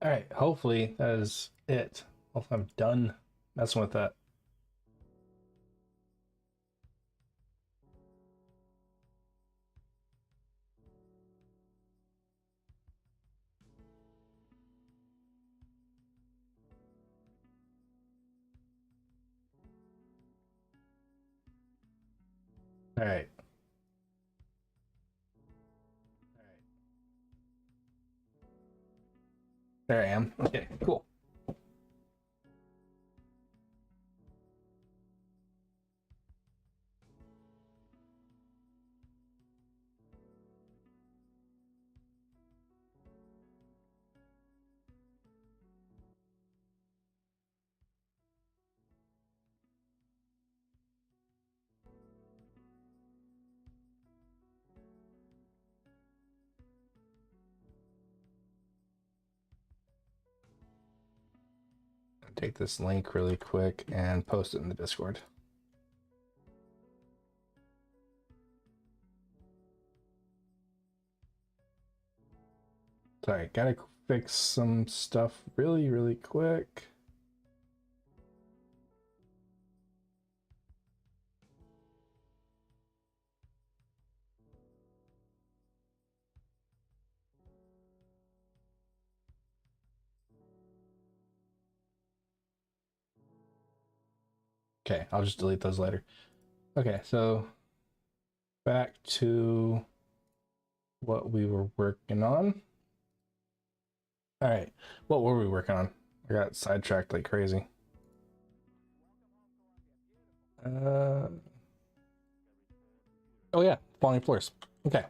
All right, hopefully that is it. Hopefully I'm done messing with that. All right. There I am. Okay, cool. Take this link really quick and post it in the Discord. Sorry, gotta fix some stuff really quick. Okay, I'll just delete those later. Okay, so back to what we were working on. All right, what were we working on? I got sidetracked like crazy. Oh yeah, falling floors. Okay,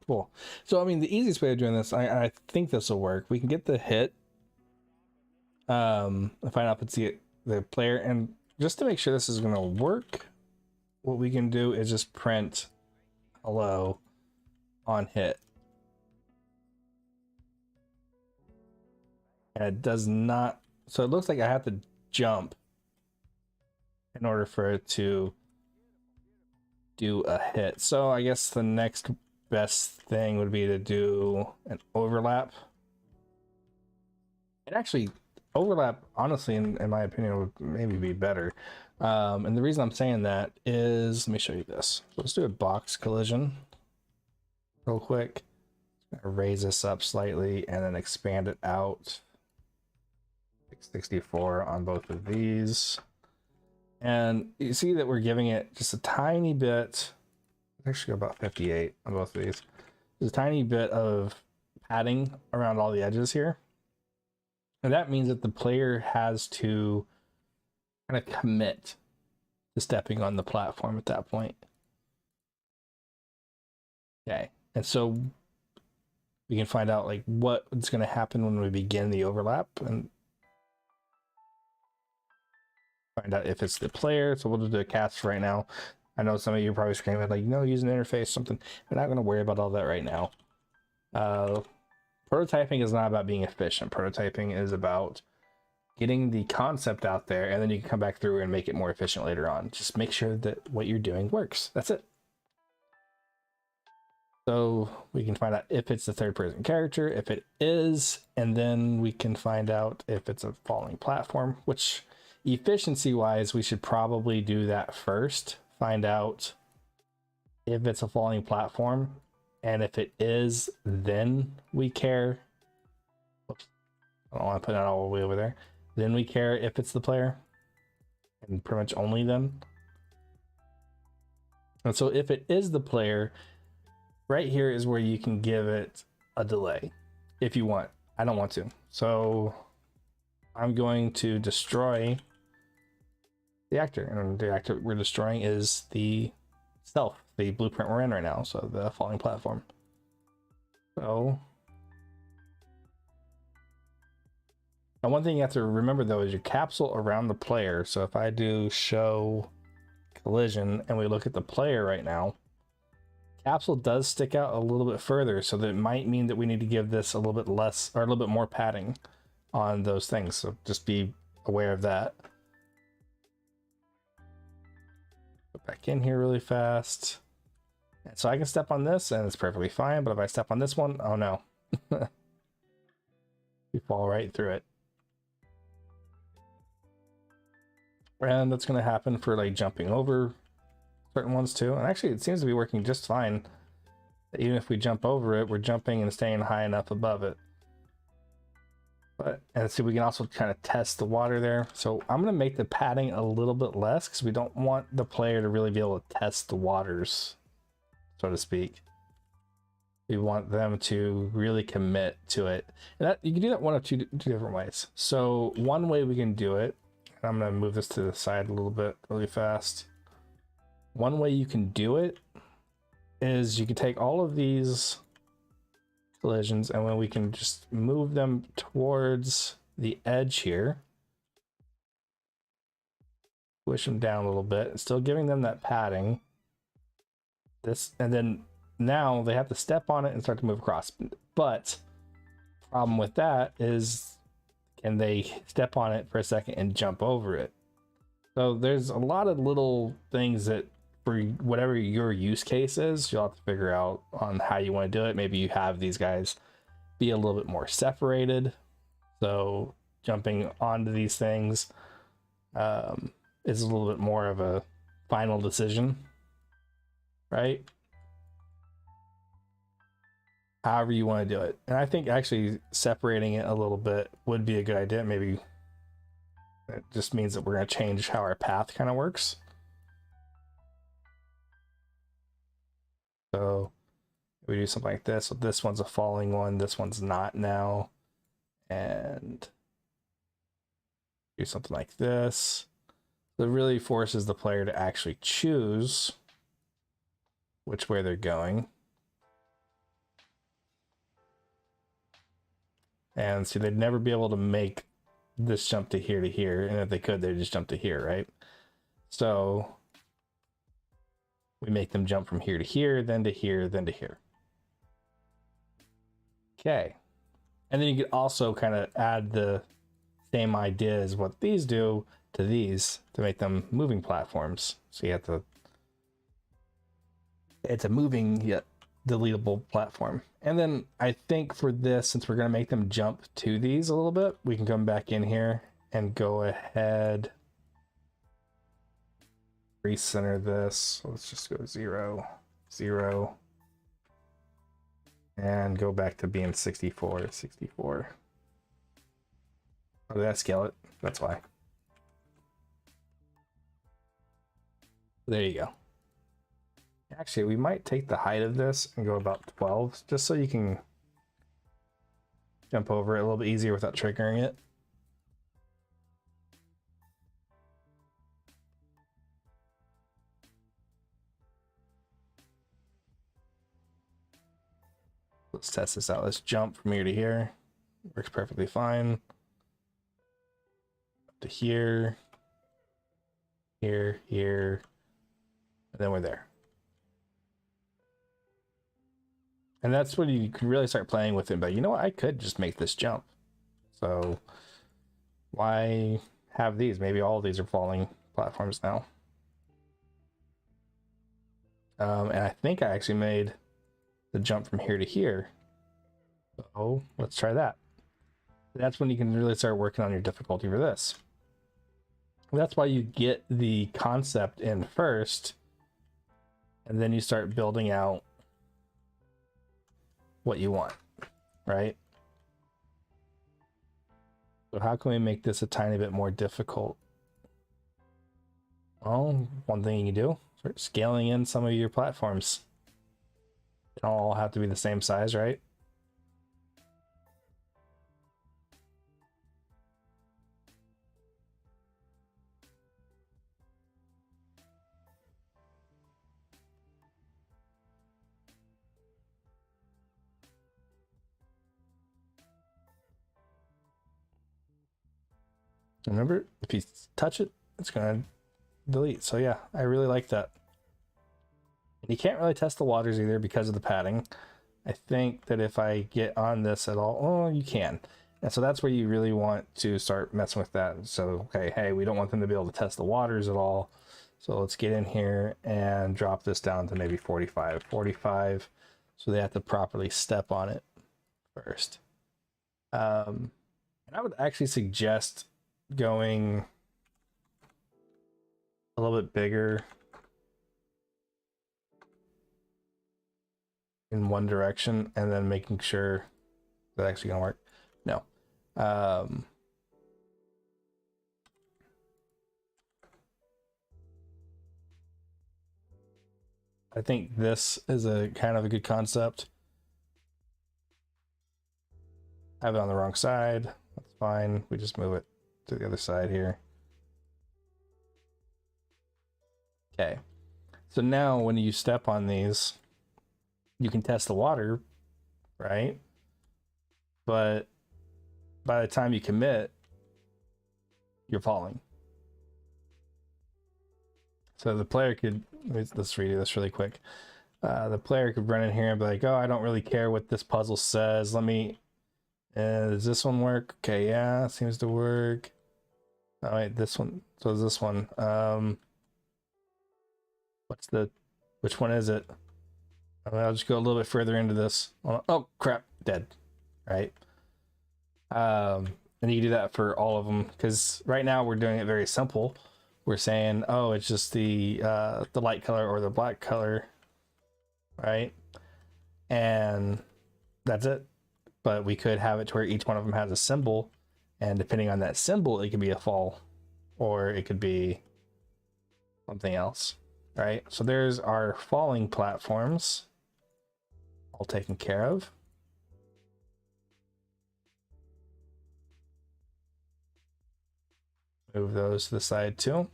cool. So I mean, the easiest way of doing this, I think this will work. We can get the hit, and find out if it's the player, and just to make sure this is gonna work, what we can do is just print hello on hit. And it does not, so it looks like I have to jump in order for it to do a hit. So I guess the next best thing would be to do an overlap. And actually, overlap, honestly, in my opinion, would maybe be better. And the reason I'm saying that is, let me show you this. So let's do a box collision real quick. Raise this up slightly and then expand it out. 664 on both of these. And you see that we're giving it just a tiny bit, actually about 58 on both of these. There's a tiny bit of padding around all the edges here. And that means that the player has to kind of commit to stepping on the platform at that point. Okay, and so we can find out like what's going to happen when we begin the overlap and find out if it's the player. So we'll just do a cast right now. I know some of you are probably screaming like, no, use an interface, something. We're not going to worry about all that right now. Prototyping is not about being efficient. Prototyping is about getting the concept out there, and then you can come back through and make it more efficient later on. Just make sure that what you're doing works. That's it. So we can find out if it's the third person character, if it is, and then we can find out if it's a falling platform, which efficiency wise, we should probably do that first. Find out if it's a falling platform, and if it is, then we care. Whoops, I don't want to put that all the way over there. Then we care if it's the player, and pretty much only then. And so if it is the player, right here is where you can give it a delay if you want. I don't want to. So I'm going to destroy the actor, and the actor we're destroying is the self, the blueprint we're in right now, so the falling platform. So now one thing you have to remember though is your capsule around the player. So if I do show collision and we look at the player right now, capsule does stick out a little bit further, so that it might mean that we need to give this a little bit less or a little bit more padding on those things. So just be aware of that. Go back in here really fast. And so I can step on this and it's perfectly fine, but if I step on this one, oh no. You fall right through it. And that's going to happen for like jumping over certain ones too. And actually it seems to be working just fine. Even if we jump over it, we're jumping and staying high enough above it. But, and see, we can also kind of test the water there. So I'm going to make the padding a little bit less because we don't want the player to really be able to test the waters, so to speak. We want them to really commit to it. And that, you can do that one of two different ways. So one way we can do it, and I'm going to move this to the side a little bit really fast. One way you can do it is you can take all of these collisions and when we can just move them towards the edge here, push them down a little bit, still giving them that padding. This, and then now they have to step on it and start to move across. But problem with that is, can they step on it for a second and jump over it? So there's a lot of little things that for whatever your use case is, you'll have to figure out on how you want to do it. Maybe you have these guys be a little bit more separated. So jumping onto these things is a little bit more of a final decision, right? However you want to do it. And I think actually separating it a little bit would be a good idea. Maybe it just means that we're going to change how our path kind of works. So we do something like this. So this one's a falling one. This one's not now. And do something like this. So it really forces the player to actually choose which way they're going. And see, they'd never be able to make this jump to here. And if they could, they'd just jump to here, right? So we make them jump from here to here, then to here, then to here. Okay. And then you could also kind of add the same idea as what these do to these to make them moving platforms. So you have to, it's a moving yet deletable platform. And then I think for this, since we're going to make them jump to these a little bit, we can come back in here and go ahead, recenter this. So let's just go 0, 0, and go back to being 64, 64. Oh, did that scale it? That's why. There you go. Actually, we might take the height of this and go about 12, just so you can jump over it a little bit easier without triggering it. Let's test this out. Let's jump from here to here. Works perfectly fine. Up to here, here, here, and then we're there. And that's when you can really start playing with it. But you know what? I could just make this jump. So why have these? Maybe all of these are falling platforms now. And I think I actually made the jump from here to here. So let's try that. That's when you can really start working on your difficulty for this. That's why you get the concept in first, and then you start building out what you want, right? So how can we make this a tiny bit more difficult? Well, one thing you can do, start scaling in some of your platforms. They don't all have to be the same size, right? Remember, if you touch it, it's going to delete. So yeah, I really like that. And you can't really test the waters either because of the padding. I think that if I get on this at all, oh, you can. And so that's where you really want to start messing with that. So, okay, hey, we don't want them to be able to test the waters at all. So let's get in here and drop this down to maybe 45. 45, so they have to properly step on it first. And I would actually suggest going a little bit bigger in one direction and then making sure that's actually gonna work. No. I think this is a kind of a good concept. I have it on the wrong side. That's fine. We just move it to the other side here. Okay. So now when you step on these, you can test the water, right? But by the time you commit, you're falling. So the player could, let's redo this really quick. The player could run in here and be like, oh, I don't really care what this puzzle says. Let me, does this one work? Okay, yeah, seems to work. All right, this one, so is this one. Which one is it? I'll just go a little bit further into this. Oh, crap, dead, right? And you can do that for all of them, because right now we're doing it very simple. We're saying, oh, it's just the light color or the black color, right? And that's it. But we could have it to where each one of them has a symbol, and depending on that symbol, it could be a fall, or it could be something else, right? So there's our falling platforms, all taken care of. Move those to the side too.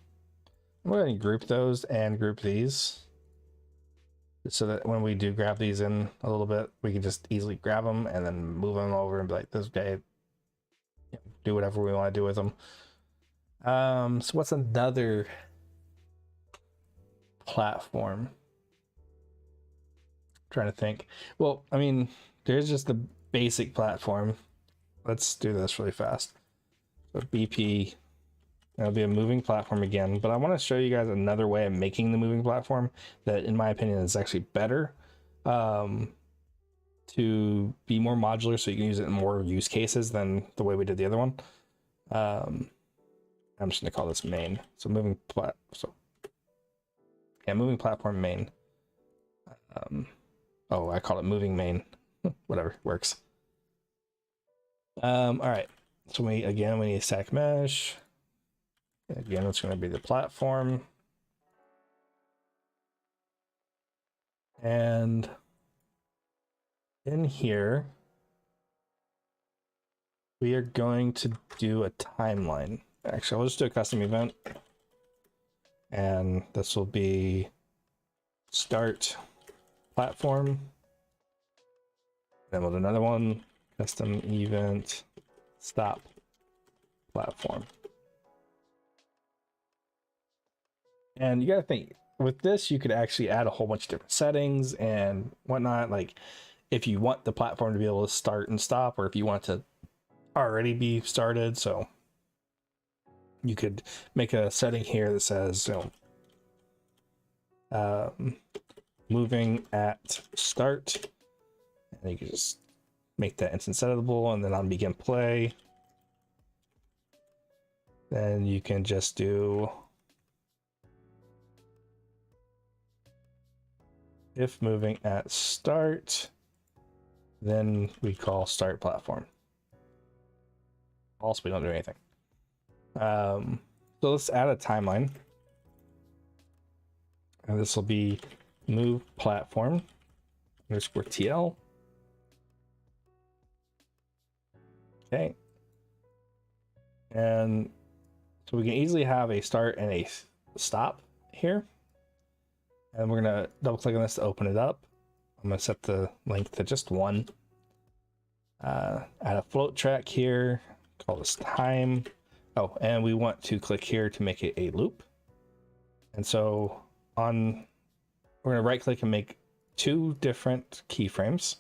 I'm going to group those and group these, so that when we do grab these in a little bit, we can just easily grab them and then move them over and be like, this guy, do whatever we want to do with them. So what's another platform? I'm trying to think. Well, I mean, there's just the basic platform. Let's do this really fast. So BP, it'll be a moving platform again, but I want to show you guys another way of making the moving platform that, in my opinion, is actually better, to be more modular, so you can use it in more use cases than the way we did the other one. I'm just gonna call this main. So moving platform main. Oh, I call it moving main. Whatever, works. All right. So we need static mesh. Again, it's going to be the platform. And in here, we are going to do a timeline. Actually, I'll just do a custom event. And this will be start platform. Then we'll do another one, custom event, stop platform. And you got to think, with this, you could actually add a whole bunch of different settings and whatnot. Like if you want the platform to be able to start and stop, or if you want to already be started. So you could make a setting here that says, you know, moving at start, and you can just make that instance editable, and then on begin play, then you can just do if moving at start, then we call start platform. Also, we don't do anything. So let's add a timeline. And this will be move platform underscore TL. Okay. And so we can easily have a start and a stop here. And we're going to double click on this to open it up. I'm going to set the length to just 1. Add a float track here. Call this time. Oh, and we want to click here to make it a loop. And so we're going to right click and make 2 different keyframes.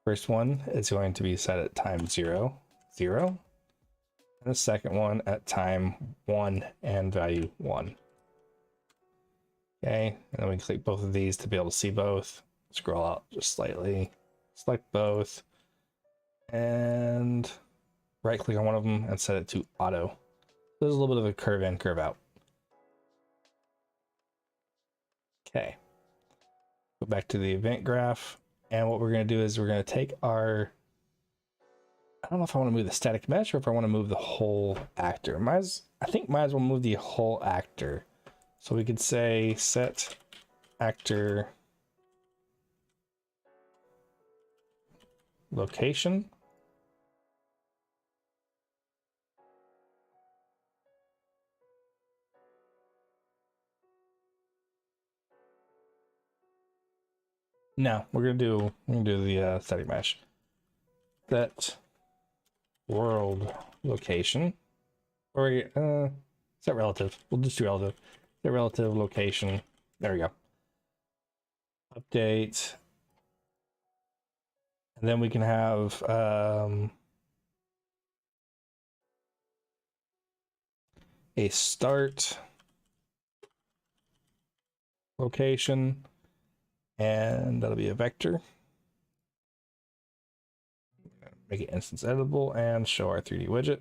First one is going to be set at time 0, 0. And the second one at time 1 and value 1. Okay, and then we click both of these to be able to see both. Scroll out just slightly, select both, and right click on one of them and set it to auto. There's a little bit of a curve in, curve out. Okay. Go back to the event graph. And what we're going to do is we're going to take our, I don't know if I want to move the static mesh or if I want to move the whole actor. I think might as well move the whole actor. So we could say set actor location. No, we're gonna do the static mesh. Set world location, or set relative. We'll just do relative. Set relative location. There we go. Update, and then we can have a start location, and that'll be a vector. Make it instance editable and show our 3D widget.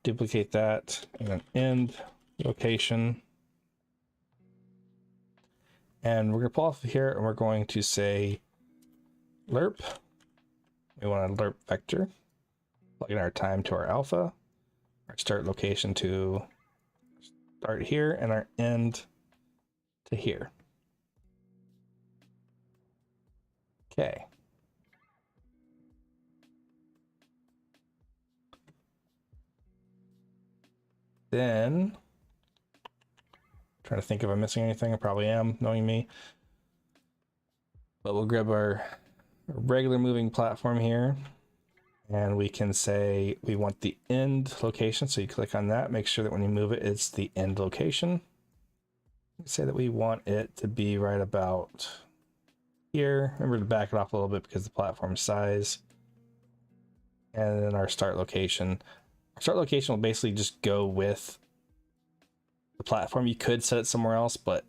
Duplicate that and then end location. And we're going to pull off here and we're going to say lerp. We want a lerp vector. Plug in our time to our alpha, our start location to start here, and our end to here. Okay. Then, trying to think if I'm missing anything. I probably am, knowing me. But we'll grab our regular moving platform here, and we can say we want the end location. So you click on that, make sure that when you move it, it's the end location. Say that we want it to be right about here. Remember to back it off a little bit because of the platform size. And then our start location. Our start location will basically just go with the platform. You could set it somewhere else, but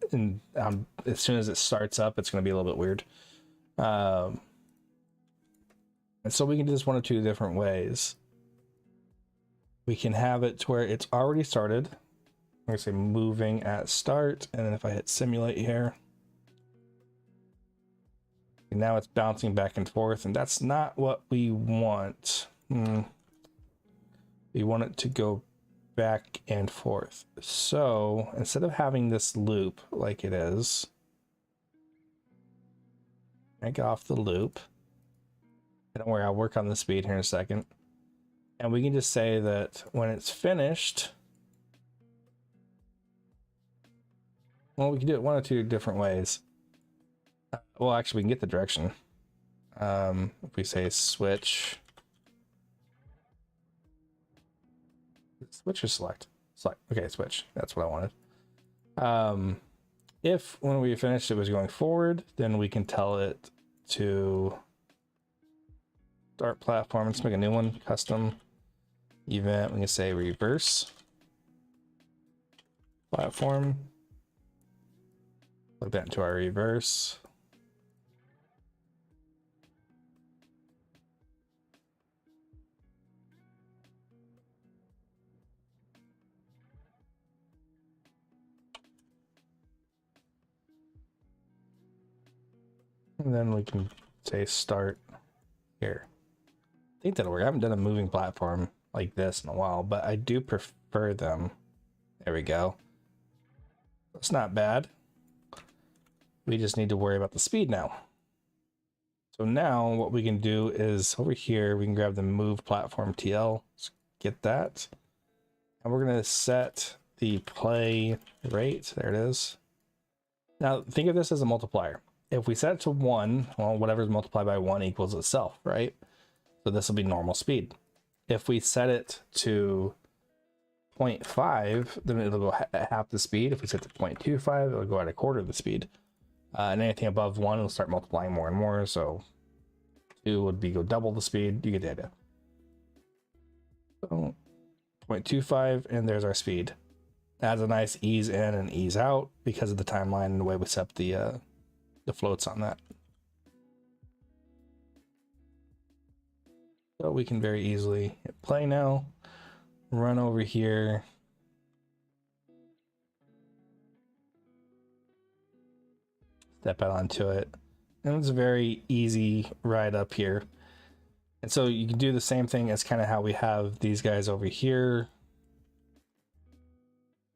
as soon as it starts up, it's going to be a little bit weird. And so we can do this one of two different ways. We can have it to where it's already started. I'm going to say moving at start, and then if I hit simulate here, now it's bouncing back and forth, and that's not what we want. We want it to go back and forth. So instead of having this loop like it is, make off the loop. Don't worry, I'll work on the speed here in a second. And we can just say that when it's finished, well, we can do it one or two different ways. Well, actually, we can get the direction. If we say switch or select? Select. Okay, switch. That's what I wanted. If when we finished it was going forward, then we can tell it to start platform. Let's make a new one, custom event. We can say reverse platform. Plug that into our reverse. And then we can say start here. I think that'll work. I haven't done a moving platform like this in a while, but I do prefer them. There we go. That's not bad. We just need to worry about the speed now. So now what we can do is over here, we can grab the move platform TL. Let's get that. And we're going to set the play rate. There it is. Now think of this as a multiplier. If we set it to 1, well, whatever's multiplied by 1 equals itself, right? So this will be normal speed. If we set it to 0.5, then it'll go at half the speed. If we set it to 0.25, it'll go at a quarter of the speed. And anything above 1 will start multiplying more and more. So 2 would be go double the speed. You get the idea. So 0.25, and there's our speed. Adds a nice ease in and ease out because of the timeline and the way we set up the floats on that. So we can very easily hit play now, run over here. Step out onto it. And it's a very easy ride up here. And so you can do the same thing as kind of how we have these guys over here,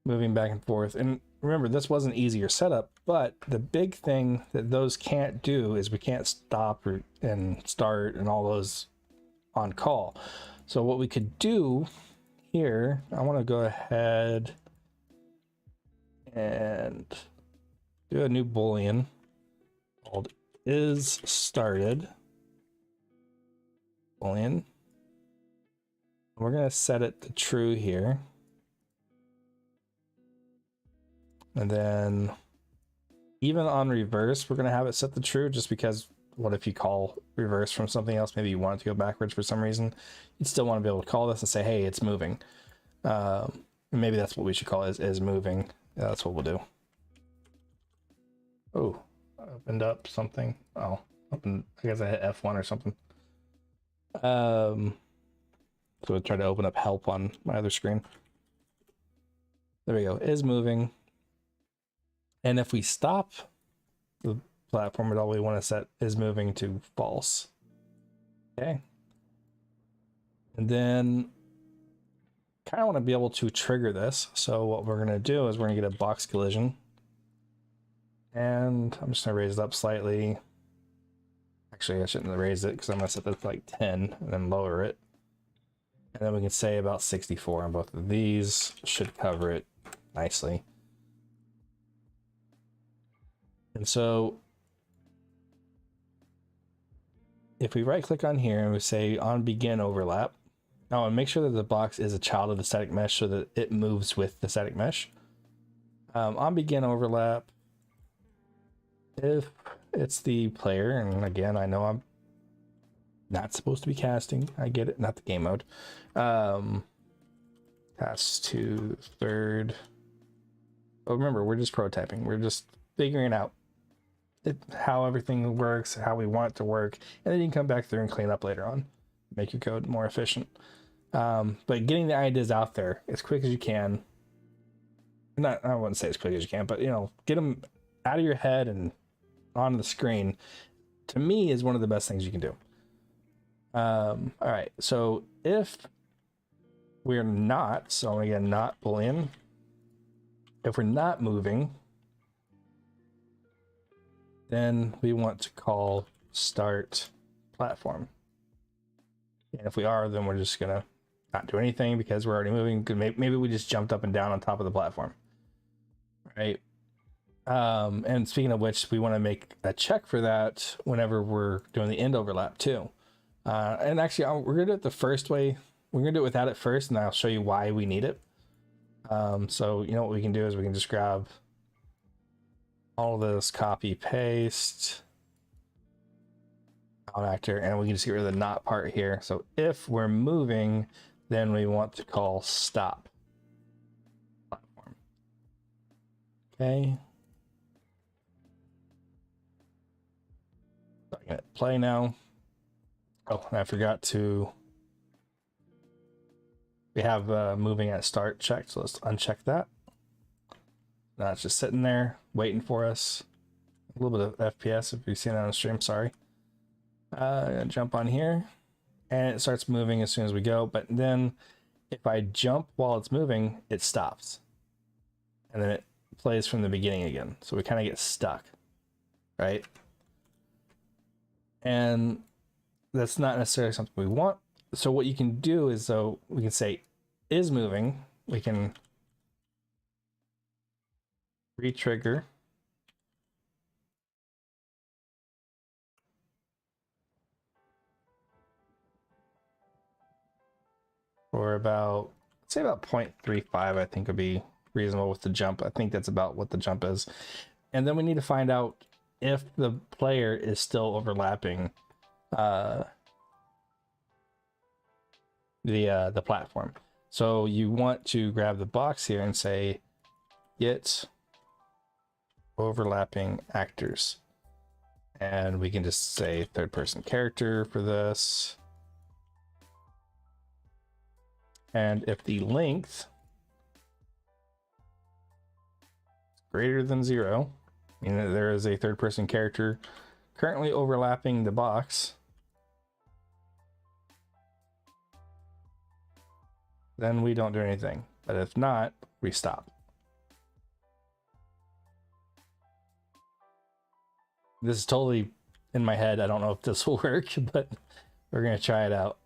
moving back and forth. And remember, this was an easier setup, but the big thing that those can't do is we can't stop and start and all those on call. So what we could do here, I want to go ahead and do a new Boolean called is started Boolean. We're going to set it to true here. And then even on reverse, we're going to have it set to true, just because what if you call reverse from something else? Maybe you want it to go backwards for some reason. You'd still want to be able to call this and say, hey, it's moving. Maybe that's what we should call it, is moving. Yeah, that's what we'll do. Oh, I opened up something. Oh, I guess I hit F1 or something. So I'll try to open up help on my other screen. There we go, is moving. And if we stop the platform at all, we want to set is moving to false. Okay. And then kind of want to be able to trigger this. So what we're going to do is we're going to get a box collision. And I'm just going to raise it up slightly. Actually, I shouldn't have raised it because I'm going to set this to like 10 and then lower it. And then we can say about 64 on both of these. Should cover it nicely. And so if we right click on here and we say on begin overlap, now and make sure that the box is a child of the static mesh so that it moves with the static mesh. On begin overlap, if it's the player, and again, I know I'm not supposed to be casting, I get it, not the game mode. Pass to third. But remember, we're just prototyping. We're just figuring out how everything works, how we want it to work, and then you can come back through and clean up later on, make your code more efficient. But getting the ideas out there as quick as you can. I wouldn't say as quick as you can, but you know, get them out of your head and onto the screen, to me, is one of the best things you can do. All right, so if we're not, so again, not Boolean, if we're not moving, then we want to call start platform. And if we are, then we're just gonna not do anything because we're already moving. Maybe we just jumped up and down on top of the platform, right? And speaking of which, we want to make a check for that whenever we're doing the end overlap too. And actually, we're gonna do it the first way. We're gonna do it without it first, and I'll show you why we need it. So you know what we can do is we can just grab all this, copy, paste, on actor, and we can just get rid of the not part here. So if we're moving, then we want to call stop platform. Okay. So I'm gonna play now. Oh, and I forgot to. We have moving at start checked, so let's uncheck that. Now it's just sitting there waiting for us. A little bit of FPS if you've seen that on the stream, sorry. Jump on here and it starts moving as soon as we go, but then if I jump while it's moving, it stops and then it plays from the beginning again, so we kind of get stuck, right? And that's not necessarily something we want. So what you can do is, though, we can say is moving, we can re-trigger for about, say about 0.35, I think would be reasonable with the jump. I think that's about what the jump is. And then we need to find out if the player is still overlapping the platform. So you want to grab the box here and say get overlapping actors. And we can just say third person character for this. And if the length is greater than 0, meaning that there is a third person character currently overlapping the box, then we don't do anything. But if not, we stop. This is totally in my head. I don't know if this will work, but we're gonna try it out.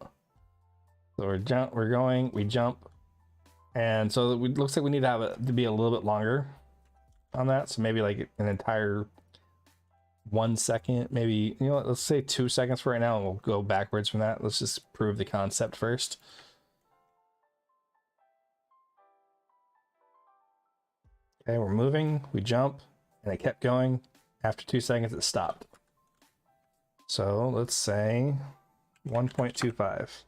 So we jump, and so it looks like we need to have it to be a little bit longer on that. So maybe like an entire 1 second, maybe, you know, let's say 2 seconds for right now, and we'll go backwards from that. Let's just prove the concept first. Okay, we're moving, we jump, and it kept going. After 2 seconds, it stopped. So let's say 1.25.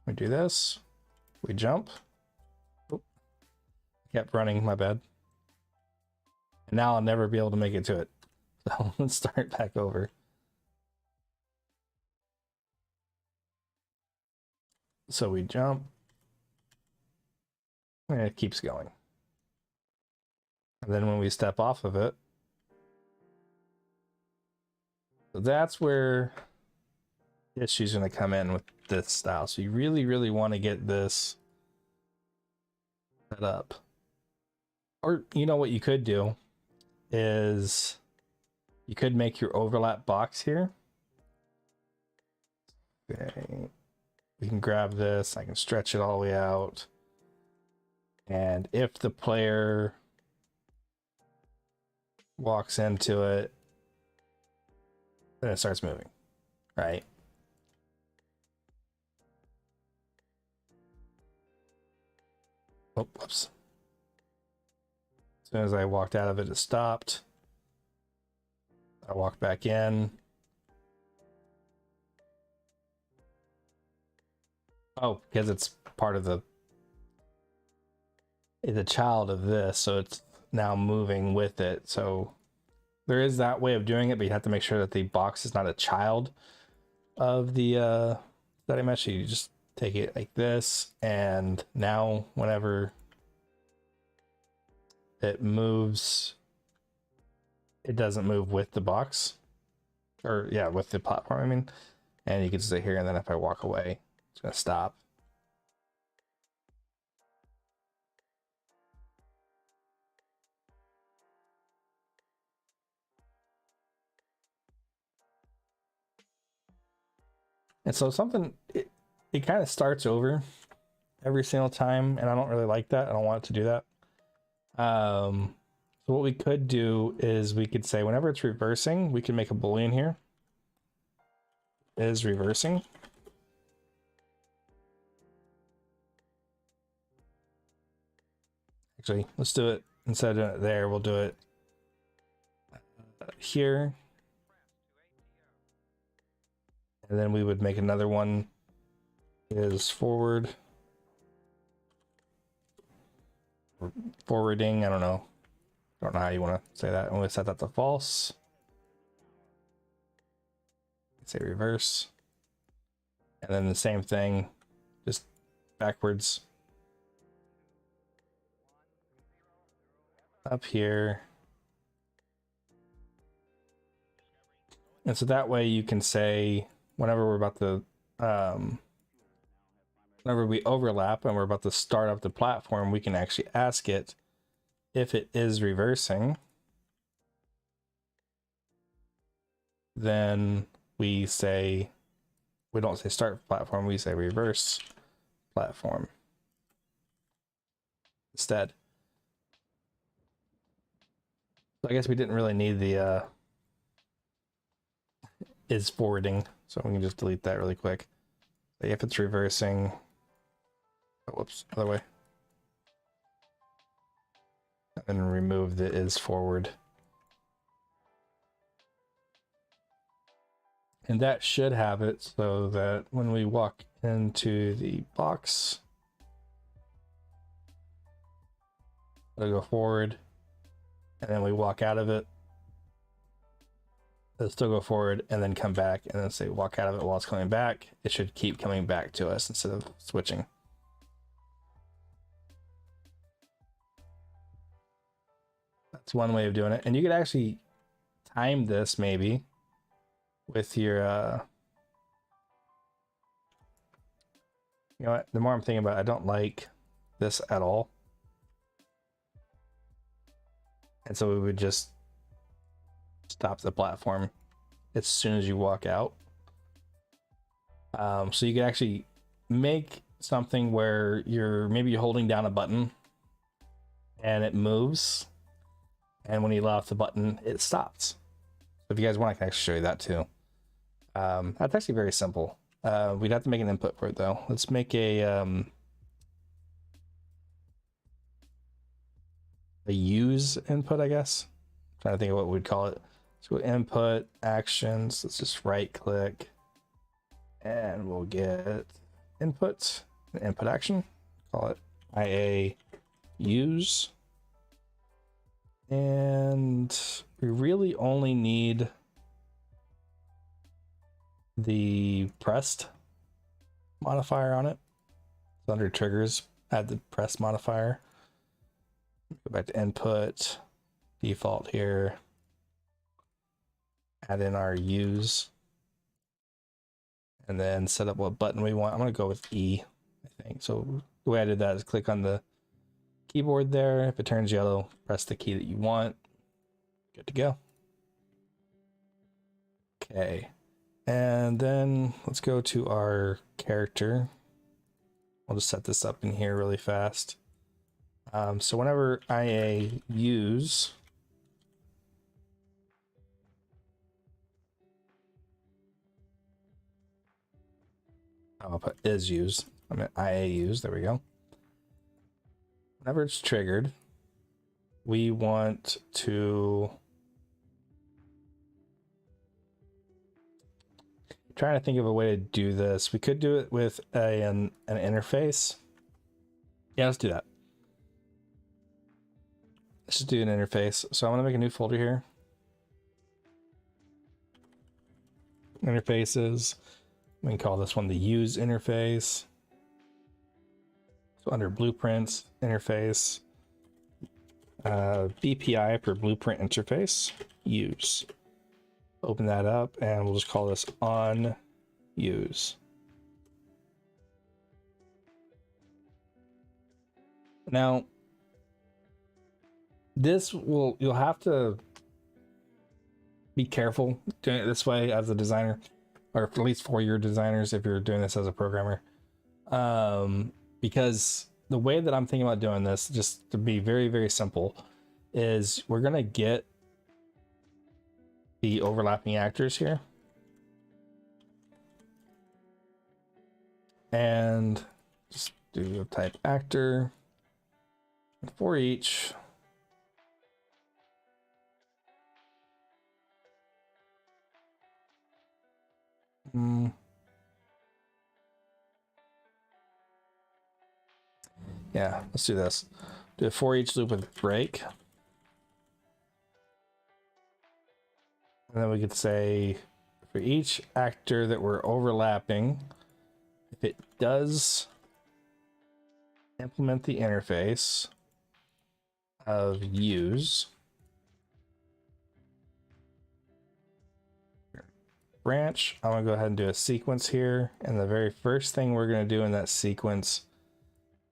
We do this, we jump. Oop. Kept running, my bad. And now I'll never be able to make it to it. So let's start back over. So we jump, and it keeps going. And then when we step off of it, so that's where the issue's going to come in with this style. So you really, really want to get this set up. Or, you know, what you could do is you could make your overlap box here. Okay. We can grab this, I can stretch it all the way out. And if the player walks into it, then it starts moving, right? Oh, whoops. As soon as I walked out of it, it stopped. I walked back in. Oh, because it's part of it's a child of this, so it's now moving with it. So there is that way of doing it, but you have to make sure that the box is not a child of the static mesh. You just take it like this, and now whenever it moves, it doesn't move with the box, or yeah, with the platform, I mean. And you can sit here, and then if I walk away, it's gonna stop. And so it kind of starts over every single time, and I don't really like that. I don't want it to do that. So what we could do is we could say whenever it's reversing, we can make a boolean here. Is reversing. Actually, let's do it instead of doing it there. We'll do it here. And then we would make another one is forward. Or forwarding, I don't know how you want to say that. I'm going to set that to false. Say reverse. And then the same thing, just backwards. Up here. And so that way you can say, whenever we're about to, whenever we overlap and we're about to start up the platform, we can actually ask it if it is reversing. Then we say, we don't say start platform, we say reverse platform instead. So I guess we didn't really need the is forwarding, so we can just delete that really quick. If it's reversing, oh, whoops, other way. And then remove the is forward. And that should have it so that when we walk into the box, it'll go forward, and then we walk out of it, it'll still go forward and then come back, and then say walk out of it while it's coming back. It should keep coming back to us instead of switching. That's one way of doing it. And you could actually time this maybe with your you know what, the more I'm thinking about it, I don't like this at all. And so we would just stop the platform as soon as you walk out. So you can actually make something where maybe you're holding down a button and it moves, and when you let off the button it stops. So if you guys want, I can actually show you that too. That's actually very simple. We'd have to make an input for it though. Let's make a use input, I guess. I'm trying to think of what we'd call it. Let's go input actions. Let's just right click and we'll get input action. Call it IA use. And we really only need the pressed modifier on it. So under triggers, add the pressed modifier. Go back to input, default here, add in our use, and then set up what button we want. I'm going to go with E, I think. So the way I did that is click on the keyboard there. If it turns yellow, press the key that you want. Good to go. Okay. And then let's go to our character. I'll just set this up in here really fast. So whenever IA use, I'll put is used. I mean IA use, there we go. Whenever it's triggered, we want to trying to think of a way to do this. We could do it with an interface. Yeah, let's do that. Let's just do an interface. So I'm going to make a new folder here. Interfaces. We can call this one the use interface. So under blueprints, interface, BPI for blueprint interface, use. Open that up and we'll just call this on use. Now, you'll have to be careful doing it this way as a designer, or at least for your designers if you're doing this as a programmer. Because the way that I'm thinking about doing this, just to be very, very simple, is we're going to get the overlapping actors here. And just do type actor. And for each, yeah, let's do this. Do a for each loop with break. And then we could say for each actor that we're overlapping, if it does implement the interface of use, branch, I'm gonna go ahead and do a sequence here. And the very first thing we're gonna do in that sequence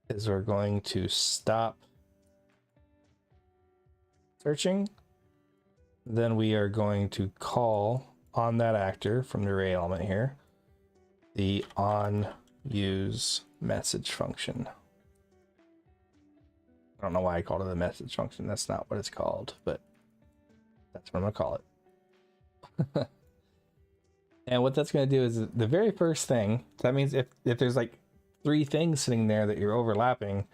is we're going to stop searching. Then we are going to call on that actor from the array element here, the on use message function. I don't know why I called it a message function. That's not what it's called, but that's what I'm gonna call it. And what that's gonna do is the very first thing, that means if there's like 3 things sitting there that you're overlapping,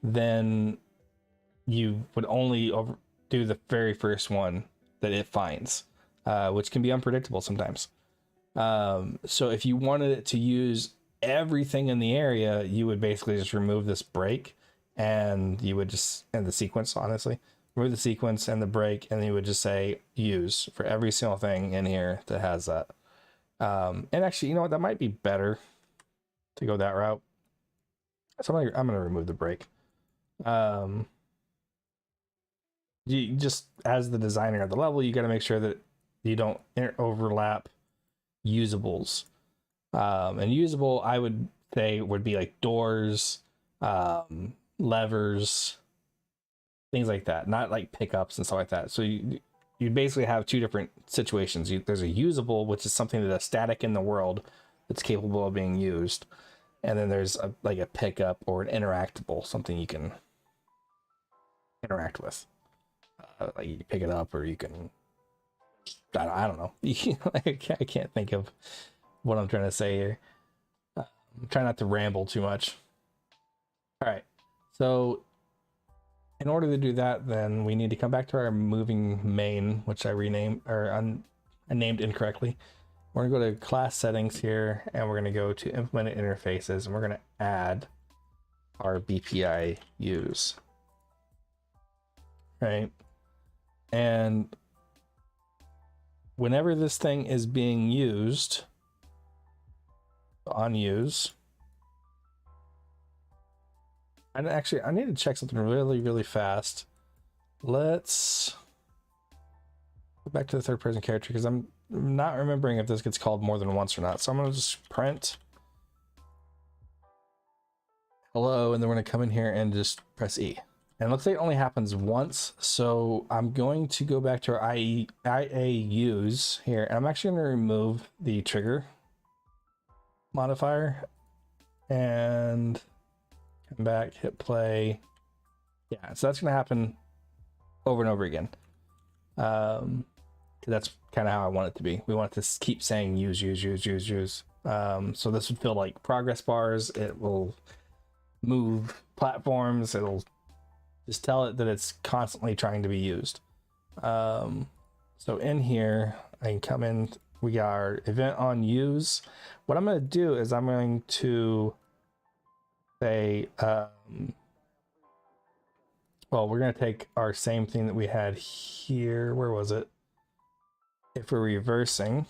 then you would only do the very first one that it finds, which can be unpredictable sometimes. So if you wanted it to use everything in the area, you would basically just remove this break and you would just end the sequence, honestly. remove the sequence and the break, and then you would just say use for every single thing in here that has that. And actually, you know what? That might be better to go that route. So I'm gonna remove the break. You just, as the designer of the level, you got to make sure that you don't overlap usables. And usable, I would say, would be like doors, levers, things like that, not like pickups and stuff like that. So you basically have two different situations. There's a usable, which is something that's static in the world that's capable of being used, and then there's like a pickup or an interactable, something you can interact with. Like you can pick it up, or you can, I don't know. I can't think of what I'm trying to say here. I'm trying not to ramble too much. All right, so in order to do that, then we need to come back to our moving main, which I renamed, or I named incorrectly. We're gonna go to class settings here, and we're gonna go to implemented interfaces, and we're gonna add our BPI use. Right. And whenever this thing is being used, on use, and actually I need to check something really fast. Let's go back to the third person character, because I'm not remembering if this gets called more than once or not. So I'm gonna just print hello, and then we're gonna come in here and just press E. And it looks like it only happens once, so I'm going to go back to our IA use here, and I'm actually going to remove the trigger modifier and come back, hit play. Yeah, so that's going to happen over and over again. That's kind of how I want it to be. We want to keep saying use. So this would feel like progress bars. It will move platforms. It'll just tell it that it's constantly trying to be used. So in here, I can come in, we got our event on use. What I'm going to do is I'm going to say, well, we're going to take our same thing that we had here. Where was it? If we're reversing,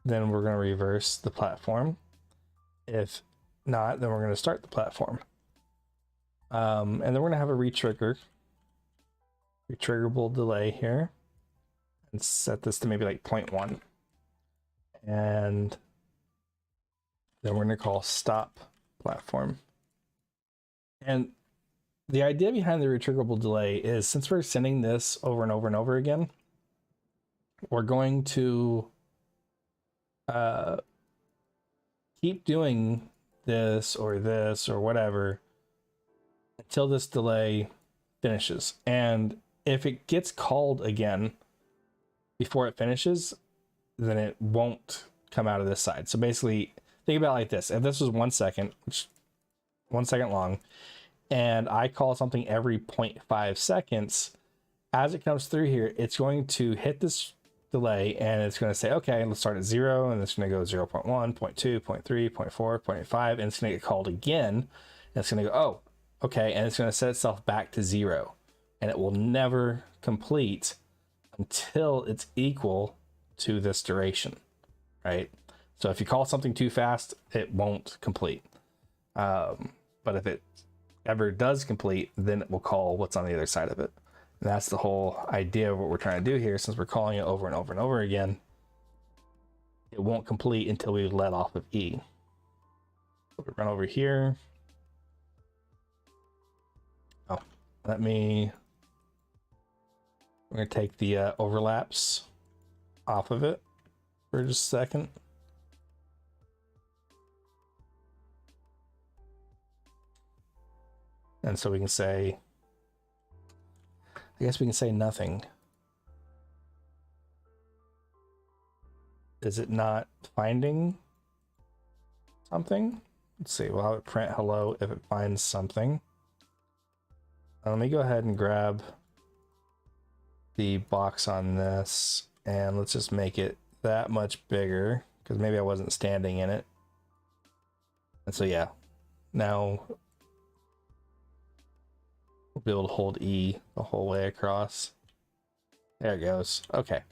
then we're going to reverse the platform. If not, then we're going to start the platform. And then we're going to have a retriggerable delay here, and set this to maybe like 0.1. And then we're going to call stop platform. And the idea behind the retriggerable delay is, since we're sending this over and over and over again, we're going to keep doing this or whatever until this delay finishes. And if it gets called again before it finishes, then it won't come out of this side. So basically, think about it like this. If this was 1 second, which 1 second long, and I call something every 0.5 seconds, as it comes through here, it's going to hit this delay, and it's going to say, okay, let's start at 0, and it's going to go 0 0.1, 0.2, 0.3, 0.4, 0.5, and it's going to get called again, and it's going to go, oh, okay, and it's going to set itself back to 0, and it will never complete until it's equal to this duration, right? So if you call something too fast, it won't complete. But if it ever does complete, then it will call what's on the other side of it. And that's the whole idea of what we're trying to do here. Since we're calling it over and over and over again, it won't complete until we let off of E. So we run over here. Oh, we're going to take the overlaps off of it for just a second. And so we can say, I guess we can say nothing. Is it not finding something? Let's see, we'll have it print hello if it finds something. Let me go ahead and grab the box on this, and let's just make it that much bigger, because maybe I wasn't standing in it. And so yeah, now We'll be able to hold E the whole way across. There it goes. Okay.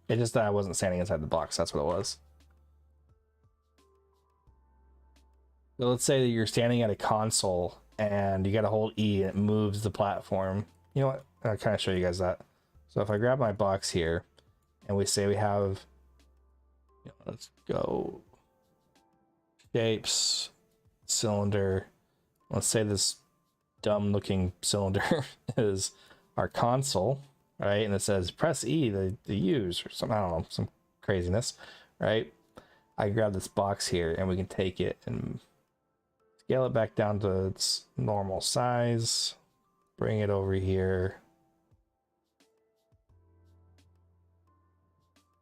It just that I wasn't standing inside the box. That's what it was. So let's say that you're standing at a console and you got to hold E and it moves the platform. You know what? I'll kind of show you guys that. So if I grab my box here and we say we have, let's go shapes, cylinder. Let's say this dumb looking cylinder is our console, right? And it says press E to use or something, I don't know, some craziness, right? I grab this box here and we can take it and scale it back down to its normal size, bring it over here,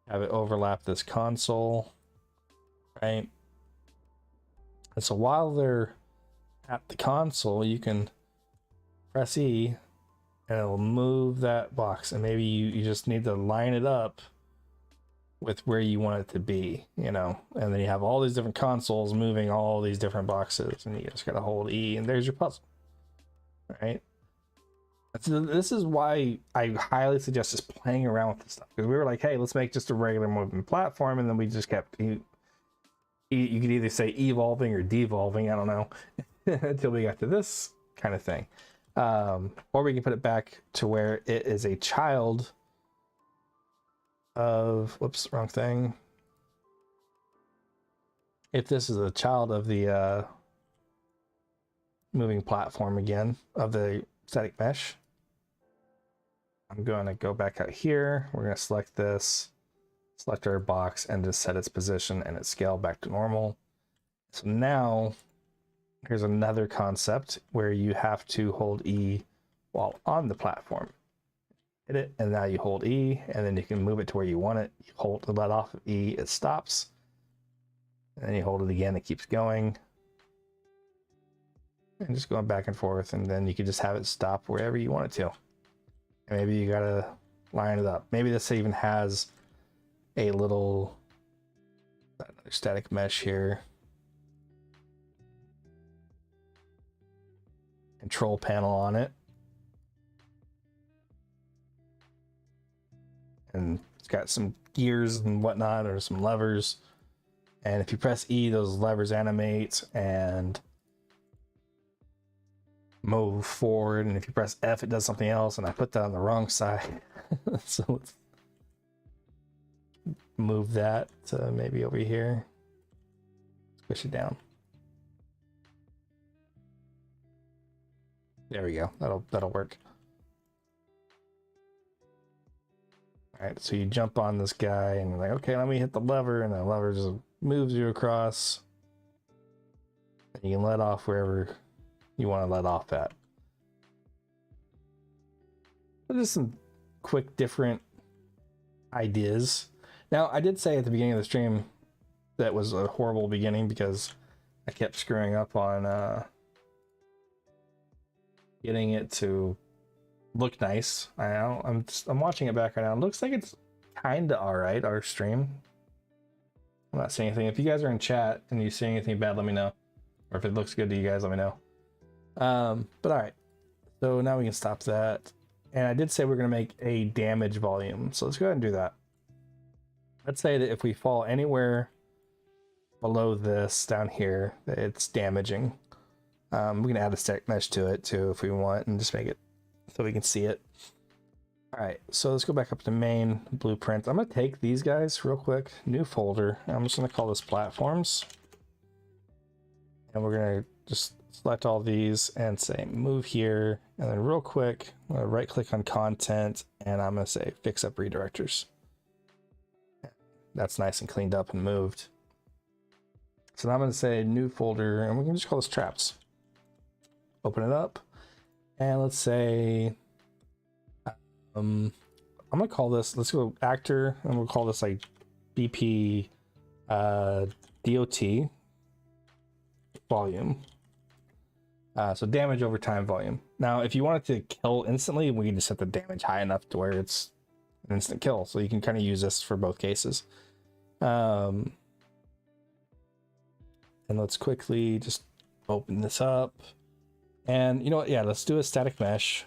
have it overlap this console, right? And so while they're at the console, you can press E and it'll move that box, and maybe you just need to line it up with where you want it to be, and then you have all these different consoles moving all these different boxes, and you just gotta hold E and there's your puzzle, right? This is why I highly suggest just playing around with this stuff, because we were like, hey, let's make just a regular moving platform, and then we just kept you could either say evolving or devolving, I don't know, until we got to this kind of thing. Or we can put it back to where it is a child of, whoops, wrong thing. If this is a child of the moving platform again, of the static mesh, I'm going to go back out here. We're going to select this, select our box, and just set its position and its scale back to normal. So now here's another concept where you have to hold E while on the platform. Hit it, and now you hold E, and then you can move it to where you want it. You hold the let off of E, it stops. And then you hold it again, it keeps going. And just going back and forth, and then you can just have it stop wherever you want it to. And maybe you gotta line it up. Maybe this even has a little static mesh here. Control panel on it. And it's got some gears and whatnot, or some levers. And if you press E, those levers animate and move forward. And if you press F, it does something else. And I put that on the wrong side. So let's move that to maybe over here. Push it down. There we go. That'll work. All right, so you jump on this guy and you're like, okay, let me hit the lever, and the lever just moves you across. And you can let off wherever you want to let off at. But just some quick different ideas. Now, I did say at the beginning of the stream that was a horrible beginning because I kept screwing up on getting it to look nice. I'm watching it back right now. It looks like it's kind of all right, our stream. I'm not saying anything. If you guys are in chat and you see anything bad, let me know. Or if it looks good to you guys, let me know. But all right. So now we can stop that. And I did say we're going to make a damage volume. So let's go ahead and do that. Let's say that if we fall anywhere below this down here, that it's damaging. We can add a static mesh to it too if we want, and just make it so we can see it. All right, so let's go back up to main blueprint. I'm gonna take these guys real quick, new folder. I'm just gonna call this platforms. And we're gonna just select all these and say move here. And then real quick, I'm gonna right click on content and I'm gonna say fix up redirectors. That's nice and cleaned up and moved. So now I'm gonna say new folder, and we can just call this traps. Open it up, and let's say I'm gonna call this, let's go actor, and we'll call this like BP DOT volume. So damage over time volume. Now if you want it to kill instantly, we can just set the damage high enough to where it's an instant kill, so you can kind of use this for both cases. And let's quickly just open this up. And you know what? Yeah, let's do a static mesh.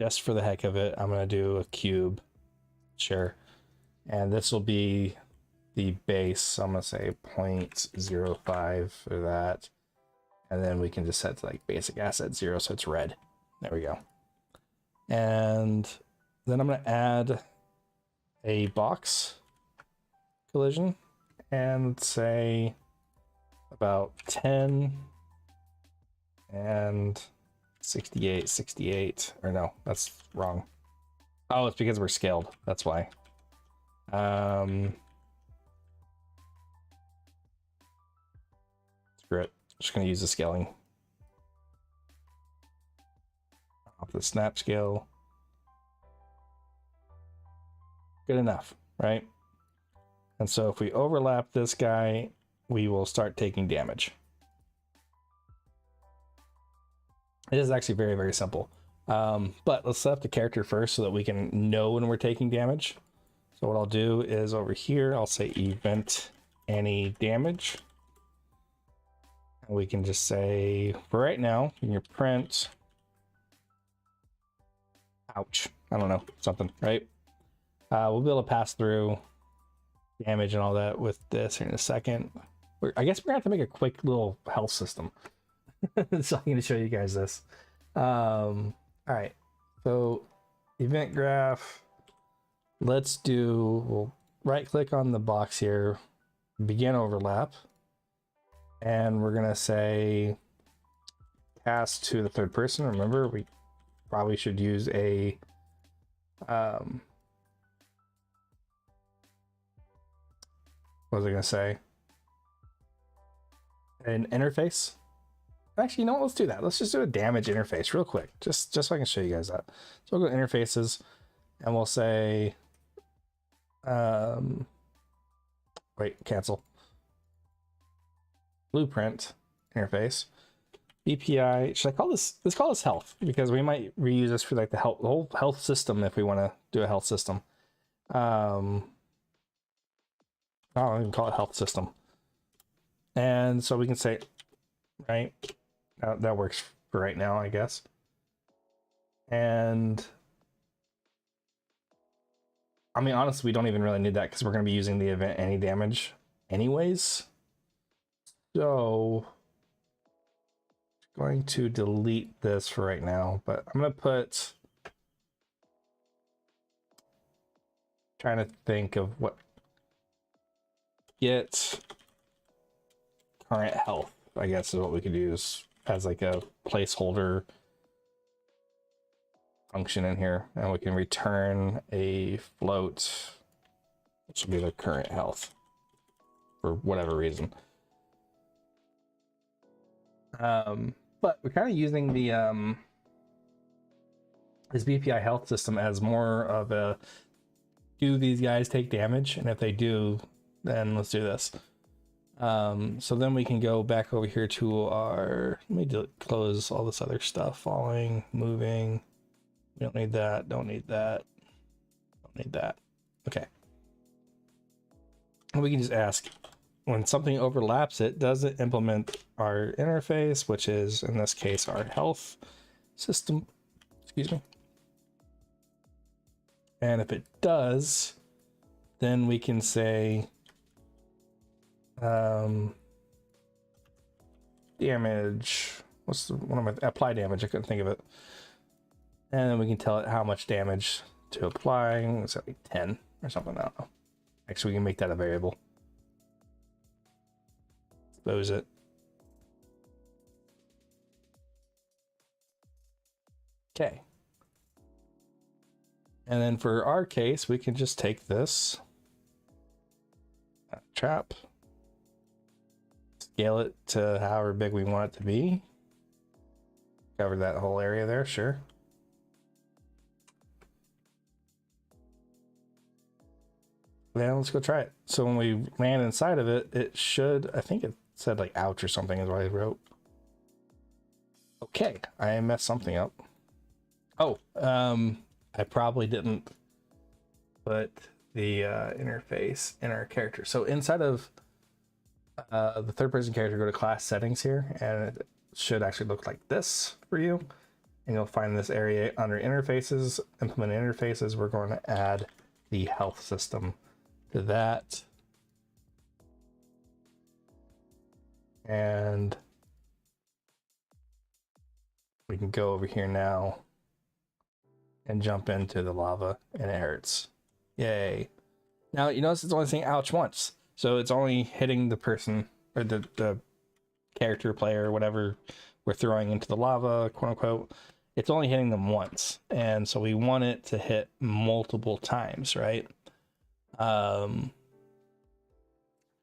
just for the heck of it, I'm going to do a cube. Sure. And this will be the base. So I'm going to say 0.05 for that. And then we can just set to like basic asset 0, so it's red. There we go. And then I'm going to add a box collision and say about 10 and 68, or no, that's wrong. Oh, it's because we're scaled. That's why. Screw it. Just going to use the scaling. Off the snap scale. Good enough, right? And so if we overlap this guy, we will start taking damage. It is actually very, very simple. But let's set up the character first so that we can know when we're taking damage. So what I'll do is over here, I'll say event any damage. And we can just say, for right now, in your print, ouch, I don't know, something, right? We'll be able to pass through damage and all that with this here in a second. I guess we're gonna have to make a quick little health system. So I'm gonna show you guys this. All right, so event graph, we'll right click on the box here, begin overlap, and we're gonna say cast to the third person. Remember, we probably should use a what was I gonna say? An interface. Actually, you know what? Let's do that. Let's just do a damage interface real quick, just so I can show you guys that. So we'll go to interfaces, and we'll say, wait, cancel. Blueprint interface, BPI. Should I call this? Let's call this health, because we might reuse this for like the whole health system if we want to do a health system. I'll even call it health system. And so we can say, right, that works for right now, I guess. And I mean, honestly, we don't even really need that because we're going to be using the event any damage anyways. So I'm going to delete this for right now, but I'm going to put, trying to think of what, get current health, I guess, is what we could use as like a placeholder function in here, and we can return a float, which will be the current health for whatever reason. But we're kind of using the this BPI health system as more of a, do these guys take damage, and if they do, then let's do this. So then we can go back over here to our, let me close all this other stuff, falling, moving. We don't need that, don't need that, don't need that. Okay. And we can just ask, when something overlaps it, does it implement our interface, which is in this case our health system, excuse me. And if it does, then we can say damage, what's the one of my, apply damage, I couldn't think of it. And then we can tell it how much damage to apply. It's like 10 or something, I don't know. Actually, we can make that a variable. Expose it. Okay. And then for our case, we can just take this trap, scale it to however big we want it to be. Cover that whole area there, sure. Then let's go try it. So when we land inside of it, it should, I think it said like ouch or something is what I wrote. Okay, I messed something up. Oh, I probably didn't put the interface in our character. So inside of the third person character, go to class settings here, and it should actually look like this for you. and you'll find this area under interfaces, implement interfaces. We're going to add the health system to that. And we can go over here now and jump into the lava, and it hurts. Yay. Now you notice it's only saying ouch once. So it's only hitting the person or the character player or whatever we're throwing into the lava, quote unquote. It's only hitting them once. And so we want it to hit multiple times, right?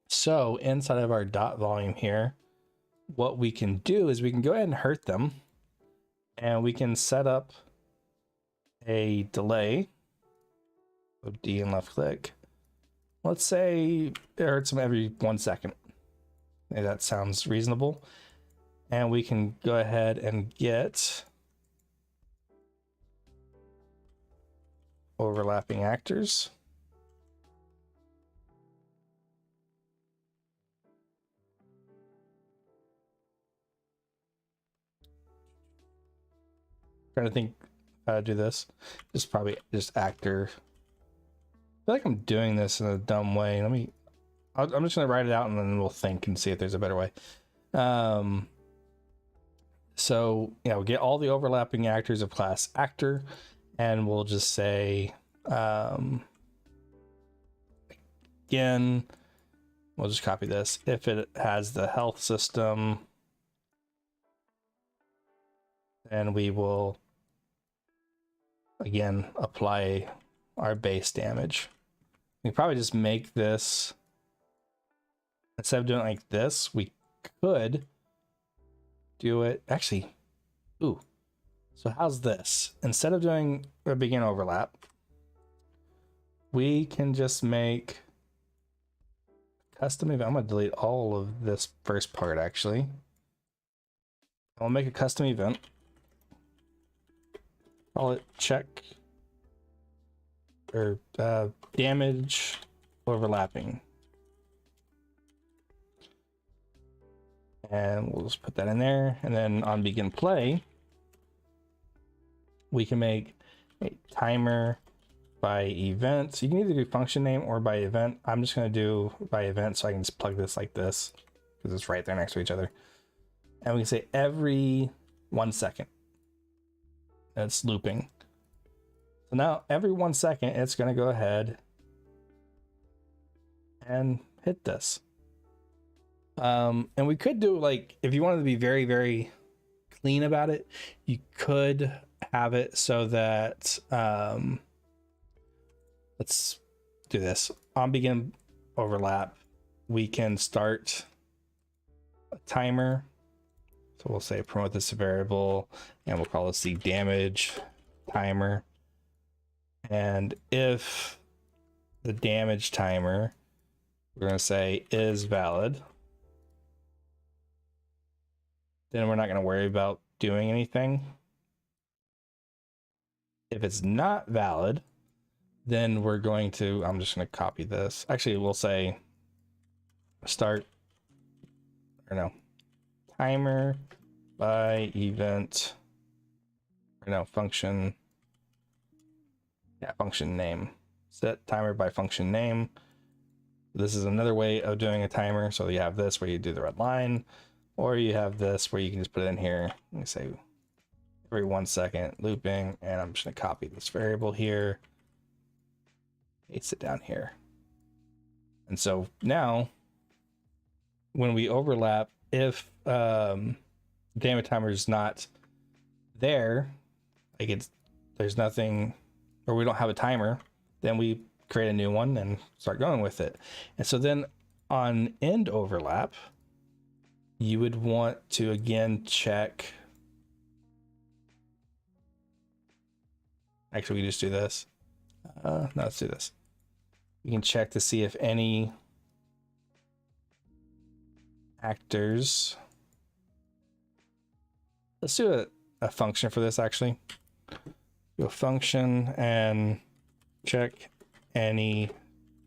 So inside of our dot volume here, what we can do is we can go ahead and hurt them, and we can set up a delay. So D and left click. Let's say it hurts them every 1 second. Maybe that sounds reasonable. And we can go ahead and get overlapping actors. Trying to think how to do this. Just probably just actor. I feel like I'm doing this in a dumb way. I'm just gonna write it out and then we'll think and see if there's a better way. So yeah, we'll get all the overlapping actors of class actor, and we'll just say again, we'll just copy this. If it has the health system, then we will again apply our base damage. We probably just make this, instead of doing it like this, we could do it actually. Ooh, so how's this? Instead of doing a begin overlap, we can just make custom event. I'm gonna delete all of this first part actually. I'll make a custom event. Call it check or damage overlapping. And we'll just put that in there. And then on begin play, we can make a timer by event. So you can either do function name or by event. I'm just going to do by event so I can just plug this like this because it's right there next to each other. And we can say every 1 second. And it's looping. So now every 1 second, it's going to go ahead and hit this. And we could do, like, if you wanted to be very, very clean about it, you could have it so that, let's do this. On begin overlap, we can start a timer. So we'll say promote this variable, and we'll call this the damage timer. And if the damage timer, we're going to say is valid, then we're not going to worry about doing anything. If it's not valid, then we're going to, I'm just going to copy this. Actually, we'll say start, or no, timer by event, or no, function, yeah, function name. Set timer by function name. This is another way of doing a timer. So you have this where you do the red line, or you have this where you can just put it in here. Let me say every 1 second looping, and I'm just gonna copy this variable here, paste it down here. And so now when we overlap, if damage timer is not there, like there's nothing, or we don't have a timer, then we create a new one and start going with it. And so then on end overlap, you would want to again check. Actually, we just do this. No, let's do this. You can check to see if any actors. Let's do a function for this actually. Do a function and check any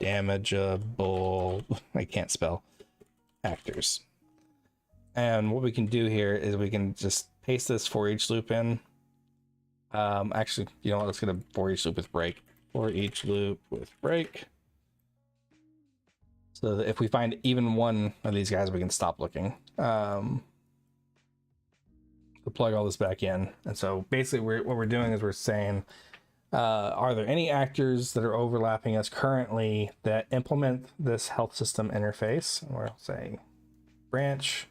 damageable, I can't spell, actors. And what we can do here is we can just paste this for each loop in, Actually, you know what, let's get a for each loop with break. For each loop with break. So that if we find even one of these guys, we can stop looking. We'll plug all this back in. And so basically what we're doing is we're saying, are there any actors that are overlapping us currently that implement this health system interface? And we'll say branch.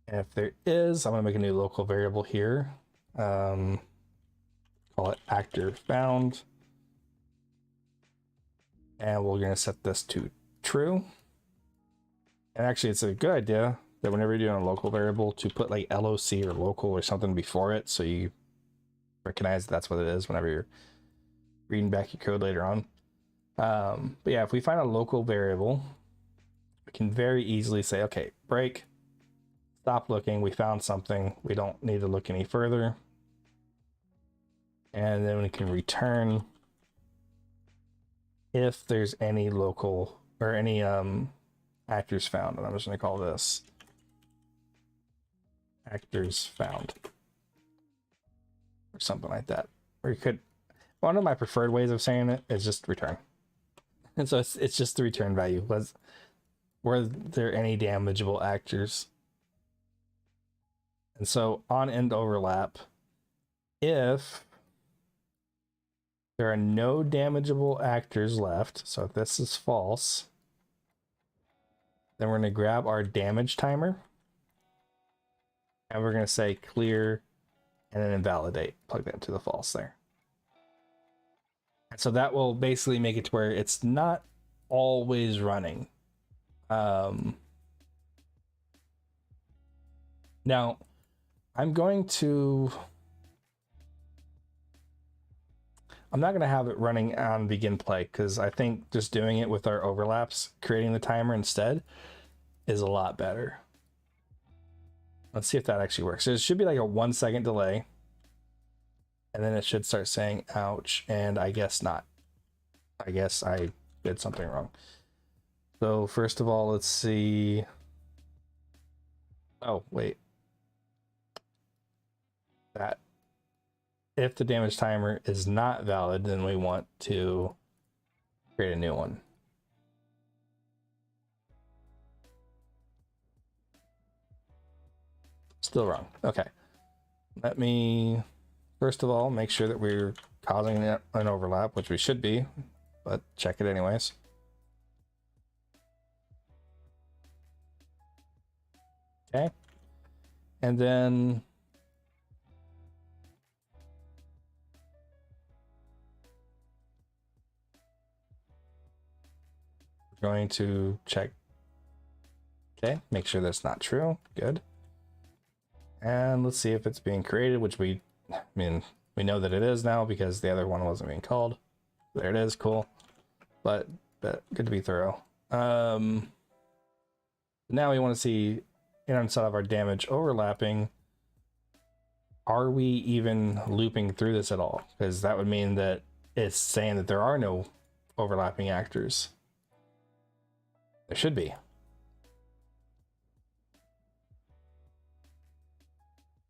And if there is, I'm going to make a new local variable here. Call it actor found. And we're going to set this to true. And actually, it's a good idea that whenever you're doing a local variable to put like LOC or local or something before it, so you recognize that's what it is whenever you're reading back your code later on. But yeah, if we find a local variable, we can very easily say, okay, break, stop looking, we found something, we don't need to look any further. And then we can return if there's any local or any actors found. And I'm just going to call this actors found or something like that. Or you could, one of my preferred ways of saying it is just return. And so it's just the return value. Were there any damageable actors? And so on end overlap, if there are no damageable actors left, so if this is false, then we're going to grab our damage timer and we're going to say clear and then invalidate, plug that to the false there. And so that will basically make it to where it's not always running. Now, I'm not going to have it running on begin play because I think just doing it with our overlaps, creating the timer instead, is a lot better. Let's see if that actually works. So it should be like a 1 second delay. And then it should start saying ouch, and I guess not. I guess I did something wrong. So first of all, let's see. Oh, wait. That. If the damage timer is not valid, then we want to create a new one. Still wrong. Okay. Let me, first of all, make sure that we're causing an overlap, which we should be, but check it anyways. Okay. And then we're going to check. Okay, make sure that's not true. Good. And let's see if it's being created, which we know that it is now because the other one wasn't being called. There it is, cool. But good to be thorough. Now we want to see, instead of our damage overlapping, are we even looping through this at all? Because that would mean that it's saying that there are no overlapping actors. There should be.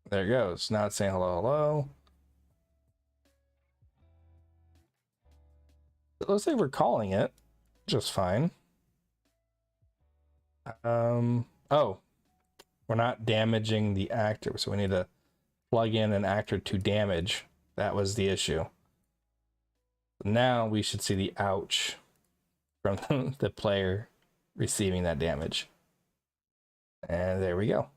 There it goes. Now it's saying hello, hello. It looks like we're calling it just fine. Oh, we're not damaging the actor, so we need to plug in an actor to damage. That was the issue. Now we should see the ouch from the player receiving that damage. And there we go.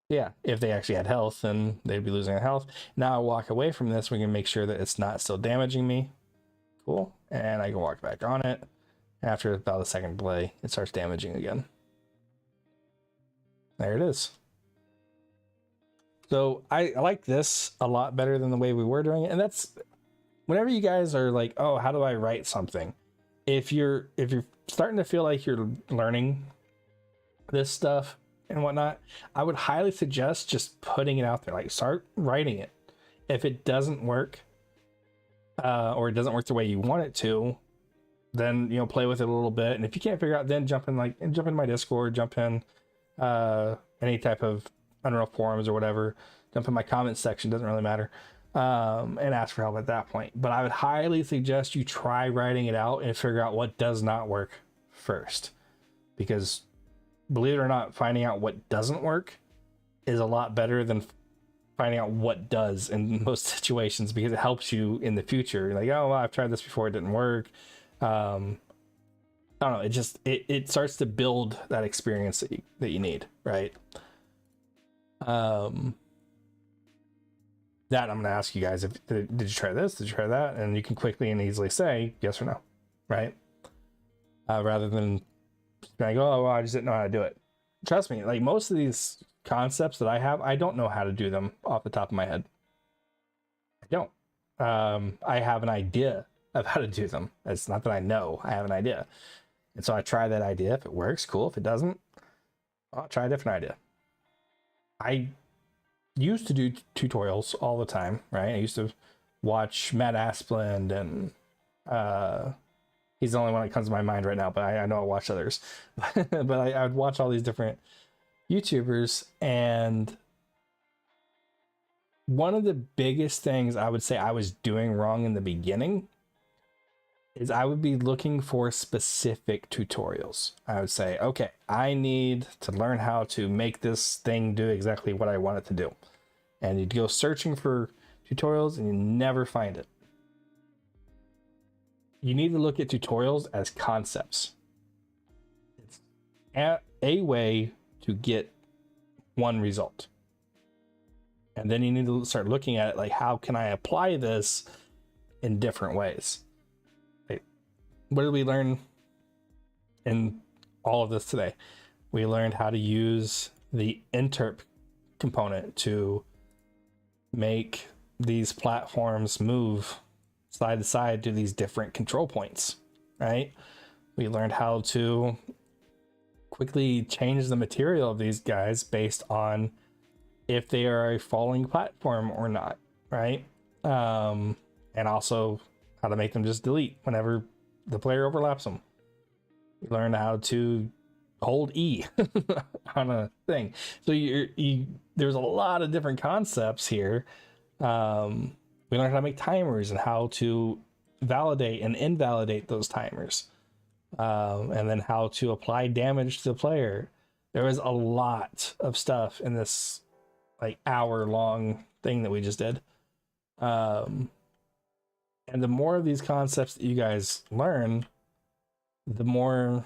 Yeah, if they actually had health, then they'd be losing their health. Now I walk away from this, we can make sure that it's not still damaging me. Cool. And I can walk back on it. After about a second play, it starts damaging again. There it is. So I like this a lot better than the way we were doing it. And that's whenever you guys are like, oh, how do I write something? If you're starting to feel like you're learning this stuff and whatnot, I would highly suggest just putting it out there. Like, start writing it. If it doesn't work, or it doesn't work the way you want it to, then play with it a little bit. And if you can't figure out, then jump in my Discord, jump in any type of Unreal forums or whatever, jump in my comments section, doesn't really matter, and ask for help at that point. But I would highly suggest you try writing it out and figure out what does not work first, because believe it or not, finding out what doesn't work is a lot better than finding out what does in most situations, because it helps you in the future. You're like, oh, well, I've tried this before, it didn't work. I don't know, it starts to build that experience that you need, right? That I'm going to ask you guys, if did you try this, did you try that, and you can quickly and easily say yes or no, right? Rather than like, oh, well, I just didn't know how to do it. Trust me, like most of these concepts that I have, I don't know how to do them off the top of my head. I don't. I have an idea of how to do them. It's not that I know, I have an idea. And so I try that idea. If it works, cool. If it doesn't, I'll try a different idea. I used to do tutorials all the time, right? I used to watch Matt Asplund, and he's the only one that comes to my mind right now, but I know I watch others. But I would watch all these different YouTubers, and one of the biggest things I would say I was doing wrong in the beginning is I would be looking for specific tutorials. I would say, okay, I need to learn how to make this thing do exactly what I want it to do. And you'd go searching for tutorials and you never find it. You need to look at tutorials as concepts. It's a way to get one result. And then you need to start looking at it like, how can I apply this in different ways? What did we learn in all of this today? We learned how to use the interp component to make these platforms move side to side to these different control points, right? We learned how to quickly change the material of these guys based on if they are a falling platform or not, right? And also how to make them just delete whenever the player overlaps them. We learned how to hold E on a thing. So there's a lot of different concepts here. We learned how to make timers and how to validate and invalidate those timers, and then how to apply damage to the player. There was a lot of stuff in this like hour-long thing that we just did. And the more of these concepts that you guys learn, the more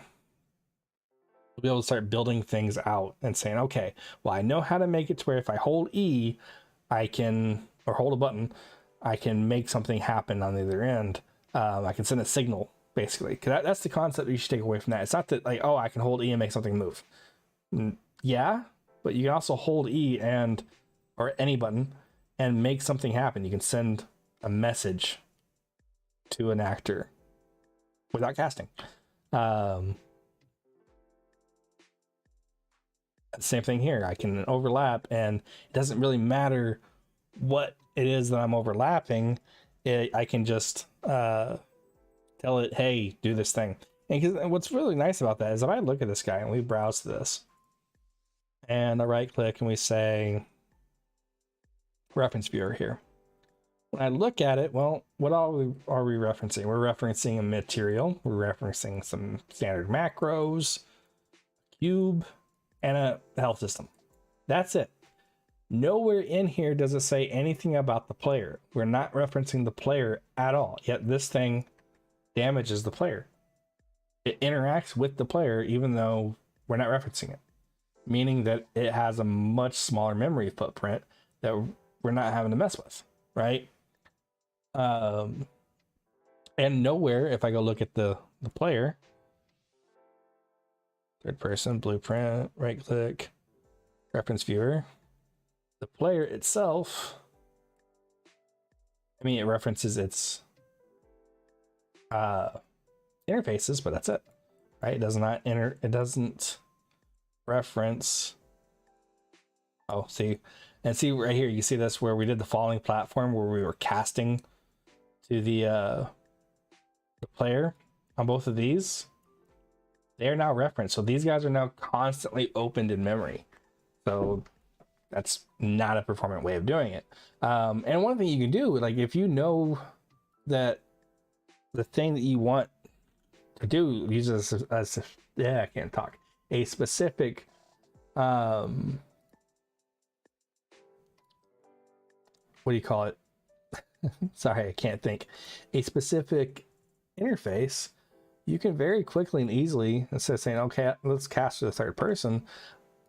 you'll be able to start building things out and saying, okay, well, I know how to make it to where if I hold E, I can, or hold a button, I can make something happen on the other end. I can send a signal, basically. Because that's the concept that you should take away from that. It's not that, like, oh, I can hold E and make something move. Yeah, but you can also hold E or any button and make something happen. You can send a message to an actor without casting. Same thing here. I can overlap, and it doesn't really matter what it is that I'm overlapping. I can just tell it, hey, do this thing. And what's really nice about that is if I look at this guy and we browse this, and I right click and we say reference viewer here. When I look at it, well, what are we referencing? We're referencing a material. We're referencing some standard macros, cube, and a health system. That's it. Nowhere in here does it say anything about the player. We're not referencing the player at all. Yet this thing damages the player. It interacts with the player even though we're not referencing it. Meaning that it has a much smaller memory footprint that we're not having to mess with, right? And nowhere, if I go look at the player, third person, blueprint, right click, reference viewer, the player itself, I mean, it references its interfaces, but that's it, right? It does not it doesn't reference. Oh, see right here, you see this where we did the falling platform where we were casting to the player on both of these. They are now referenced, so these guys are now constantly opened in memory. So that's not a performant way of doing it. And one thing you can do, like if you know that the thing that you want to do uses yeah, I can't talk, a specific what do you call it? Sorry, I can't think. A specific interface, you can very quickly and easily, instead of saying, okay, let's cast to the third person,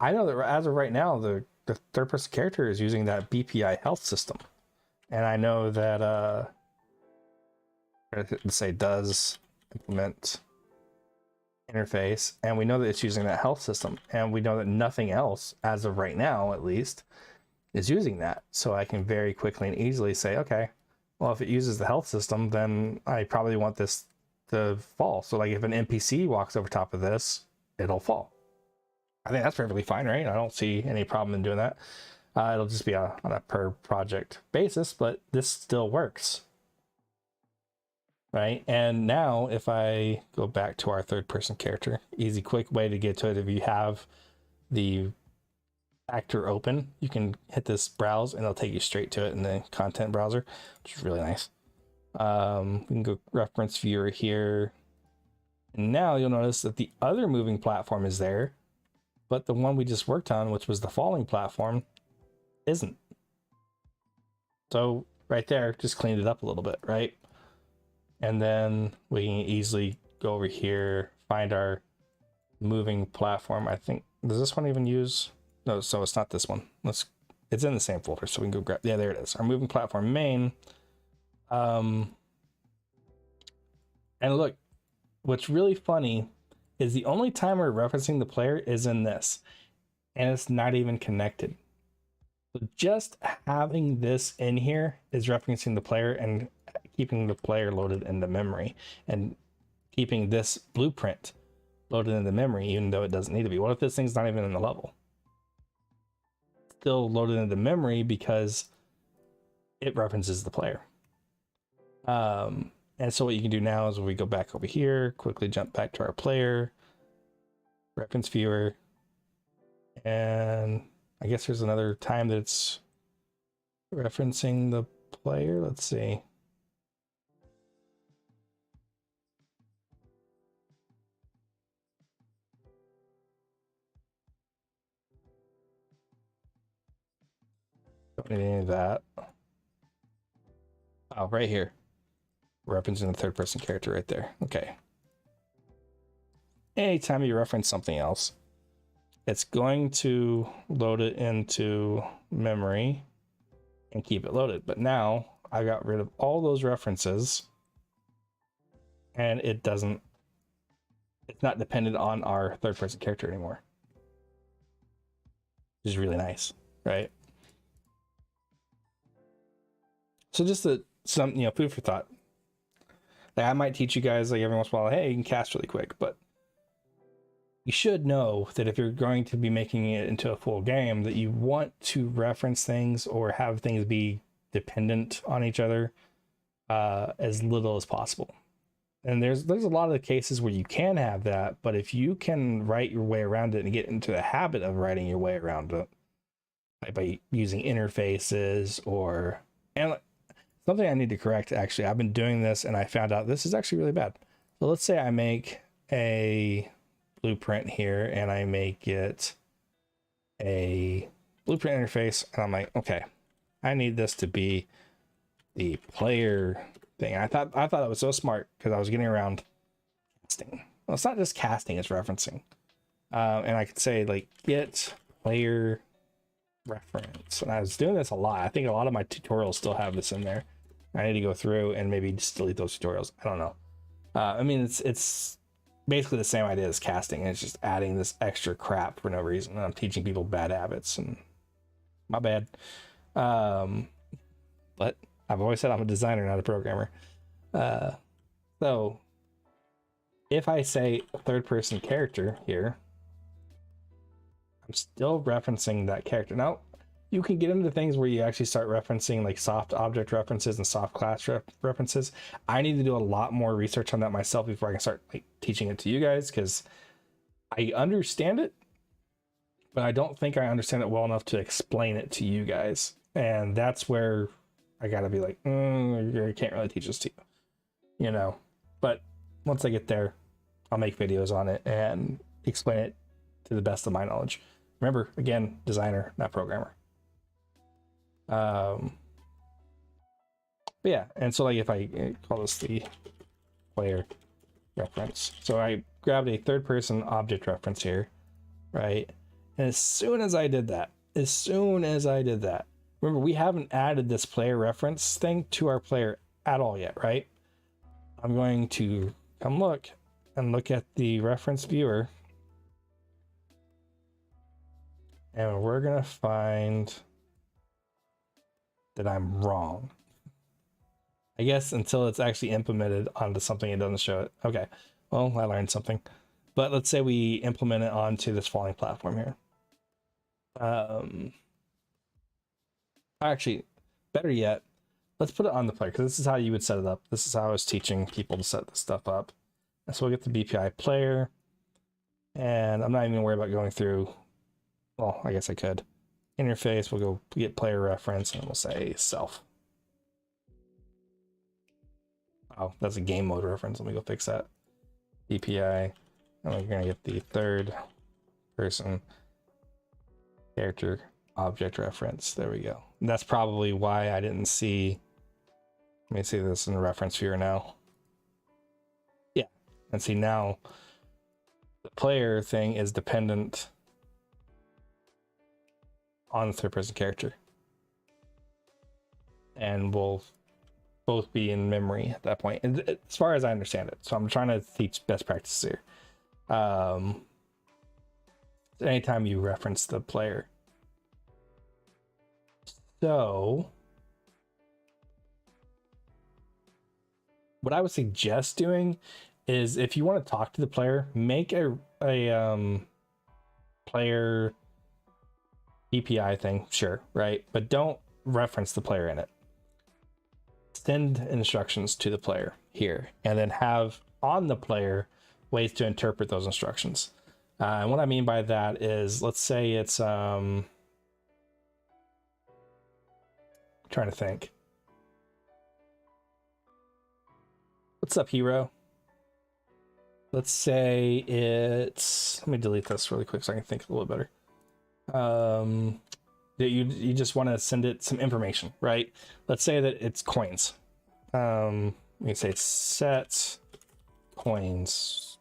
I know that as of right now, the third person character is using that BPI health system. And I know that, let's say does implement interface, and we know that it's using that health system. And we know that nothing else, as of right now, at least, is using that. So I can very quickly and easily say, okay, well, if it uses the health system, then I probably want this to fall. So like if an NPC walks over top of this, it'll fall. I think that's perfectly fine, right? I don't see any problem in doing that. It'll just be on a per project basis, but this still works, right? And now if I go back to our third person character, easy, quick way to get to it. If you have the actor open, you can hit this browse and it'll take you straight to it in the content browser, which is really nice. We can go reference viewer here. And now you'll notice that the other moving platform is there, but the one we just worked on, which was the falling platform, isn't. So right there, just cleaned it up a little bit, right? And then we can easily go over here, find our moving platform. I think, does this one even use? No, so it's not this one. It's in the same folder, so we can go grab, yeah, there it is. Our moving platform main. And look, what's really funny is the only time we're referencing the player is in this, and it's not even connected. So just having this in here is referencing the player and keeping the player loaded into memory, and keeping this blueprint loaded into memory, even though it doesn't need to be. What if this thing's not even in the level? Still loaded into memory because it references the player. And so what you can do now is when we go back over here, quickly jump back to our player, reference viewer, and I guess there's another time that it's referencing the player. Let's see. Don't need any of that. Oh, right here. Referencing the third person character right there. Okay. Anytime you reference something else, it's going to load it into memory and keep it loaded. But now I got rid of all those references, and it's not dependent on our third person character anymore. Which is really nice, right? So just some food for thought. Like I might teach you guys like every once in a while, hey, you can cast really quick, but you should know that if you're going to be making it into a full game, that you want to reference things or have things be dependent on each other as little as possible. And there's a lot of the cases where you can have that, but if you can write your way around it and get into the habit of writing your way around it by using interfaces and something I need to correct, actually, I've been doing this and I found out this is actually really bad. So let's say I make a blueprint here and I make it a blueprint interface, and I'm like, okay, I need this to be the player thing. I thought it was so smart because I was getting around casting. Well, it's not just casting, it's referencing. And I could say like get player reference. And I was doing this a lot. I think a lot of my tutorials still have this in there. I need to go through and maybe just delete those tutorials. I don't know. I mean, it's basically the same idea as casting. It's just adding this extra crap for no reason. I'm teaching people bad habits, and my bad. But I've always said I'm a designer, not a programmer. So if I say third person character here, I'm still referencing that character. Now, you can get into things where you actually start referencing like soft object references and soft class references. I need to do a lot more research on that myself before I can start like teaching it to you guys, because I understand it, but I don't think I understand it well enough to explain it to you guys. And that's where I gotta be like, I can't really teach this to you, you know. But once I get there, I'll make videos on it and explain it to the best of my knowledge. Remember, again, designer, not programmer. But yeah, and so like if I call this the player reference, so I grabbed a third person object reference here, right? And as soon as I did that, remember, we haven't added this player reference thing to our player at all yet, right? I'm going to come look at the reference viewer, and we're gonna find that I'm wrong. I guess until it's actually implemented onto something, it doesn't show it. Okay, well, I learned something. But let's say we implement it onto this falling platform here. Actually, better yet, let's put it on the player, because this is how you would set it up. This is how I was teaching people to set this stuff up. And so we'll get the BPI player, and I'm not even worried about going through, well, I guess I could. Interface, we'll go get player reference, and we'll say self. Oh, that's a game mode reference. Let me go fix that. BPI, and we're gonna get the third person character object reference. There we go. And that's probably why I didn't see. Let me see this in the reference viewer now. Yeah, and see now the player thing is dependent on the third person character, and will both be in memory at that point, and as far as I understand it. So I'm trying to teach best practices here. Anytime you reference the player. So what I would suggest doing is, if you want to talk to the player, make a player API thing, sure, right? But don't reference the player in it. Send instructions to the player here, and then have on the player ways to interpret those instructions. And what I mean by that is, let's say it's trying to think. What's up, hero? Let's say it's, let me delete this really quick so I can think a little better. You just want to send it some information, right? Let's say that it's coins. We can say set coins,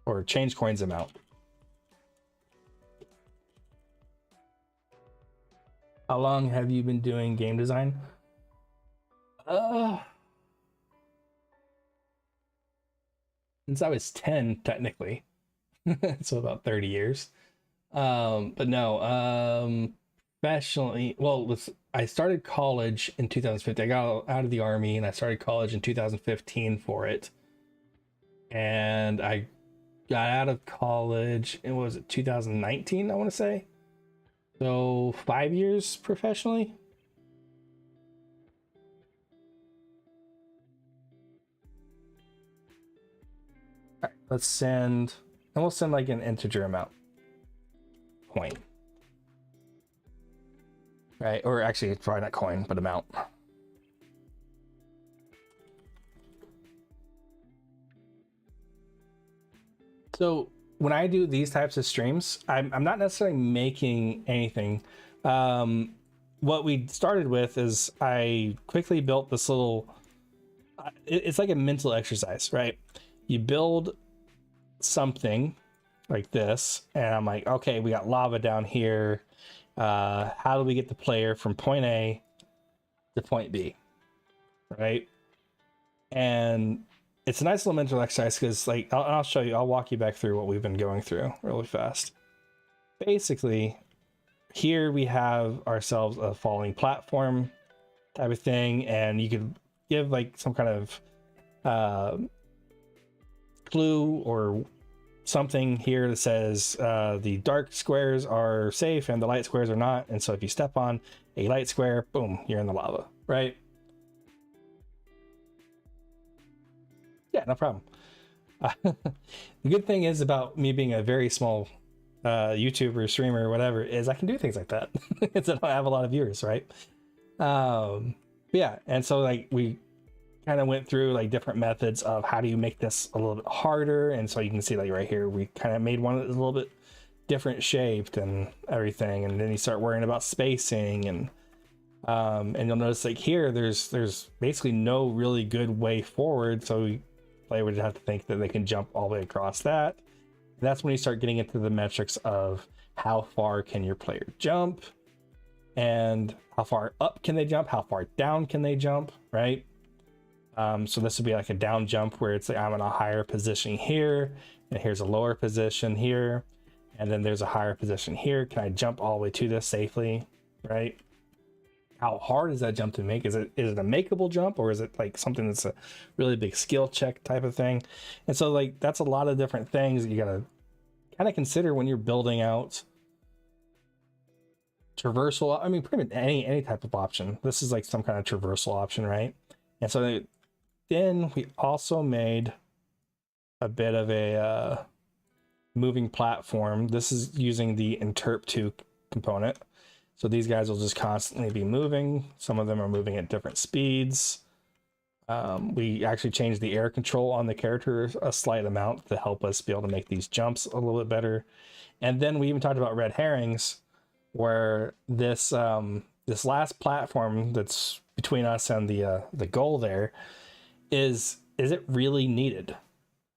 or change coins amount. How long have you been doing game design? Since I was 10, technically. So about 30 years. But no, professionally, well, I started college in 2015. I got out of the army and I started college in 2015 for it. And I got out of college, and was it 2019, I want to say? So 5 years professionally. All right, let's send, and we'll send like an integer amount. Coin. Right, or actually it's probably not coin, but amount. So when I do these types of streams, I'm not necessarily making anything. What we started with is I quickly built this little, it's like a mental exercise, right? You build something like this, and I'm like, okay, we got lava down here. How do we get the player from point A to point B, right? And it's a nice little mental exercise, because like I'll show you, I'll walk you back through what we've been going through really fast. Basically, here we have ourselves a falling platform type of thing, and you could give like some kind of clue or something here that says the dark squares are safe and the light squares are not, and so if you step on a light square, boom, you're in the lava, right? Yeah, no problem. The good thing is about me being a very small YouTuber, streamer, or whatever, is I can do things like that. It's I don't have a lot of viewers, right? Yeah, and so like we kind of went through like different methods of how do you make this a little bit harder, and so you can see like right here we kind of made one that's a little bit different shaped and everything, and then you start worrying about spacing and you'll notice like here there's basically no really good way forward, so player would have to think that they can jump all the way across that. That's when you start getting into the metrics of how far can your player jump and how far up can they jump, how far down can they jump, right? So this would be like a down jump where it's like I'm in a higher position here, and here's a lower position here, and then there's a higher position here. Can I jump all the way to this safely, right? How hard is that jump to make? Is it a makeable jump, or is it like something that's a really big skill check type of thing? And so like that's a lot of different things that you gotta kind of consider when you're building out traversal. I mean, pretty much any type of option. This is like some kind of traversal option, right? And so then we also made a bit of a moving platform. This is using the interp2 component. So these guys will just constantly be moving. Some of them are moving at different speeds. We actually changed the air control on the character a slight amount to help us be able to make these jumps a little bit better. And then we even talked about red herrings, where this this last platform that's between us and the goal there is it really needed,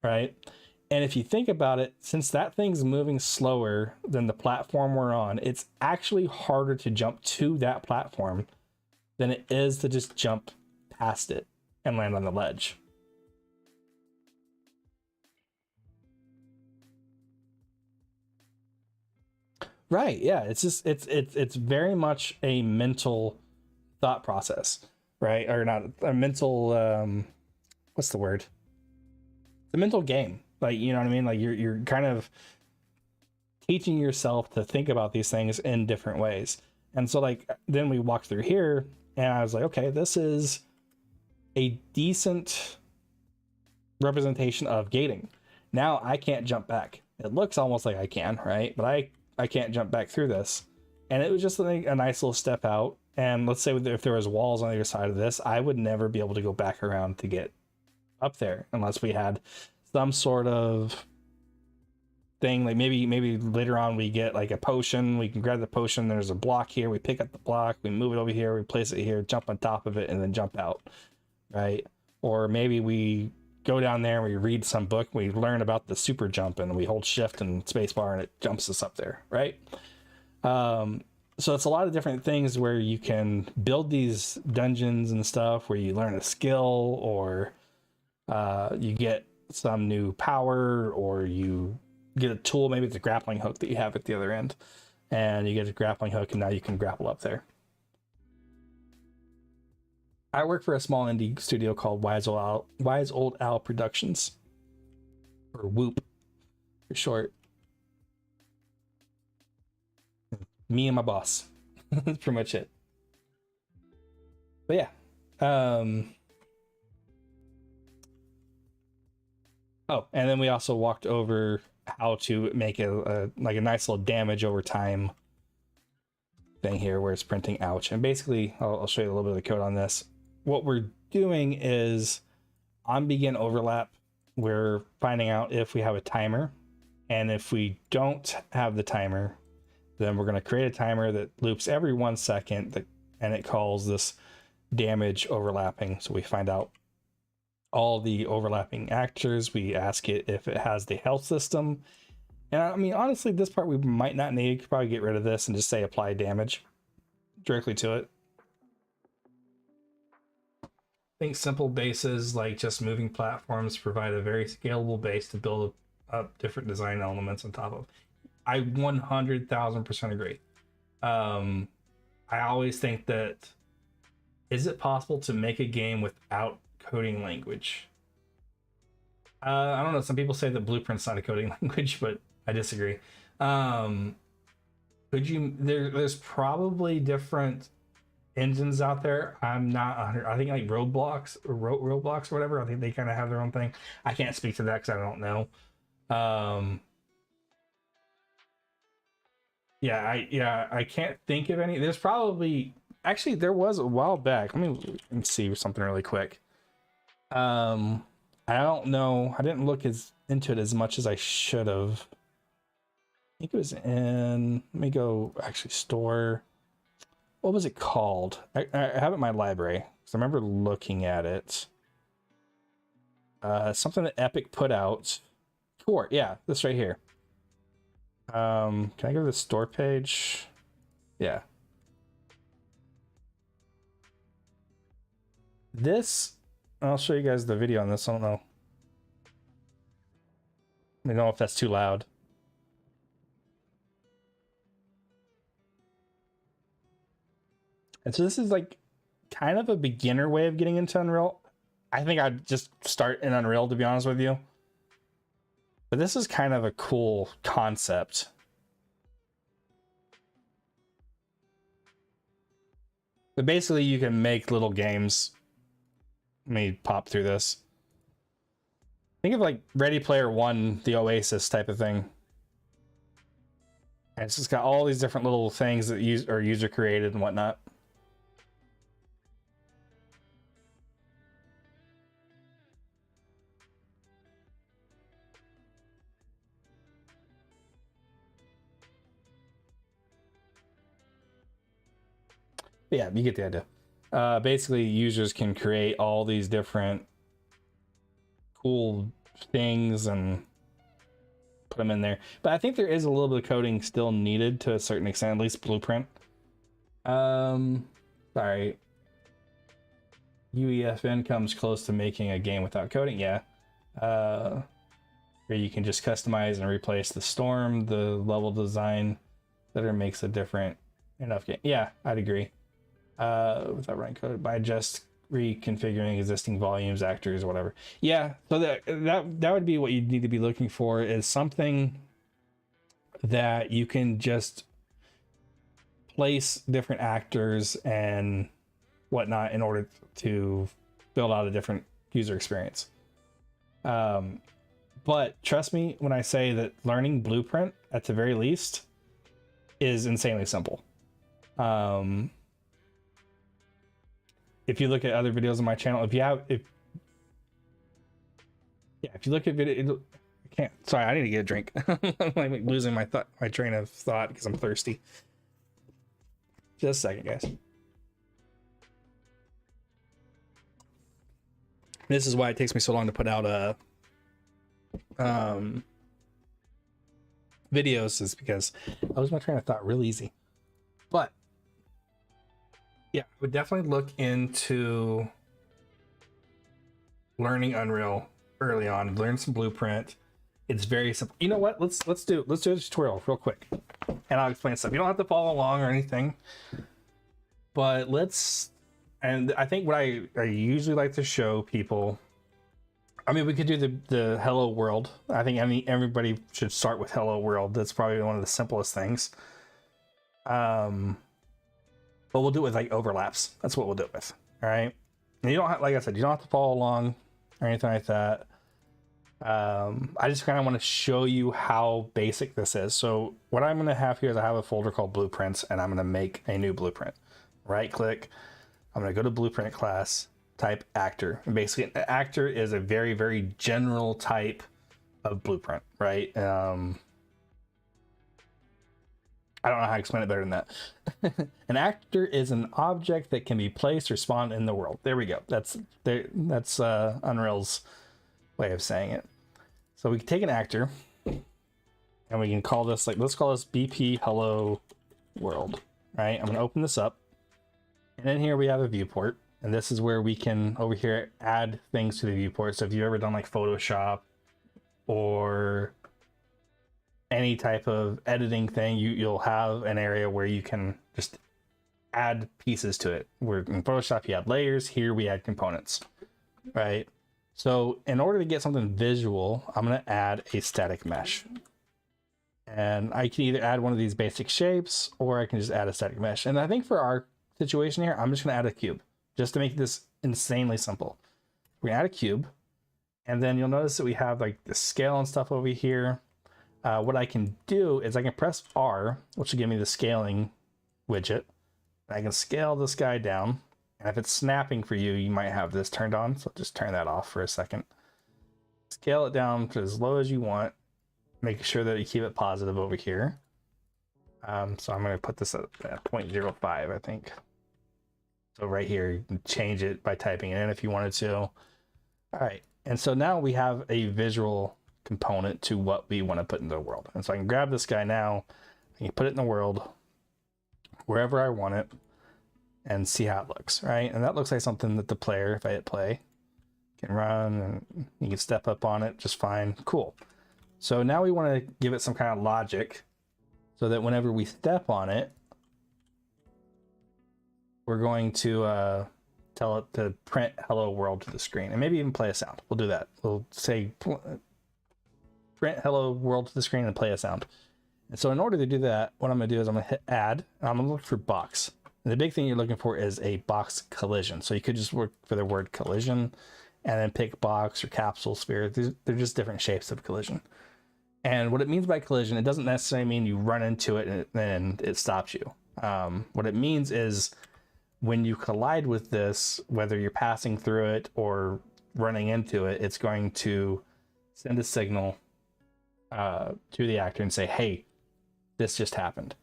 right? And if you think about it, since that thing's moving slower than the platform we're on, it's actually harder to jump to that platform than it is to just jump past it and land on the ledge. Right, yeah, it's just it's very much a mental thought process, right? Or not a mental what's the word? It's a mental game. Like, you know what I mean? Like you're kind of teaching yourself to think about these things in different ways. And so like then we walked through here and I was like, okay, this is a decent representation of gating. Now I can't jump back. It looks almost like I can, right? But I can't jump back through this. And it was just a nice little step out. And let's say if there was walls on the other side of this, I would never be able to go back around to get up there unless we had some sort of thing. Like maybe later on we get like a potion, we can grab the potion, there's a block here, we pick up the block, we move it over here, we place it here, jump on top of it, and then jump out, right? Or maybe we go down there and we read some book, we learn about the super jump, and we hold shift and spacebar and it jumps us up there, right? So it's a lot of different things where you can build these dungeons and stuff where you learn a skill, or you get some new power, or you get a tool, maybe it's a grappling hook that you have at the other end, and you get a grappling hook and now you can grapple up there. I work for a small indie studio called Wise Old Owl Productions, or Whoop for short. Me and my boss. That's pretty much it. But yeah. Oh, and then we also walked over how to make a like a nice little damage over time thing here where it's printing ouch. And basically, I'll show you a little bit of the code on this. What we're doing is on begin overlap, we're finding out if we have a timer. And if we don't have the timer, then we're going to create a timer that loops every 1 second, and it calls this damage overlapping. So we find out all the overlapping actors. We ask it if it has the health system. And I mean, honestly, this part we might not need. You could probably get rid of this and just say apply damage directly to it. I think simple bases like just moving platforms provide a very scalable base to build up different design elements on top of. I 100,000% agree. I always think that, is it possible to make a game without coding language? I don't know. Some people say that Blueprint's not a coding language, but I disagree. Could you? There's probably different engines out there. I'm not 100. I think like Roblox or Roblox or whatever. I think they kind of have their own thing. I can't speak to that because I don't know. Yeah, I can't think of any. There's probably actually there was a while back. Let me see something really quick. I don't know. I didn't look as into it as much as I should have. I think it was in. Let me go actually store. What was it called? I have it in my library because I remember looking at it. Something that Epic put out. Tor, yeah, this right here. Can I go to the store page? Yeah. This, I'll show you guys the video on this. I don't know. I don't know if that's too loud. And so this is like kind of a beginner way of getting into Unreal. I think I'd just start in Unreal, to be honest with you. But this is kind of a cool concept. But basically you can make little games. Let me pop through this. Think of like Ready Player One, the Oasis type of thing. And it's just got all these different little things that are user created and whatnot. But yeah, you get the idea. Basically, users can create all these different cool things and put them in there. But I think there is a little bit of coding still needed to a certain extent, at least Blueprint. Sorry. UE5 comes close to making a game without coding, yeah. Where you can just customize and replace the storm, the level design, that makes a different enough game. Yeah, I'd agree. Without running code, by just reconfiguring existing volumes, actors, or whatever. Yeah, so that would be what you'd need to be looking for, is something that you can just place different actors and whatnot in order to build out a different user experience. But trust me when I say that learning Blueprint, at the very least, is insanely simple. If you look at other videos on my channel, if you look at video, I can't. Sorry, I need to get a drink. I'm like losing my train of thought because I'm thirsty. Just a second, guys. This is why it takes me so long to put out videos, is because I lose my train of thought real easy. But yeah, I would definitely look into learning Unreal early on. Learn some Blueprint. It's very simple. You know what? Let's do a tutorial real quick, and I'll explain stuff. You don't have to follow along or anything, but and I think what I usually like to show people. I mean, we could do the Hello World. I think everybody should start with Hello World. That's probably one of the simplest things. But we'll do it with like overlaps. That's what we'll do it with. All right. And you don't have, like I said, you don't have to follow along or anything like that. I just kind of want to show you how basic this is. So what I'm going to have here is I have a folder called Blueprints, and I'm going to make a new blueprint. Right click. I'm going to go to Blueprint class, type actor. And basically, an actor is a very, very general type of blueprint, right? I don't know how to explain it better than that. An actor is an object that can be placed or spawned in the world. There we go. That's Unreal's way of saying it. So we can take an actor and we can call this, like, let's call this BP Hello World, right? I'm going to open this up. And then here we have a viewport. And this is where we can, over here, add things to the viewport. So if you've ever done like Photoshop or any type of editing thing, you'll have an area where you can just add pieces to it. Where in Photoshop you add layers, here we add components, right? So in order to get something visual, I'm going to add a static mesh, and I can either add one of these basic shapes or I can just add a static mesh. And I think for our situation here, I'm just going to add a cube just to make this insanely simple. We're going to add a cube, and then you'll notice that we have like the scale and stuff over here. what I can do is I can press R, which will give me the scaling widget. I can scale this guy down. And if it's snapping for you, you might have this turned on. So just turn that off for a second. Scale it down to as low as you want. Make sure that you keep it positive over here. So I'm going to put this at 0.05, I think. So right here, you can change it by typing it in if you wanted to. All right. And so now we have a visual component to what we want to put into the world. And so I can grab this guy now, I can put it in the world wherever I want it and see how it looks, right? And that looks like something that the player, if I hit play, can run, and you can step up on it just fine. Cool. So now we want to give it some kind of logic so that whenever we step on it, we're going to tell it to print hello world to the screen, and maybe even play a sound. We'll do that. We'll say print hello world to the screen and play a sound. And so in order to do that, what I'm going to do is I'm going to hit add, and I'm going to look for box. And the big thing you're looking for is a box collision. So you could just look for the word collision and then pick box or capsule sphere. They're just different shapes of collision. And what it means by collision, it doesn't necessarily mean you run into it and then it stops you. What it means is when you collide with this, whether you're passing through it or running into it, it's going to send a signal to the actor and say, hey, this just happened.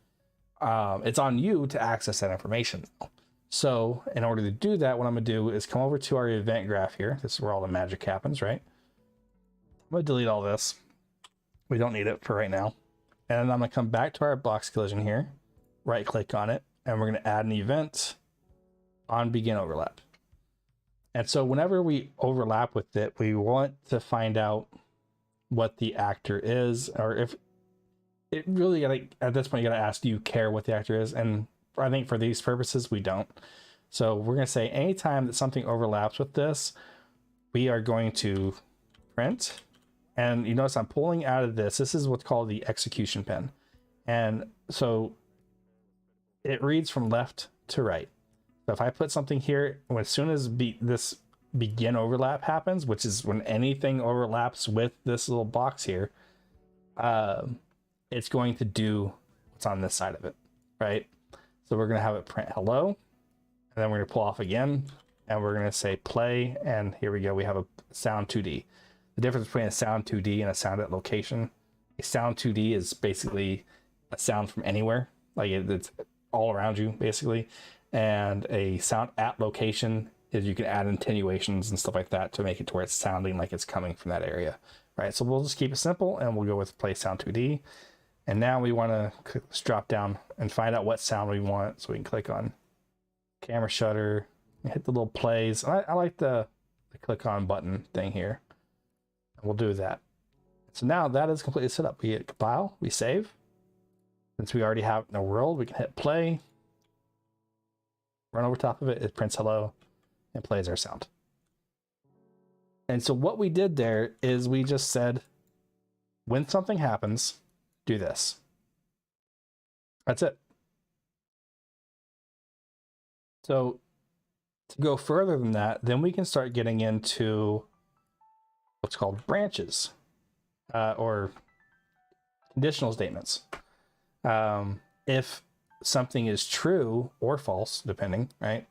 It's on you to access that information. So in order to do that, what I'm going to do is come over to our event graph here. This is where all the magic happens, right? I'm going to delete all this. We don't need it for right now. And then I'm going to come back to our box collision here, right click on it, and we're going to add an event on begin overlap. And so whenever we overlap with it, we want to find out what the actor is, or if it really, like, at this point, you got to ask, do you care what the actor is? And I think for these purposes, we don't. So we're going to say anytime that something overlaps with this, we are going to print. And you notice I'm pulling out of this. This is what's called the execution pin. And so it reads from left to right. So if I put something here, as soon as this begin overlap happens, which is when anything overlaps with this little box here, it's going to do what's on this side of it, right? So we're going to have it print hello, and then we're going to pull off again, and we're going to say play, and here we go. We have a sound 2D. The difference between a sound 2D and a sound at location, a sound 2D is basically a sound from anywhere, like it's all around you, basically. And a sound at location is you can add attenuations and stuff like that to make it to where it's sounding like it's coming from that area, right? So we'll just keep it simple, and we'll go with play sound 2D. And now we want to drop down and find out what sound we want. So we can click on camera shutter and hit the little plays. I like the click on button thing here. And we'll do that. So now that is completely set up. We hit compile, we save. Since we already have it in the world, we can hit play, run over top of it, it prints hello, and plays our sound. And so what we did there is we just said, when something happens, do this. That's it. So to go further than that, then we can start getting into what's called branches or conditional statements. If something is true or false, depending, right?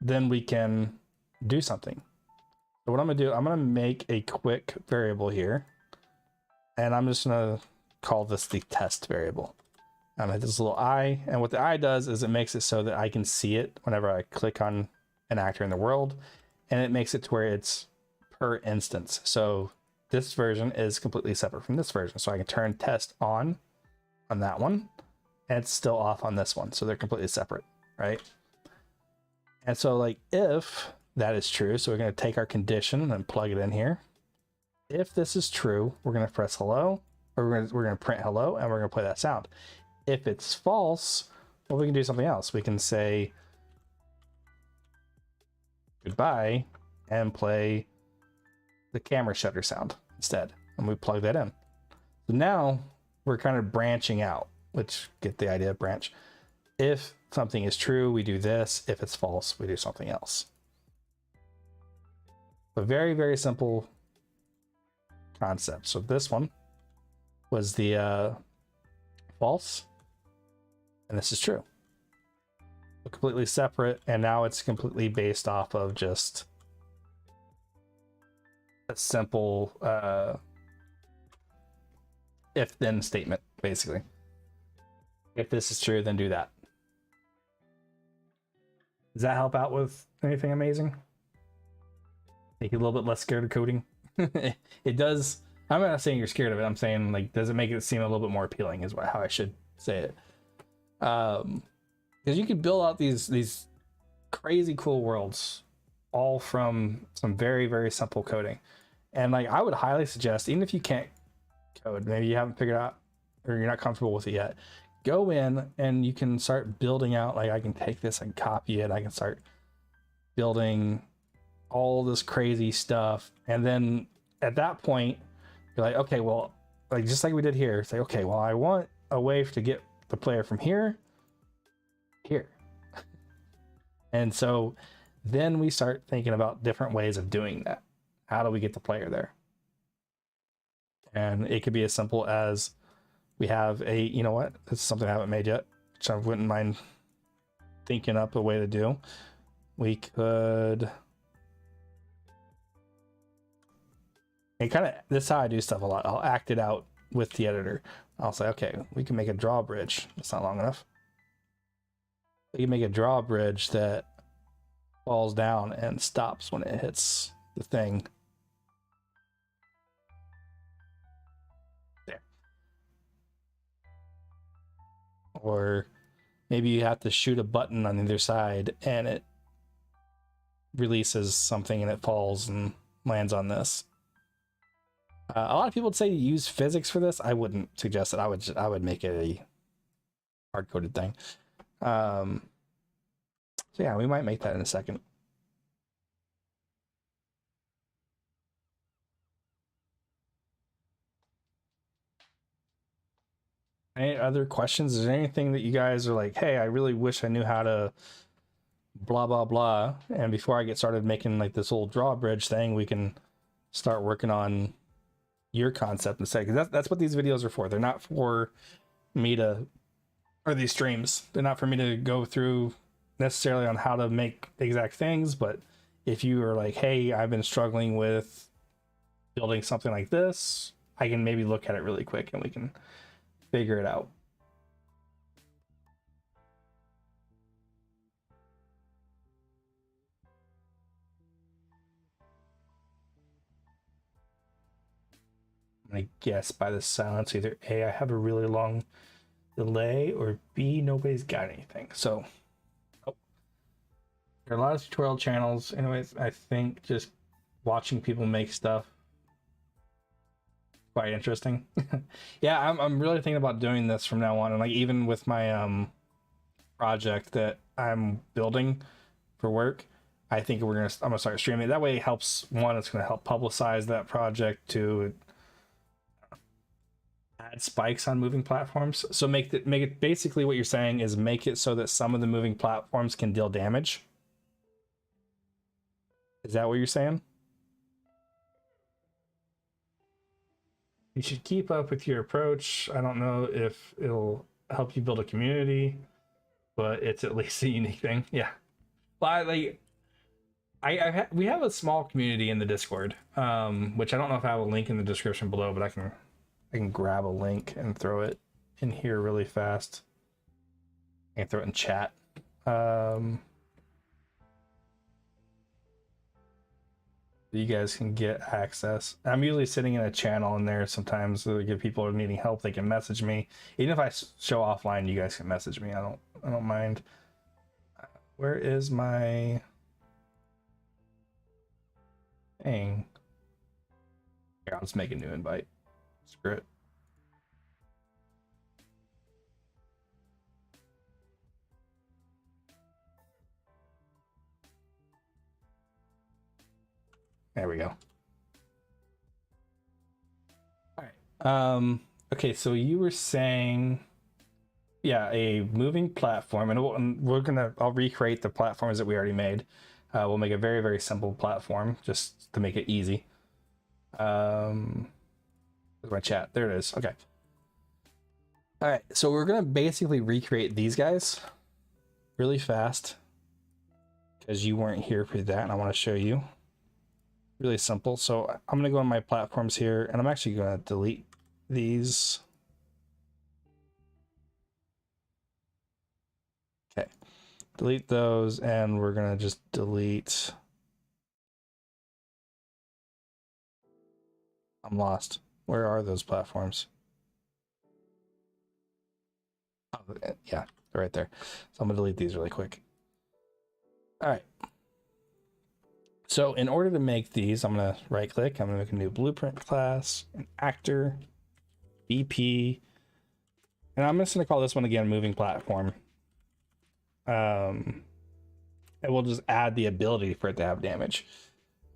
Then we can do something. So what I'm gonna do, I'm gonna make a quick variable here, and I'm just gonna call this the test variable. I'm gonna hit this little I, and what the I does is it makes it so that I can see it whenever I click on an actor in the world, and it makes it to where it's per instance. So this version is completely separate from this version. So I can turn test on that one, and it's still off on this one. So they're completely separate, right? And so like if that is true, so we're going to take our condition and plug it in here. If this is true, we're going to press hello, or we're going to print hello, and we're going to play that sound. If it's false, well, we can do something else. We can say goodbye and play the camera shutter sound instead, and we plug that in. So now we're kind of branching out, which get the idea of branch. If something is true, we do this. If it's false, we do something else. A very, very simple concept. So this one was the false, and this is true. Completely separate, and now it's completely based off of just a simple if then statement, basically. If this is true, then do that. Does that help out with anything amazing? Make you a little bit less scared of coding? It does. I'm not saying you're scared of it. I'm saying, like, does it make it seem a little bit more appealing is how I should say it. Because you could build out these crazy cool worlds all from some very, very simple coding. And like, I would highly suggest, even if you can't code, maybe you haven't figured out or you're not comfortable with it yet, go in and you can start building out. Like, I can take this and copy it. I can start building all this crazy stuff. And then at that point, you're like, okay, well, like just like we did here, say, okay, well, I want a way to get the player from here. And so then we start thinking about different ways of doing that. How do we get the player there? And it could be as simple as we have a, you know what, this is something I haven't made yet, which I wouldn't mind thinking up a way to do. We could, and kind of, this is how I do stuff a lot. I'll act it out with the editor. I'll say, okay, we can make a drawbridge. That's not long enough. We can make a drawbridge that falls down and stops when it hits the thing. There. Or maybe you have to shoot a button on either side and it releases something and it falls and lands on this. A lot of people would say use physics for this. I wouldn't suggest it. I would make it a hard-coded thing. So yeah, we might make that in a second. Any other questions? Is there anything that you guys are like, hey, I really wish I knew how to blah, blah, blah. And before I get started making like this old drawbridge thing, we can start working on your concept instead. Because that's what these videos are for. They're not for me to, or these streams, they're not for me to go through necessarily on how to make exact things. But if you are like, hey, I've been struggling with building something like this, I can maybe look at it really quick and we can figure it out. I guess by the silence, either A, I have a really long delay, or B, nobody's got anything. So there are a lot of tutorial channels. Anyways, I think just watching people make stuff quite interesting. Yeah, I'm really thinking about doing this from now on, and like even with my project that I'm building for work, I think I'm gonna start streaming. That way it helps, one, it's gonna help publicize that project, to add spikes on moving platforms. So make it basically, what you're saying is make it so that some of the moving platforms can deal damage. Is that what you're saying? You should keep up with your approach. I don't know if it'll help you build a community, but it's at least a unique thing. Yeah. Well, we have a small community in the Discord, which I don't know if I have a link in the description below, but I can grab a link and throw it in here really fast. I can throw it in chat. You guys can get access. I'm usually sitting in a channel in there sometimes, so if people are needing help, they can message me. Even if I show offline, you guys can message me. I don't mind. Where is my thing? Here, I'll just make a new invite. Screw it. There we go. All right. Okay, so you were saying, yeah, a moving platform, and I'll recreate the platforms that we already made. We'll make a very, very simple platform just to make it easy. Where's my chat? There it is. Okay. All right, so we're gonna basically recreate these guys really fast because you weren't here for that, and I want to show you. Really simple. So I'm gonna go on my platforms here, and I'm actually gonna delete these. Okay, delete those, and we're gonna just delete. I'm lost. Where are those platforms? Oh, yeah, they're right there. So I'm gonna delete these really quick. All right. So in order to make these, I'm gonna right click, I'm gonna make a new blueprint class, an actor, BP, and I'm just gonna call this one again moving platform. And we'll just add the ability for it to have damage.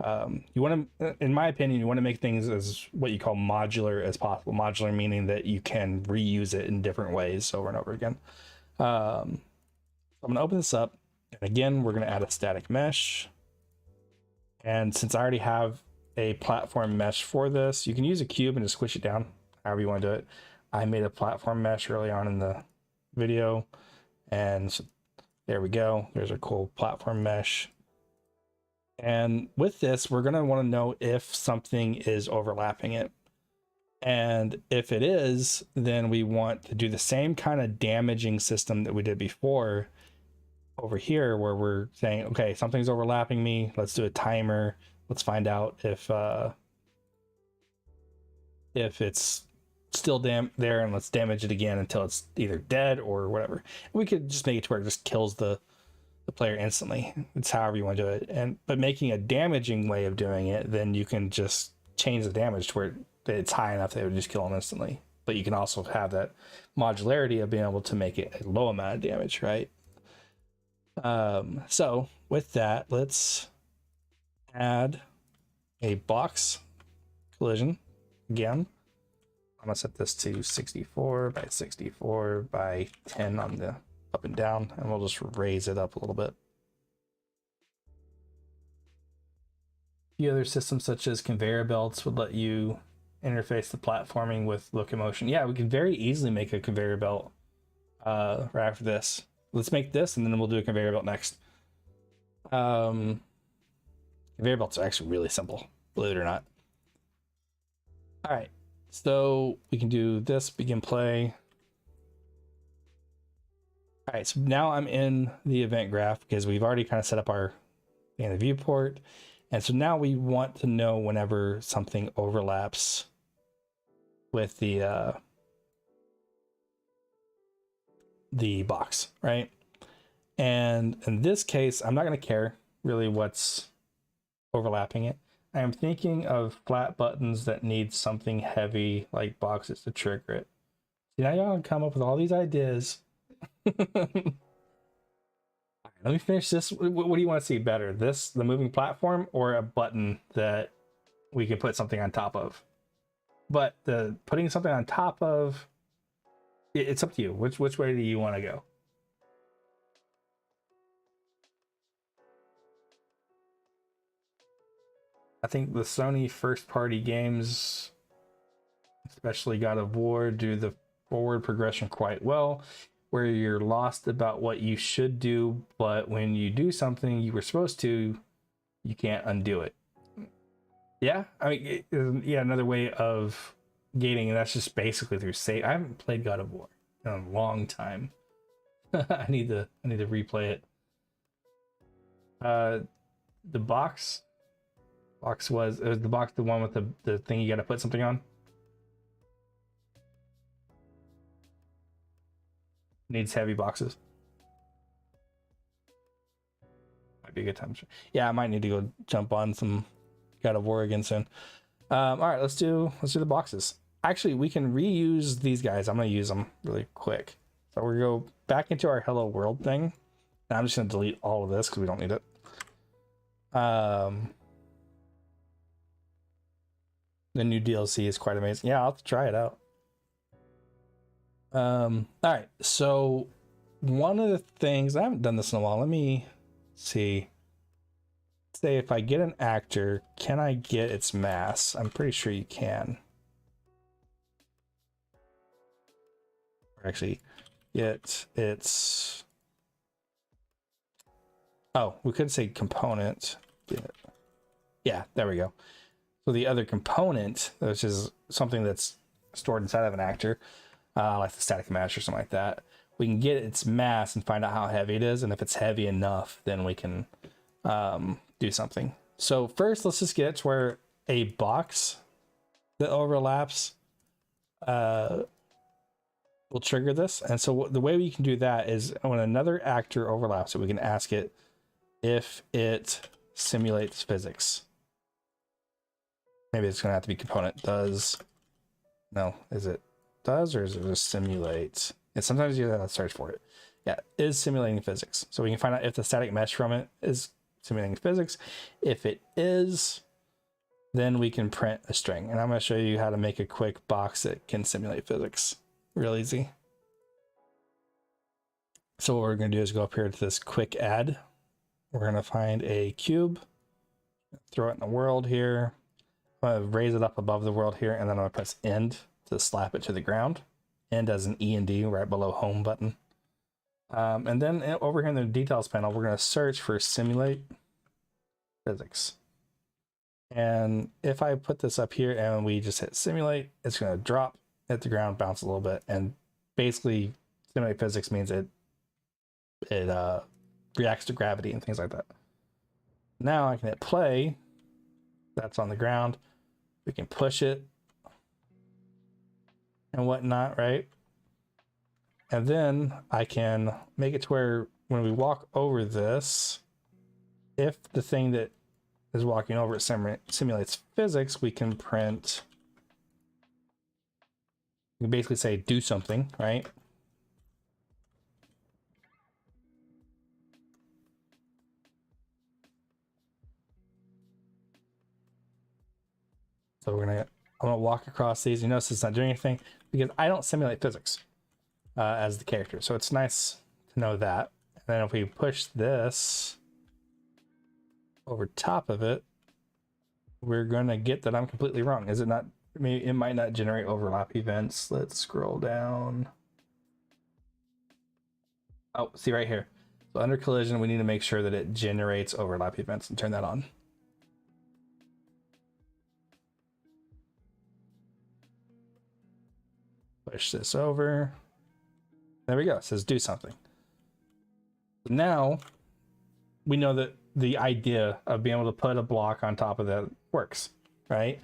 You want to, in my opinion, you want to make things as what you call modular as possible. Modular meaning that you can reuse it in different ways over and over again. I'm going to open this up, and again, we're going to add a static mesh. And since I already have a platform mesh for this, you can use a cube and just squish it down, however you want to do it. I made a platform mesh early on in the video, and so there we go. There's our cool platform mesh. And with this, we're going to want to know if something is overlapping it. And if it is, then we want to do the same kind of damaging system that we did before over here, where we're saying, okay, something's overlapping me. Let's do a timer. Let's find out if it's still there, and let's damage it again until it's either dead or whatever. We could just make it to where it just kills the player instantly. It's however you want to do it. But making a damaging way of doing it, then you can just change the damage to where it's high enough that it would just kill them instantly. But you can also have that modularity of being able to make it a low amount of damage, right? So with that, let's add a box collision again. I'm gonna set this to 64 by 64 by 10 on the up and down, and we'll just raise it up a little bit. A few other systems such as conveyor belts would let you interface the platforming with locomotion. Yeah, we can very easily make a conveyor belt right after this. Let's make this, and then we'll do a conveyor belt next. Conveyor belts are actually really simple, believe it or not. All right, so we can do this, begin play. All right, so now I'm in the event graph because we've already kind of set up our in the viewport. And so now we want to know whenever something overlaps with the box, right? And in this case, I'm not going to care really what's overlapping it. I am thinking of flat buttons that need something heavy like boxes to trigger it. See, now y'all come up with all these ideas. Let me finish this. What do you want to see better? This, the moving platform, or a button that we can put something on top of? But the putting something on top of, it's up to you. Which way do you want to go? I think the Sony first party games, especially God of War, do the forward progression quite well, where you're lost about what you should do, but when you do something you were supposed to, you can't undo it. Yeah, I mean, yeah, another way of gating, and that's just basically through save. I haven't played God of War in a long time. I need to replay it. The box was the box, the one with the thing you got to put something on. Needs heavy boxes. Might be a good time. Yeah, I might need to go jump on some God of War again soon. All right, let's do the boxes. Actually, we can reuse these guys. I'm gonna use them really quick. So we go back into our Hello World thing, and I'm just gonna delete all of this because we don't need it. The new DLC is quite amazing. Yeah, I'll have to try it out. All right, so one of the things, I haven't done this in a while. Let me see. Say if I get an actor, can I get its mass? I'm pretty sure you can. or actually it's, oh, we could say component. Yeah, there we go. So the other component, which is something that's stored inside of an actor, like the static mesh or something like that, we can get its mass and find out how heavy it is. And if it's heavy enough, then we can do something. So first, let's just get it to where a box that overlaps will trigger this. And so the way we can do that is when another actor overlaps it, we can ask it if it simulates physics. Maybe it's gonna have to be component does. No, is it does or is it just simulates? And sometimes you have to search for it. Yeah, is simulating physics. So we can find out if the static mesh from it is simulating physics. If it is, then we can print a string. And I'm going to show you how to make a quick box that can simulate physics. Real easy. So what we're going to do is go up here to this quick add. We're going to find a cube, throw it in the world here. I'm going to raise it up above the world here, and then I'm going to press end to slap it to the ground. End as an E and D right below home button. And then over here in the details panel, we're going to search for simulate physics. And if I put this up here and we just hit simulate, it's going to drop, hit the ground, bounce a little bit. And basically simulate physics means it reacts to gravity and things like that. Now I can hit play. That's on the ground. We can push it and whatnot, right? And then I can make it to where when we walk over this, if the thing that is walking over it simulates physics, we can print, we can basically say do something, right? So I'm gonna walk across these. You notice it's not doing anything because I don't simulate physics as the character. So it's nice to know that. And then if we push this over top of it, we're gonna get that I'm completely wrong. Is it not? Maybe it might not generate overlap events. Let's scroll down. Oh, see right here. So under collision, we need to make sure that it generates overlap events and turn that on. Push this over. There we go. It says do something. Now we know that the idea of being able to put a block on top of that works, right?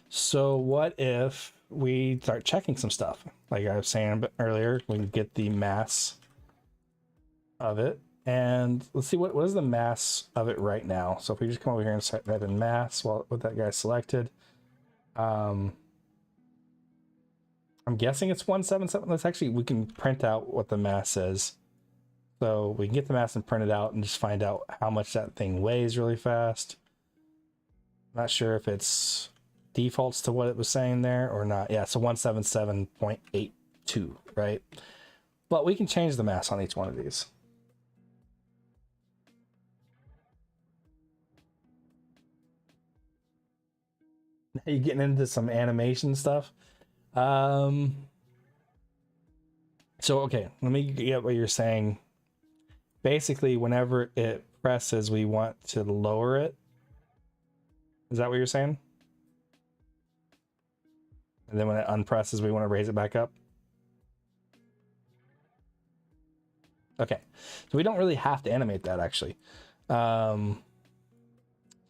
So what if we start checking some stuff? Like I was saying earlier, we can get the mass of it. And let's see, what is the mass of it right now? So if we just come over here and set that in mass, well, with that guy selected, I'm guessing it's 177. Let's actually, we can print out what the mass is. So we can get the mass and print it out and just find out how much that thing weighs really fast. Not sure if it's defaults to what it was saying there or not. Yeah, so 177.82, right? But we can change the mass on each one of these. Now you're getting into some animation stuff. So okay, let me get what you're saying. Basically, whenever it presses, we want to lower it. Is that what you're saying? And then when it unpresses, we want to raise it back up. Okay, so we don't really have to animate that actually. So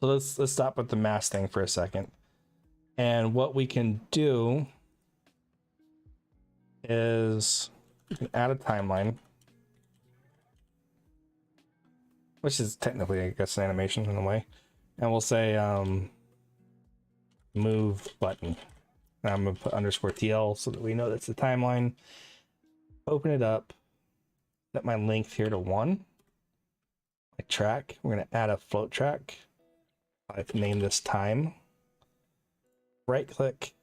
let's stop with the mass thing for a second. And what we can do is we can add a timeline, which is technically, I guess, an animation in a way. And we'll say move button. Now I'm going to put underscore TL so that we know that's the timeline. Open it up. Set my length here to 1. My track. We're going to add a float track. I've named this time. Right click.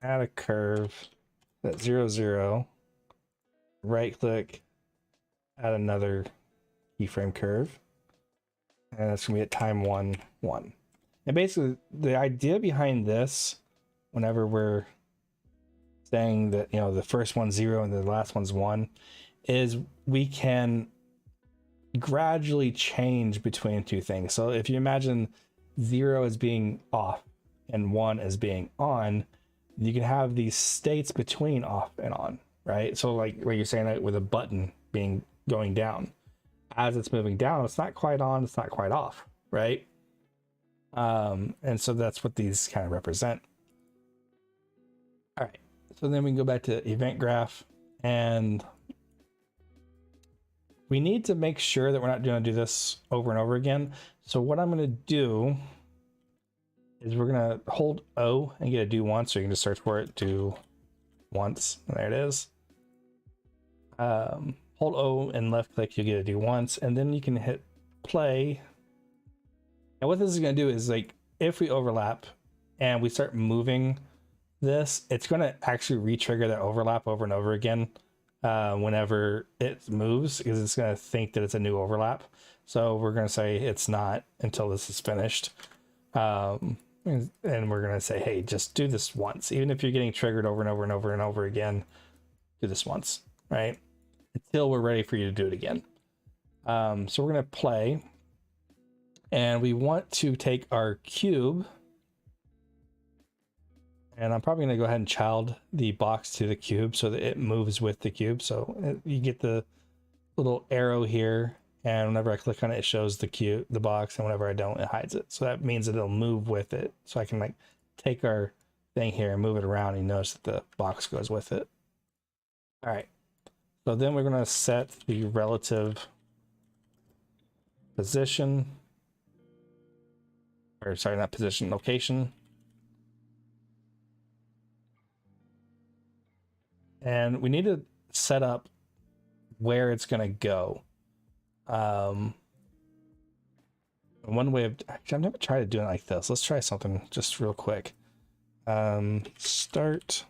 Add a curve. At 0, 0. Right click. Add another keyframe curve. And that's going to be at time 1, 1. And basically, the idea behind this, whenever we're saying that, you know, the first one's 0 and the last one's 1, is we can gradually change between two things. So if you imagine 0 as being off and 1 as being on, you can have these states between off and on, right? So like what you're saying, like with a button being going down, as it's moving down, it's not quite on, it's not quite off, right? And so that's what these kind of represent. All right, so then we can go back to event graph, and we need to make sure that we're not going to do this over and over again. So what I'm going to do is we're going to hold O and get a do once, so you can just search for it, do once, and there it is. Hold O and left click, you get a do once, and then you can hit play. And what this is going to do is, like, if we overlap and we start moving this, it's going to actually re-trigger that overlap over and over again whenever it moves, because it's going to think that it's a new overlap. So we're going to say it's not until this is finished. And we're going to say, hey, just do this once. Even if you're getting triggered over and over and over and over again, do this once, right? Until we're ready for you to do it again. So we're going to play. And we want to take our cube, and I'm probably going to go ahead and child the box to the cube so that it moves with the cube. So you get the little arrow here, and whenever I click on it, it shows the cube, the box, and whenever I don't, it hides it. So that means that it'll move with it. So I can like take our thing here and move it around, and you notice that the box goes with it. All right. So then we're going to set the relative position. Or sorry, not position, location. And we need to set up where it's going to go. One way of, actually, I've never tried to do it like this. Let's try something just real quick. Start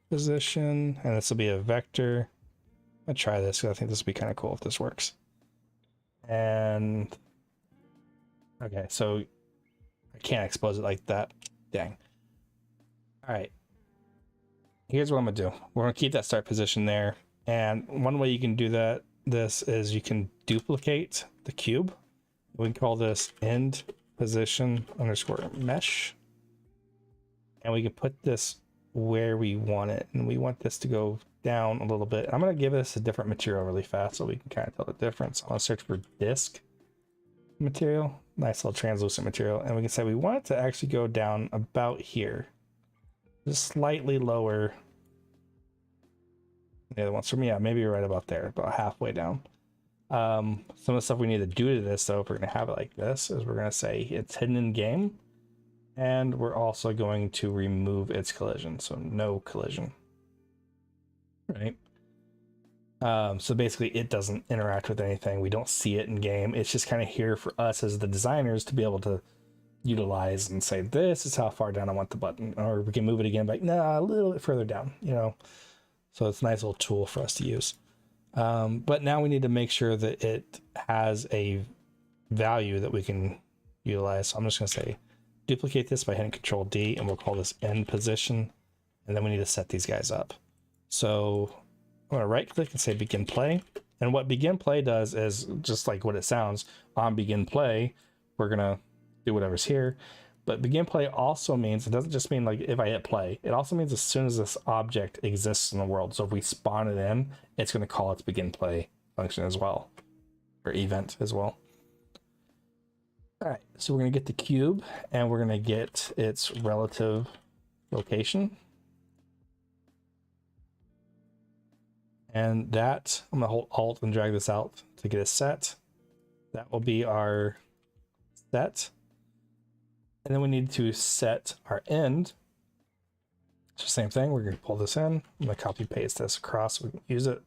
position, and this will be a vector. I'll try this because I think this will be kind of cool if this works. And okay, so I can't expose it like that. Dang. All right. Here's what I'm gonna do. We're gonna keep that start position there. And one way you can do this is you can duplicate the cube. We can call this end position underscore mesh. And we can put this where we want it. And we want this to go down a little bit. I'm gonna give this a different material really fast so we can kind of tell the difference. I'm gonna search for disk material, nice little translucent material, and we can say we want it to actually go down about here, just slightly lower than the other ones. From, yeah, maybe right about there, about halfway down. Some of the stuff we need to do to this, though, if we're going to have it like this, is we're going to say it's hidden in game, and we're also going to remove its collision, so no collision, right? So basically it doesn't interact with anything. We don't see it in game. It's just kind of here for us as the designers to be able to utilize and say, this is how far down I want the button, or we can move it again, like, nah, a little bit further down, you know? So it's a nice little tool for us to use. But now we need to make sure that it has a value that we can utilize. So I'm just going to say duplicate this by hitting Control D, and we'll call this end position. And then we need to set these guys up. So I'm going to right click and say begin play. And what begin play does is just like what it sounds. On begin play, we're going to do whatever's here. But begin play also means, it doesn't just mean like if I hit play, it also means as soon as this object exists in the world. So if we spawn it in, it's going to call its begin play function as well, or event as well. All right, so we're going to get the cube, and we're going to get its relative location. And that, I'm going to hold Alt and drag this out to get a set. That will be our set. And then we need to set our end. It's the same thing. We're going to pull this in. I'm going to copy paste this across so we can use it.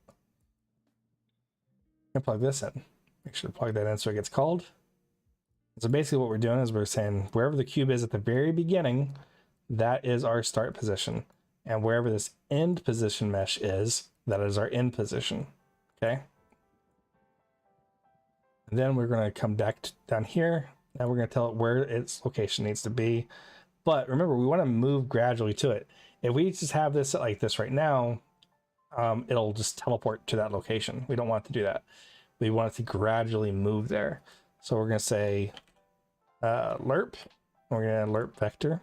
And plug this in. Make sure to plug that in so it gets called. So basically what we're doing is we're saying wherever the cube is at the very beginning, that is our start position. And wherever this end position mesh is, that is our end position. Okay. And then we're going to come back down here. And we're going to tell it where its location needs to be. But remember, we want to move gradually to it. If we just have this like this right now, it'll just teleport to that location. We don't want it to do that. We want it to gradually move there. So we're going to say lerp. We're going to lerp vector.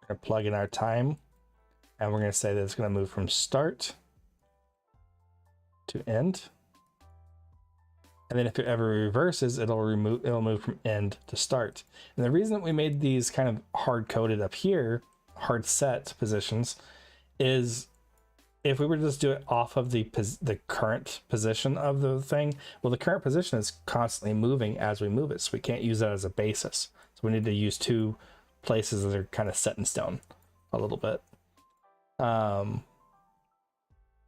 We're going to plug in our time. And we're going to say that it's going to move from start to end. And then if it ever reverses, it'll move from end to start. And the reason that we made these kind of hard coded up here, hard set positions, is if we were to just do it off of the current position of the thing, well, the current position is constantly moving as we move it, so we can't use that as a basis. So we need to use two places that are kind of set in stone a little bit. All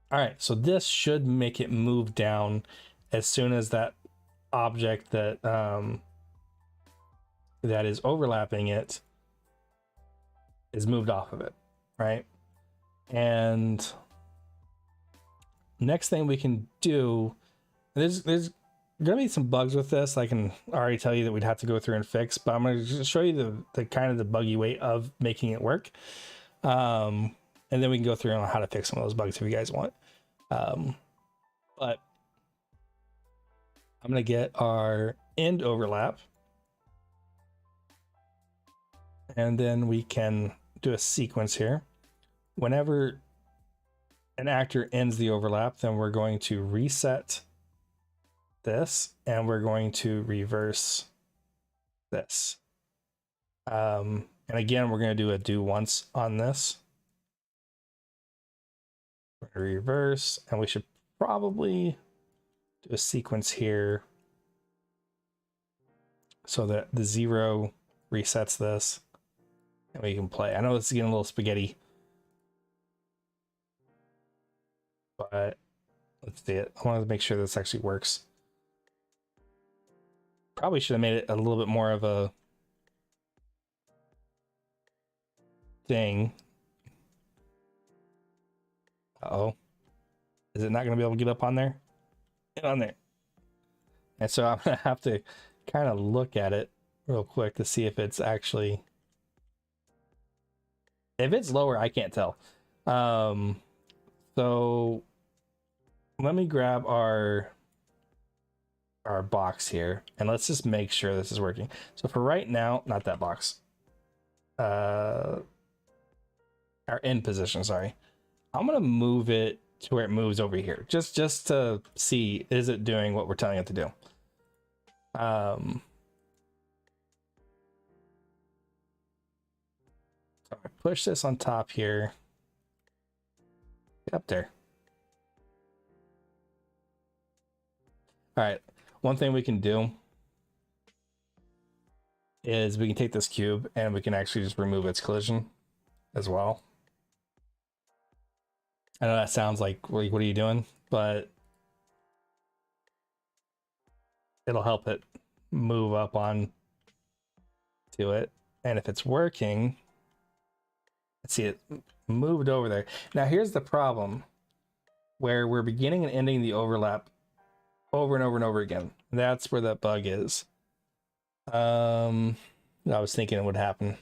right, so this should make it move down as soon as that object that that is overlapping it is moved off of it, right? And next thing we can do, there's gonna be some bugs with this. I can already tell you that we'd have to go through and fix, but I'm gonna just show you the kind of the buggy way of making it work. And then we can go through on how to fix some of those bugs if you guys want. But I'm gonna get our end overlap, and then we can do a sequence here. Whenever an actor ends the overlap, then we're going to reset this, and we're going to reverse this. And again, we're going to do a do once on this. We're going to reverse, and we should probably do a sequence here so that the 0 resets this, and we can play. I know this is getting a little spaghetti, but let's do it. I wanted to make sure this actually works. Probably should have made it a little bit more of a thing. Uh-oh. Is it not going to be able to get up on there? Get on there. And so I'm going to have to kind of look at it real quick to see if it's actually... If it's lower, I can't tell. So let me grab our box here, and let's just make sure this is working. So for right now, not that box. Our end position, sorry. I'm going to move it to where it moves over here, just to see, is it doing what we're telling it to do? So I push this on top here. Get up there. All right, one thing we can do is we can take this cube and we can actually just remove its collision as well. I know that sounds like, what are you doing? But it'll help it move up on to it. And if it's working, let's see, it moved over there. Now here's the problem, where we're beginning and ending the overlap over and over and over again. That's where that bug is. I was thinking it would happen.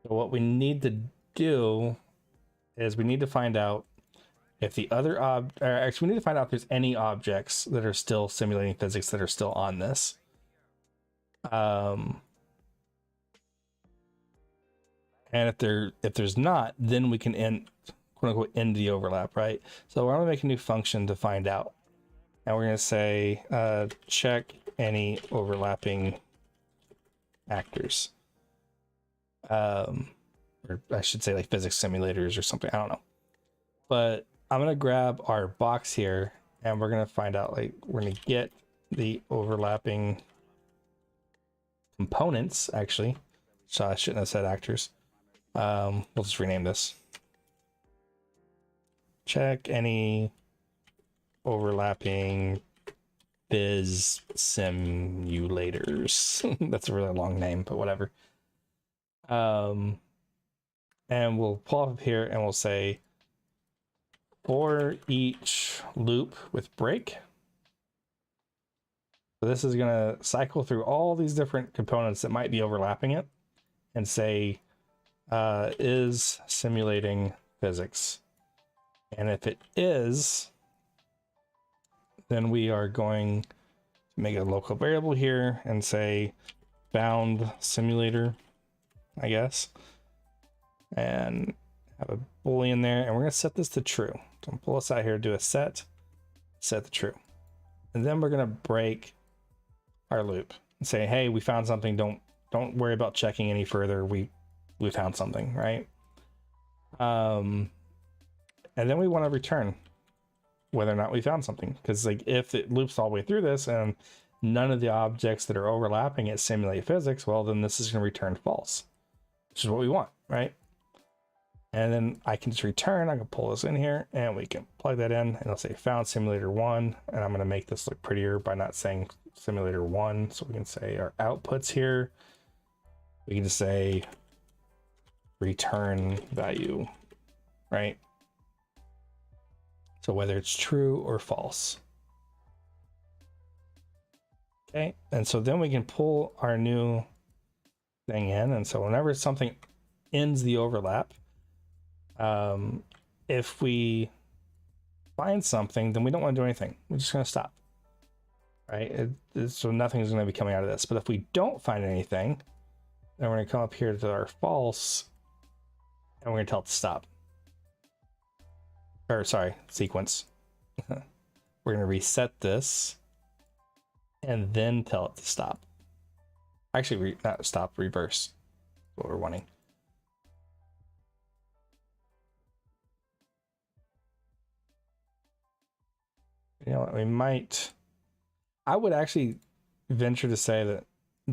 So what we need to do is we need to find out if the other actually we need to find out if there's any objects that are still simulating physics that are still on this. And if there's not, then we can end, quote unquote, end the overlap, right? So we're gonna make a new function to find out. And we're gonna say check any overlapping actors. Or I should say like physics simulators or something, I don't know. But I'm gonna grab our box here and we're gonna find out, like, we're gonna get the overlapping components, actually. So I shouldn't have said actors. We'll just rename this. Check any overlapping phys simulators. That's a really long name, but whatever. And we'll pull up here and we'll say for each loop with break. So this is going to cycle through all these different components that might be overlapping it and say is simulating physics. And if it is, then we are going to make a local variable here and say bound simulator, I guess, and have a boolean there. And we're going to set this to true. So pull this out here, do a set to true. And then we're going to break our loop and say, hey, we found something. Don't worry about checking any further. We found something, right? And then we want to return whether or not we found something, because like if it loops all the way through this and none of the objects that are overlapping at simulate physics, well, then this is going to return false, which is what we want, right? And then I can just return. I can pull this in here and we can plug that in, and it'll say found simulator 1. And I'm going to make this look prettier by not saying simulator 1. So we can say our outputs here. We can just say return value, right? So whether it's true or false. Okay, and so then we can pull our new thing in. And so whenever something ends the overlap, if we find something, then we don't want to do anything. We're just going to stop, right? So nothing's going to be coming out of this. But if we don't find anything, then we're going to come up here to our false, and we're going to tell it to stop. Or sorry, sequence. We're going to reset this and then tell it to stop. Actually, not stop, reverse. What we're wanting. You know what, we might, I would actually venture to say that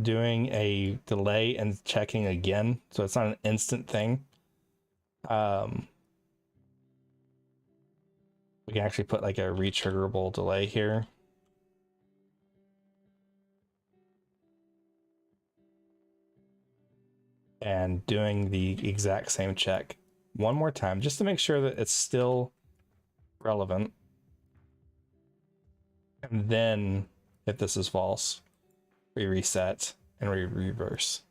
doing a delay and checking again, so it's not an instant thing. We can actually put like a retriggerable delay here. And doing the exact same check one more time, just to make sure that it's still relevant. And then if this is false, we reset and we reverse.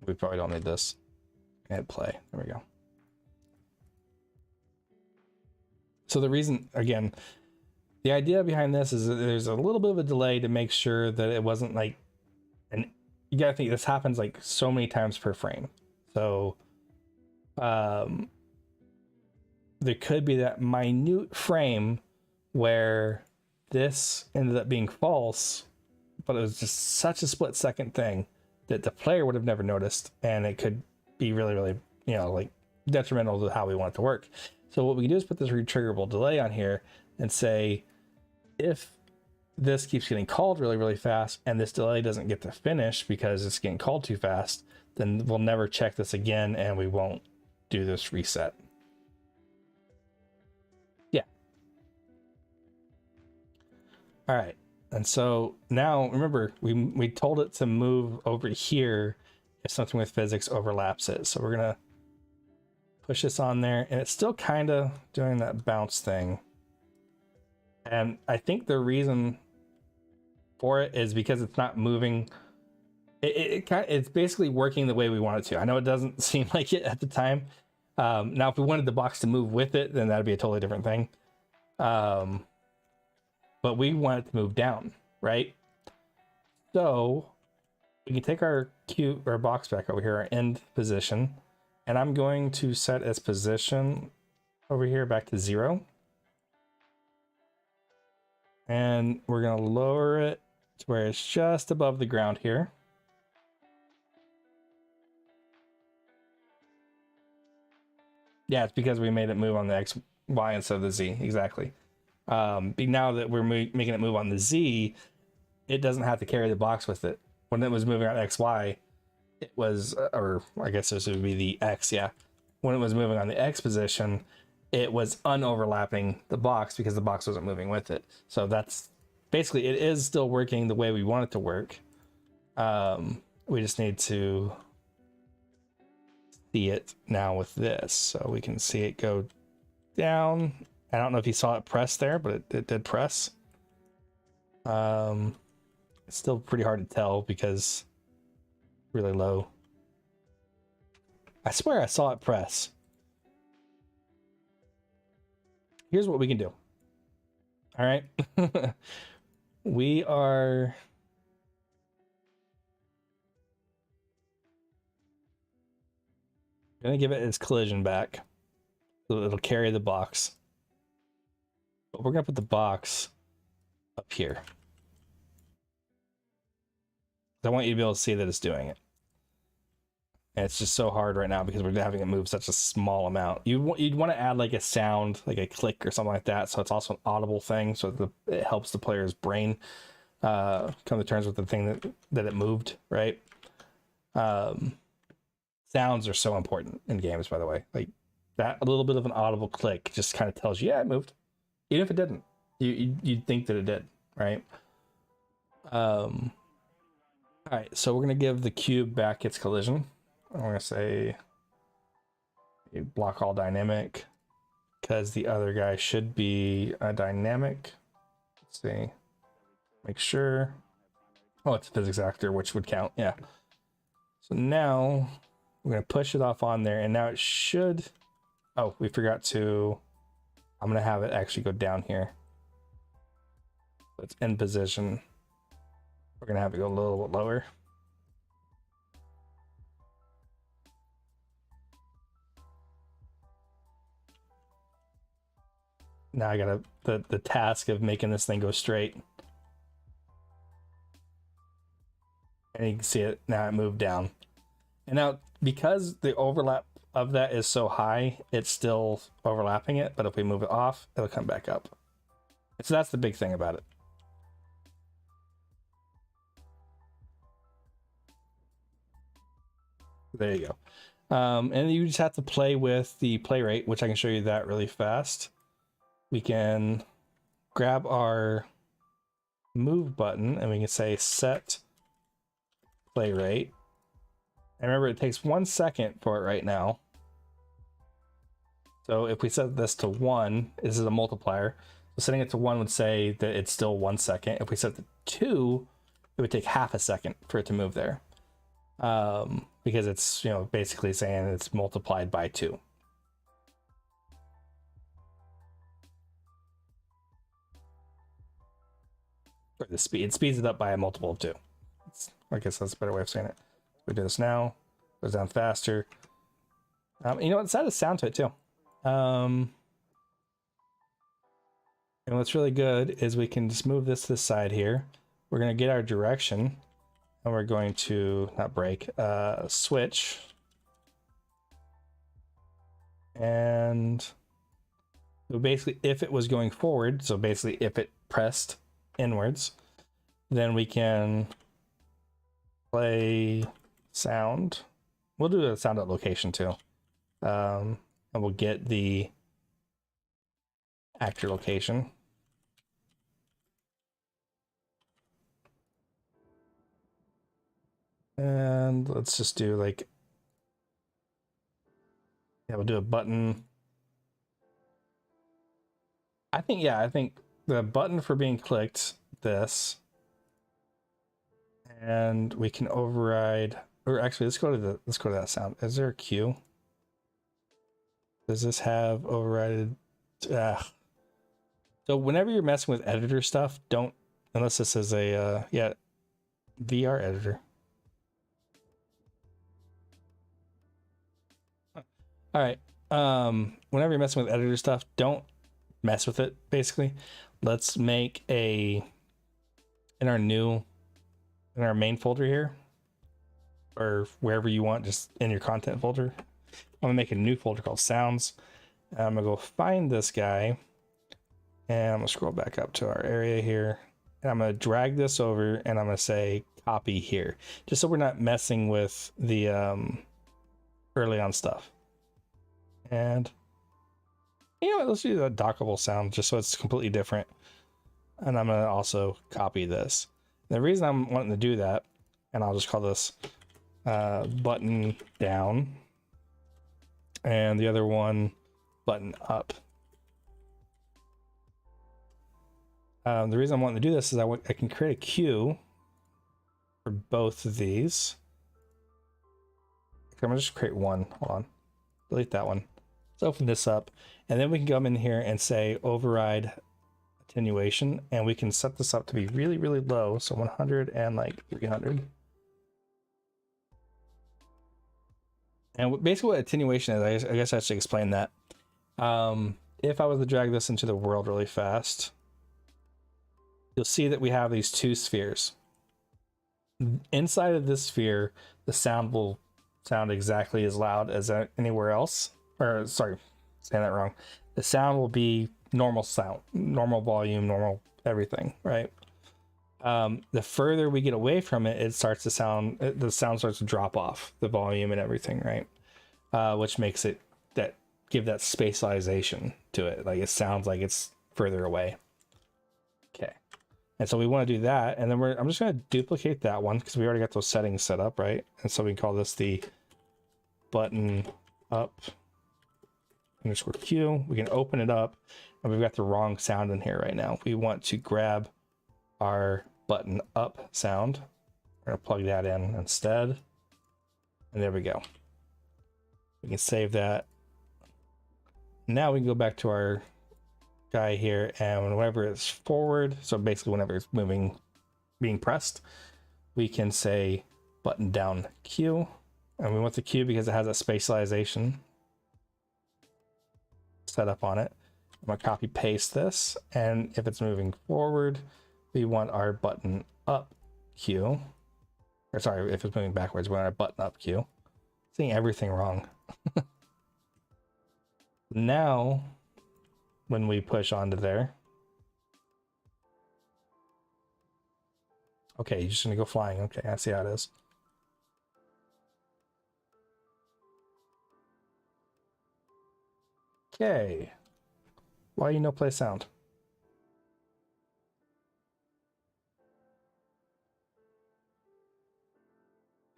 We probably don't need this. Hit play. There we go. So the reason, again, the idea behind this is that there's a little bit of a delay to make sure that it wasn't like, and you gotta think this happens like so many times per frame. So there could be that minute frame where this ended up being false, but it was just such a split second thing that the player would have never noticed, and it could be really, really, you know, like detrimental to how we want it to work. So what we can do is put this retriggerable delay on here and say, if this keeps getting called really, really fast and this delay doesn't get to finish because it's getting called too fast, then we'll never check this again and we won't do this reset. Yeah. All right. And so now remember, we told it to move over here if something with physics overlaps it. So we're going to push this on there, and it's still kind of doing that bounce thing. And I think the reason for it is because it's not moving. It's basically working the way we want it to. I know it doesn't seem like it at the time. Now, if we wanted the box to move with it, then that'd be a totally different thing. But we want it to move down, right? So we can take our box back over here, our end position, and I'm going to set its position over here back to 0. And we're going to lower it to where it's just above the ground here. Yeah, it's because we made it move on the X, Y instead of the Z. Exactly. But now that we're making it move on the Z, it doesn't have to carry the box with it. When it was moving on X, Y, it was, or I guess this would be the X, yeah. When it was moving on the X position, it was unoverlapping the box because the box wasn't moving with it. So that's basically, it is still working the way we want it to work. We just need to see it now with this. So we can see it go down. I don't know if you saw it press there, but it did press. It's still pretty hard to tell because really low. I swear I saw it press. Here's what we can do. All right. We are gonna give it its collision back. So it'll carry the box. But we're gonna put the box up here. I want you to be able to see that it's doing it. And it's just so hard right now because we're having it move such a small amount. You'd want to add like a sound, like a click or something like that, so it's also an audible thing, so it helps the player's brain come to terms with the thing that it moved, right? Sounds are so important in games, by the way. Like that, a little bit of an audible click just kind of tells you, yeah, it moved, even if it didn't. You'd think that it did, right? All right, so we're gonna give the cube back its collision. I'm gonna say block all dynamic because the other guy should be a dynamic. Let's see, make sure. Oh, it's a physics actor, which would count. Yeah. So now we're gonna push it off on there, and now it should. Oh, we forgot to. I'm gonna have it actually go down here. So it's in position. We're gonna have it go a little bit lower. Now I gotta the task of making this thing go straight. And you can see it now, it moved down. And now because the overlap of that is so high, it's still overlapping it, but if we move it off, it'll come back up. So that's the big thing about it. There you go. And you just have to play with the play rate, which I can show you that really fast. We can grab our move button and we can say set play rate. And remember, it takes 1 second for it right now. So if we set this to 1, this is a multiplier. So setting it to 1 would say that it's still 1 second. If we set it to 2, it would take half a second for it to move there. Because it's, you know, basically saying it's multiplied by 2. Or the speed, it speeds it up by a multiple of 2. I guess that's a better way of saying it. We do this now, goes down faster. You know, it's had a sound to it too. And what's really good is we can just move this to the side here. We're going to get our direction, and we're going to not break, switch. And so basically, if it was going forward, so basically if it pressed inwards, then we can play sound. We'll do a sound at location too. And we'll get the actor location. And let's just do like, yeah, we'll do a button. I think the button for being clicked, this, and we can override, or actually let's go to that sound. Is there a cue? Does this have overrided? So whenever you're messing with editor stuff, don't, unless this is a yeah, VR editor. All right. Whenever you're messing with editor stuff, don't mess with it. Basically, let's make in our main folder here, or wherever you want, just in your content folder. I'm gonna make a new folder called sounds. And I'm gonna go find this guy, and I'm gonna scroll back up to our area here, and I'm gonna drag this over, and I'm gonna say copy here, just so we're not messing with the early on stuff. And you know what, let's do the dockable sound just so it's completely different. And I'm gonna also copy this. The reason I'm wanting to do that, and I'll just call this button down, and the other one button up. The reason I'm wanting to do this is I can create a queue for both of these. I'm gonna just create one. Hold on, delete that one. Let's open this up, and then we can come in here and say override attenuation, and we can set this up to be really, really low. So 100 and like 300. And basically what attenuation is, I guess I should explain that. If I was to drag this into the world really fast, you'll see that we have these two spheres. Inside of this sphere, the sound will sound exactly as loud as anywhere else. Or sorry, saying that wrong. The sound will be normal sound, normal volume, normal everything, right? The further we get away from it, it starts to sound, the sound starts to drop off, the volume and everything, right? Which makes it give that spatialization to it. Like it sounds like it's further away. Okay. And so we want to do that. And then I'm just going to duplicate that one because we already got those settings set up, right? And so we can call this the button up underscore Q. We can open it up and we've got the wrong sound in here right now. We want to grab our button up sound. We're going to plug that in instead. And there we go. We can save that. Now we can go back to our guy here, and whenever it's forward, so basically whenever it's moving, being pressed, we can say button down Q, and we want the Q because it has a spatialization set up on it. I'm gonna copy paste this, and if it's moving forward, we want our button up Q, or sorry, if it's moving backwards, we want our button up Q. Seeing everything wrong. Now, when we push onto there, okay, you're just gonna go flying. Okay, I see how it is. Okay, why you no play sound?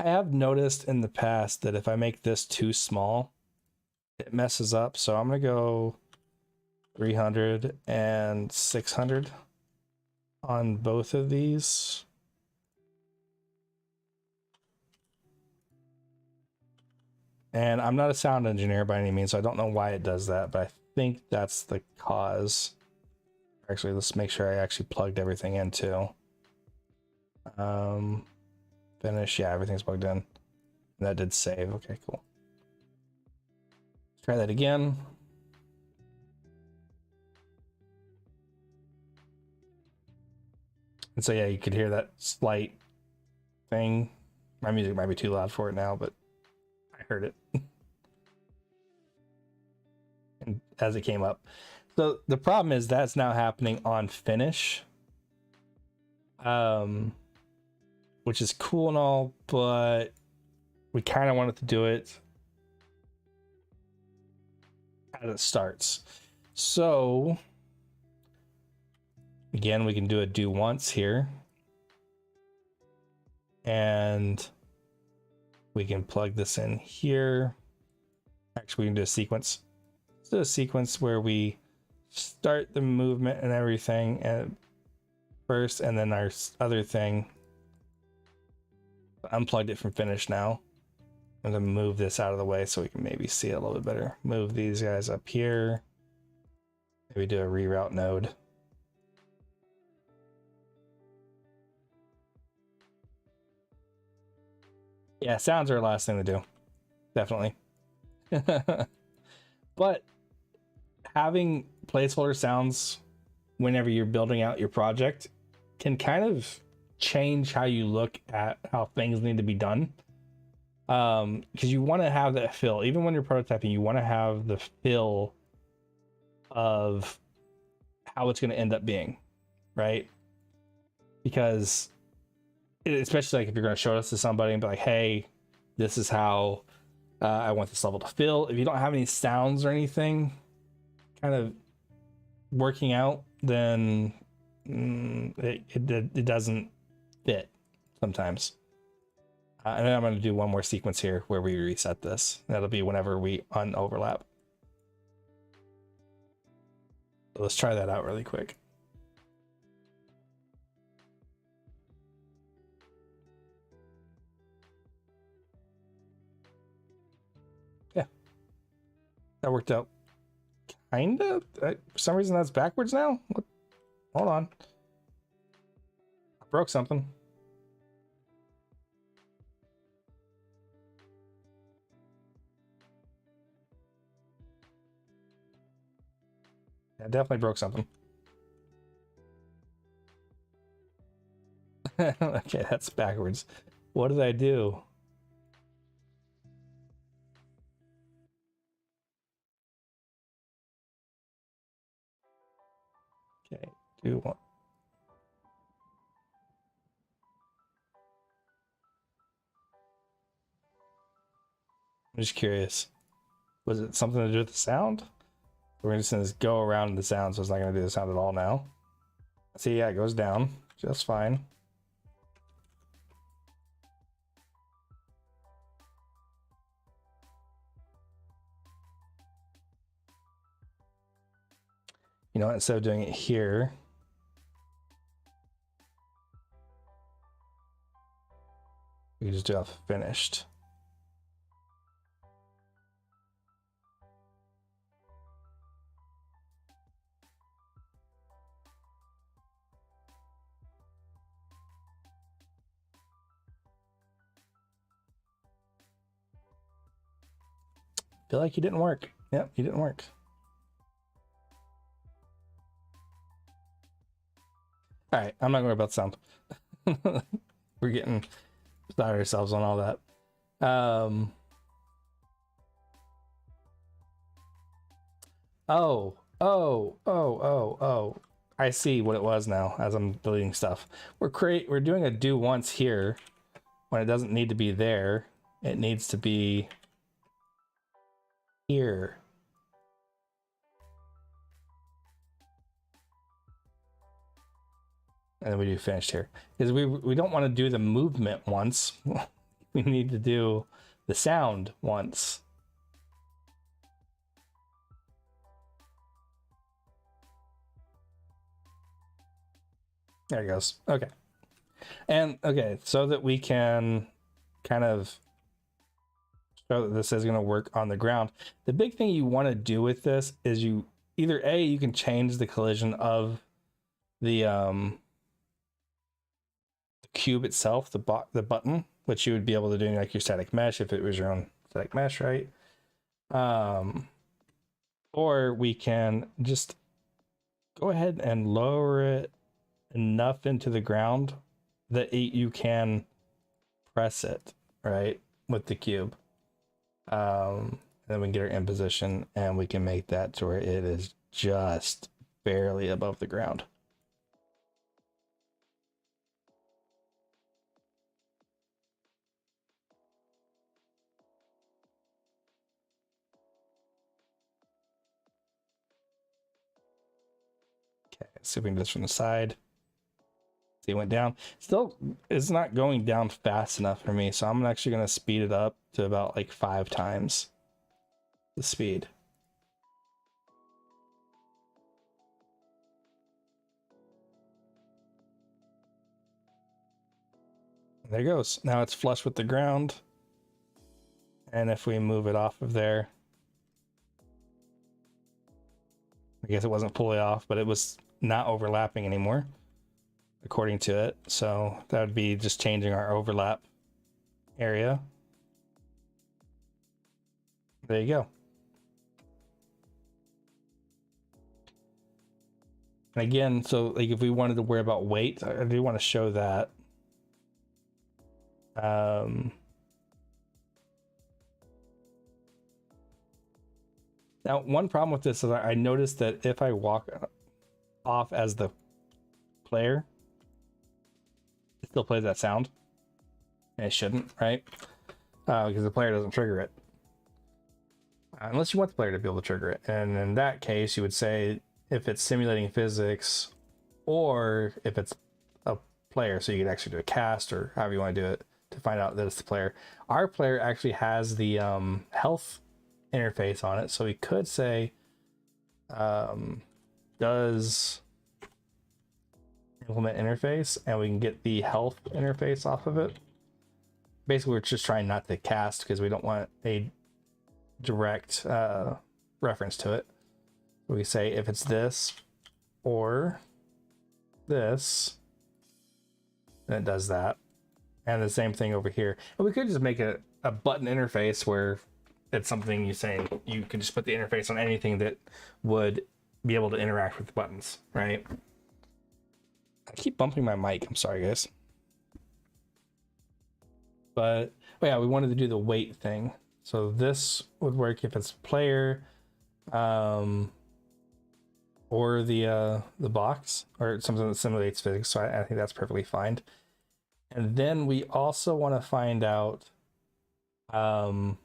I have noticed in the past that if I make this too small, it messes up. So I'm gonna go 300 and 600 on both of these. And I'm not a sound engineer by any means, so I don't know why it does that, but I think that's the cause. Actually, let's make sure I actually plugged everything in too. Finish, yeah, everything's plugged in. And that did save, okay, cool. Try that again. And so yeah, you could hear that slight thing. My music might be too loud for it now, but I heard it. And as it came up. So the problem is that's now happening on finish. Which is cool and all, but we kind of wanted to do it as it starts. So again, we can do a do once here. And we can plug this in here. Actually, we can do a sequence. Let's do a sequence where we start the movement and everything and first, and then our other thing. Unplugged it from finish now. I'm gonna move this out of the way so we can maybe see it a little bit better. Move these guys up here. Maybe do a reroute node. Yeah, sounds are the last thing to do. Definitely. But having placeholder sounds whenever you're building out your project can kind of change how you look at how things need to be done. Because you want to have that feel, even when you're prototyping, you want to have the feel of how it's going to end up being, right? Because especially like if you're going to show this to somebody and be like, hey, this is how I want this level to feel. If you don't have any sounds or anything kind of working out, then it doesn't fit sometimes. And then I'm going to do one more sequence here where we reset this. That'll be whenever we unoverlap. So let's try that out really quick. That worked out. Kinda? For some reason that's backwards now? What? Hold on. I broke something. I definitely broke something. Okay, that's backwards. What did I do? Okay, do one. I'm just curious. Was it something to do with the sound? We're just gonna go around the sound, so it's not gonna do the sound at all now. See, yeah, it goes down just fine. You know what? Instead of doing it here, we can just do it finished. Feel like he didn't work. Yep, he didn't work. All right, I'm not worried about sound. We're getting beside ourselves on all that. Oh. I see what it was now as I'm deleting stuff. We're doing a do once here when it doesn't need to be there. It needs to be here. And then we do finished here. Because we don't want to do the movement once. We need to do the sound once. There it goes. Okay. And okay, so that we can kind of show that this is going to work on the ground. The big thing you want to do with this is you either you can change the collision of the cube itself, the button, which you would be able to do in like your static mesh if it was your own static mesh, right? Or we can just go ahead and lower it enough into the ground that you can press it, right, with the cube. Then we can get our in position and we can make that to where it is just barely above the ground. Okay, let's see if we can do this from the side. See, it went down. Still, it's not going down fast enough for me, so I'm actually going to speed it up to about like 5 times the speed. There it goes. Now it's flush with the ground. And if we move it off of there, I guess it wasn't fully off, but it was not overlapping anymore, according to it. So that would be just changing our overlap area. There you go. And again, so like if we wanted to worry about weight, I do want to show that. Now, one problem with this is I noticed that if I walk off as the player, it still plays that sound. And it shouldn't, right? Because the player doesn't trigger it. Unless you want the player to be able to trigger it. And in that case, you would say if it's simulating physics or if it's a player, so you could actually do a cast or however you want to do it to find out that it's the player. Our player actually has the health interface on it, so we could say does implement interface, and we can get the health interface off of it. Basically, we're just trying not to cast because we don't want a direct reference to it. We say if it's this or this, then it does that. And the same thing over here. And we could just make a button interface where it's something you say you can just put the interface on anything that would be able to interact with the buttons, right? I keep bumping my mic. I'm sorry, guys. But yeah, we wanted to do the weight thing. So this would work if it's player, or the box, or something that simulates physics. So I think that's perfectly fine. And then we also want to find out, again,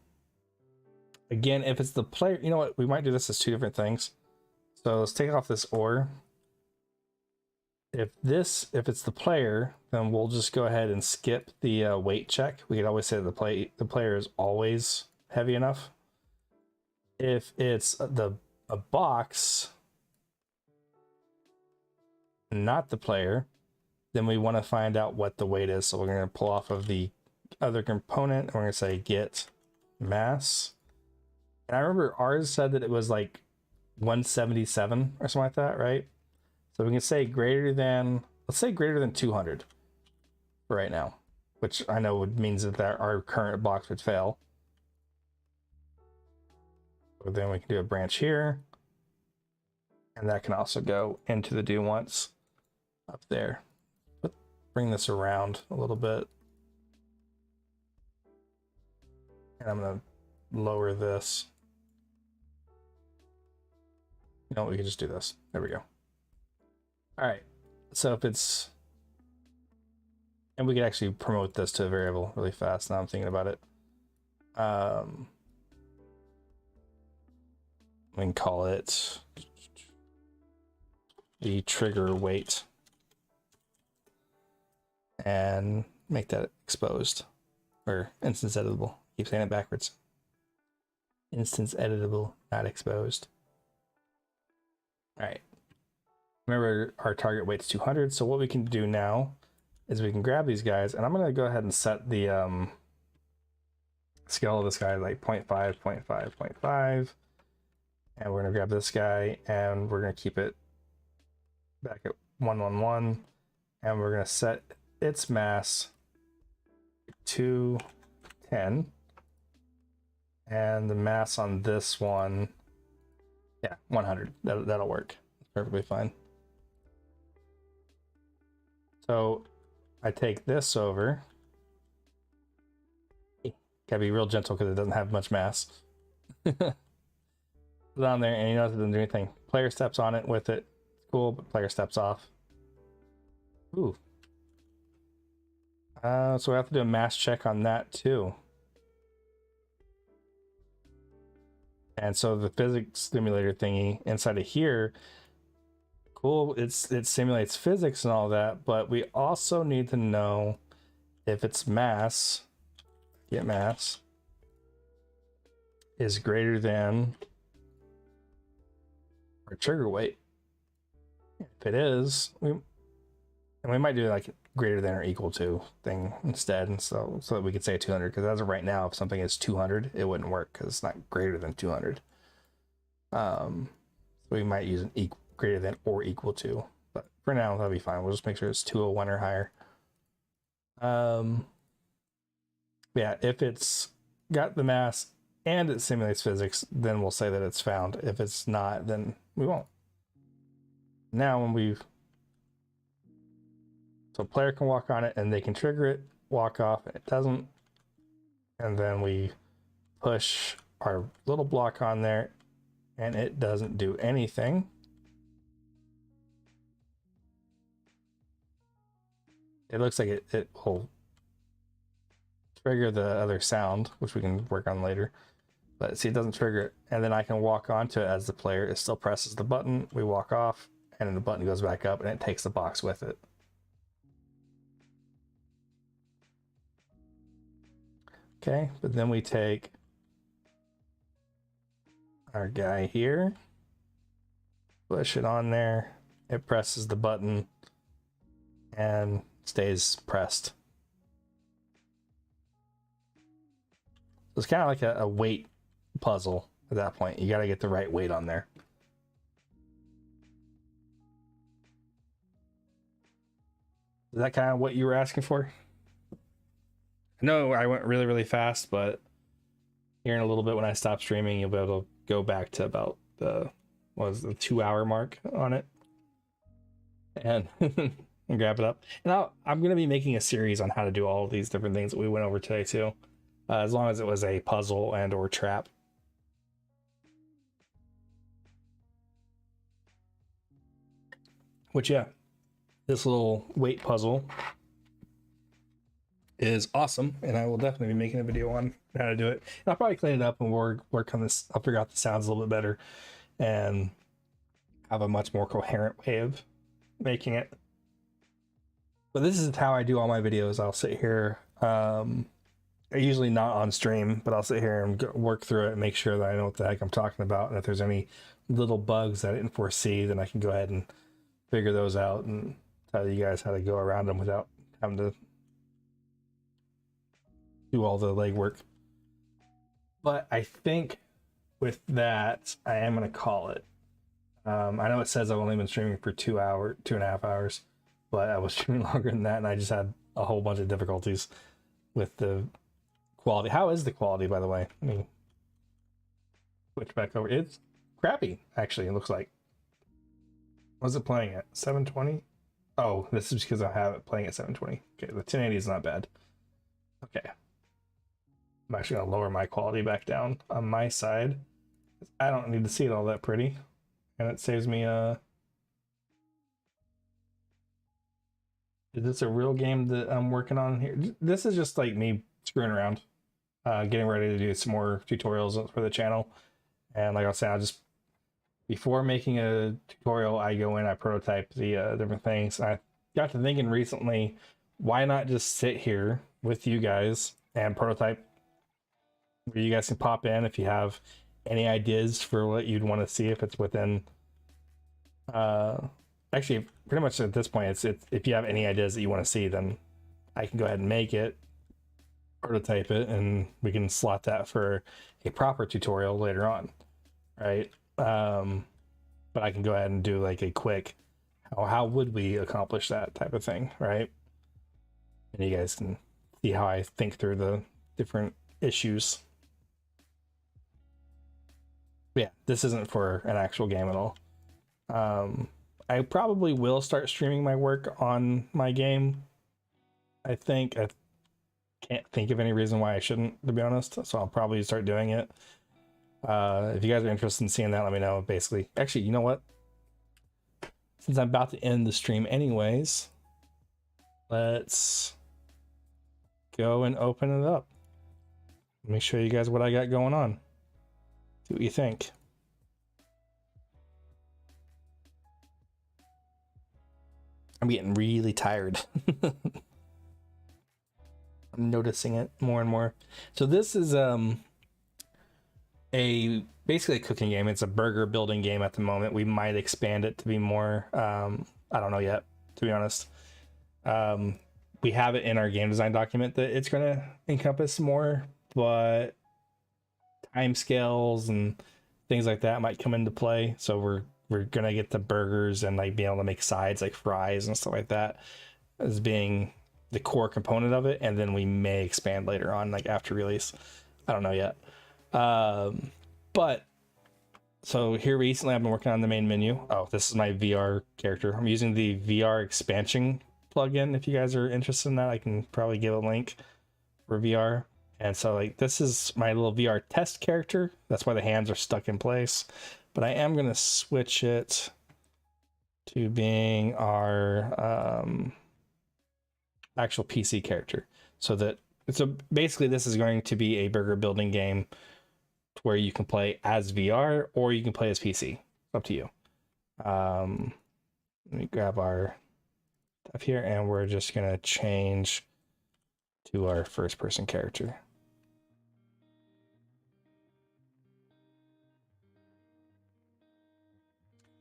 if it's the player. You know what? We might do this as two different things. So let's take off this or. If it's the player, then we'll just go ahead and skip the weight check. We could always say the player is always heavy enough. If it's a box, not the player, then we want to find out what the weight is. So we're going to pull off of the other component, and we're going to say get mass. And I remember ours said that it was like 177 or something like that, right? So we can say greater than, let's say greater than 200 for right now, which I know would means that our current box would fail. But then we can do a branch here, and that can also go into the do once up there. Bring this around a little bit, and I'm gonna lower this. You know, we can just do this. There we go. All right, so if it's, and we could actually promote this to a variable really fast. Now I'm thinking about it. We can call it the trigger weight and make that exposed or instance editable. Keep saying it backwards. Instance editable, not exposed. All right. Remember, our target weight's 200. So what we can do now is we can grab these guys, and I'm going to go ahead and set the scale of this guy like 0.5, 0.5, 0.5. And we're going to grab this guy, and we're going to keep it back at 111. And we're going to set its mass to 10. And the mass on this one, yeah, 100. That'll work. It's perfectly fine. So I take this over. Gotta be real gentle because it doesn't have much mass. Put it on there, and you notice it doesn't do anything. Player steps on it with it. It's cool, but player steps off. Ooh. So we have to do a mass check on that too. And so the physics simulator thingy inside of here, cool, it simulates physics and all that, but we also need to know if its mass, get mass, is greater than our trigger weight. If it is, we might do like greater than or equal to thing instead, and so that we could say 200, because as of right now, if something is 200, it wouldn't work because it's not greater than 200. So we might use an greater than or equal to, but for now that'll be fine. We'll just make sure it's 201 or higher. Yeah, if it's got the mass and it simulates physics, then we'll say that it's found. If it's not, then we won't. Now when so a player can walk on it and they can trigger it, walk off, and it doesn't. And then we push our little block on there and it doesn't do anything. It looks like it will trigger the other sound, which we can work on later. But see, it doesn't trigger it. And then I can walk onto it as the player. It still presses the button. We walk off, and then the button goes back up, and it takes the box with it. Okay, but then we take our guy here, push it on there, it presses the button, and stays pressed. It's kind of like a weight puzzle, at that point. You got to get the right weight on there. Is that kind of what you were asking for? I know I went really, really fast, but here in a little bit when I stop streaming, you'll be able to go back to about the 2-hour mark on it and, and grab it up. And I'm going to be making a series on how to do all of these different things that we went over today too, as long as it was a puzzle and or trap. Which, yeah, this little weight puzzle is awesome, and I will definitely be making a video on how to do it. And I'll probably clean it up and work on this. I'll figure out the sounds a little bit better and have a much more coherent way of making it. But this is how I do all my videos. I'll sit here, usually not on stream, but I'll sit here and work through it and make sure that I know what the heck I'm talking about. And if there's any little bugs that I didn't foresee, then I can go ahead and figure those out and tell you guys how to go around them without having to do all the legwork. But I think with that, I am going to call it. I know it says I've only been streaming for 2.5 hours, but I was streaming longer than that, and I just had a whole bunch of difficulties with the quality. How is the quality, by the way? Let me switch back over. It's crappy, actually, it looks like. What's it playing at? 720? Oh, this is because I have it playing at 720. Okay, the 1080 is not bad. Okay. I'm actually going to lower my quality back down on my side. I don't need to see it all that pretty. And it saves me is this a real game that I'm working on here? This is just like me screwing around, getting ready to do some more tutorials for the channel. And like I said, before making a tutorial, I go in, I prototype the different things. I got to thinking recently, why not just sit here with you guys and prototype, where you guys can pop in if you have any ideas for what you'd want to see, if it's within actually pretty much at this point it's if you have any ideas that you want to see, then I can go ahead and make it, prototype it, and we can slot that for a proper tutorial later on, right? But I can go ahead and do like a quick how would we accomplish that type of thing, right? And you guys can see how I think through the different issues. Yeah, this isn't for an actual game at all. I probably will start streaming my work on my game. I think I can't think of any reason why I shouldn't, to be honest. So I'll probably start doing it. If you guys are interested in seeing that, let me know. Basically, actually, you know what? Since I'm about to end the stream anyways, let's go and open it up. Let me show you guys what I got going on. See what you think. I'm getting really tired. I'm noticing it more and more. So this is basically a cooking game. It's a burger building game at the moment. We might expand it to be more. I don't know yet, to be honest. We have it in our game design document that it's going to encompass more, but timescales and things like that might come into play. So we're gonna get the burgers and like being able to make sides like fries and stuff like that as being the core component of it, and then we may expand later on, like after release. I don't know yet. But so here recently I've been working on the main menu. Oh, this is my VR character. I'm using the VR expansion plugin. If you guys are interested in that, I can probably give a link for VR. And so like this is my little VR test character. That's why the hands are stuck in place. But I am going to switch it to being our actual PC character. So basically this is going to be a burger building game where you can play as VR or you can play as PC. Up to you. Let me grab our stuff here, and we're just going to change to our first person character.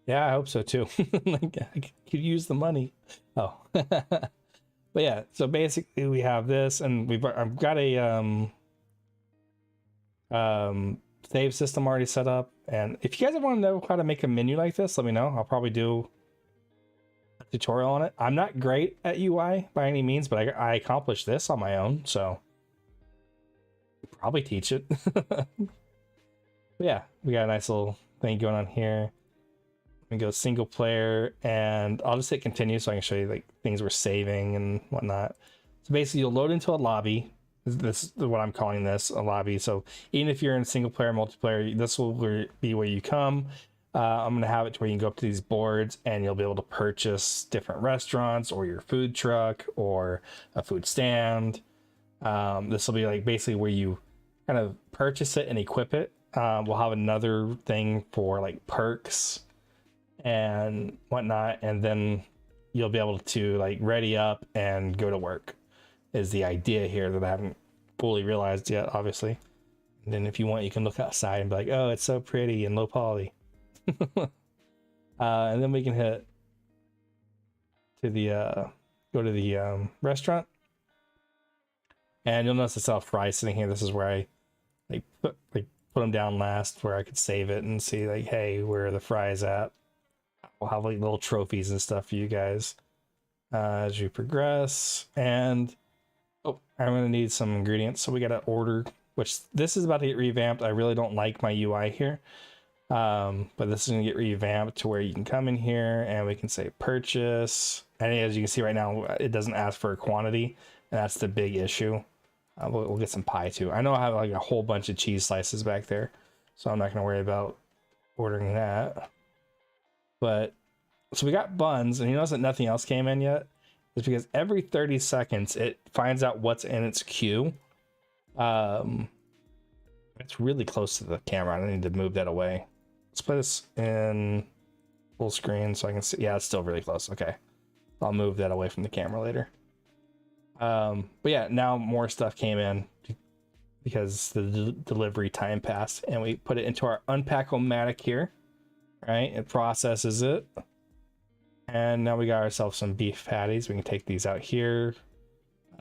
Yeah, I hope so too. Like, I could use the money. Oh, but yeah. So basically, we have this, and I've got a save system already set up. And if you guys want to know how to make a menu like this, let me know. I'll probably do a tutorial on it. I'm not great at UI by any means, but I accomplished this on my own, so I'll probably teach it. But yeah, we got a nice little thing going on here. We go single player, and I'll just hit continue so I can show you like things we're saving and whatnot. So basically, you'll load into a lobby. This is what I'm calling this, a lobby. So even if you're in single player, multiplayer, this will be where you come. I'm gonna have it to where you can go up to these boards and you'll be able to purchase different restaurants or your food truck or a food stand. This will be like basically where you kind of purchase it and equip it. We'll have another thing for like perks and whatnot, and then you'll be able to like ready up and go to work is the idea here that I haven't fully realized yet, obviously. And then if you want, you can look outside and be like, oh, it's so pretty and low poly. And then we can hit to the go to the restaurant, and you'll notice I saw fries sitting here. This is where I put them down last, where I could save it and see like, hey, where are the fries at. We'll have like little trophies and stuff for you guys as you progress. And oh, I'm gonna need some ingredients, so we gotta order, which this is about to get revamped. I really don't like my UI here, but this is gonna get revamped to where you can come in here and we can say purchase, and as you can see right now, it doesn't ask for a quantity, and that's the big issue. We'll get some pie too. I know I have like a whole bunch of cheese slices back there, so I'm not gonna worry about ordering that. But so we got buns, and you notice that nothing else came in yet. It's because every 30 seconds it finds out what's in its queue. It's really close to the camera. I need to move that away. Let's put this in full screen so I can see. Yeah, it's still really close. Okay, I'll move that away from the camera later. But yeah, now more stuff came in because the delivery time passed, and we put it into our Unpack-O-Matic here. Right, it processes it. And now we got ourselves some beef patties. We can take these out here.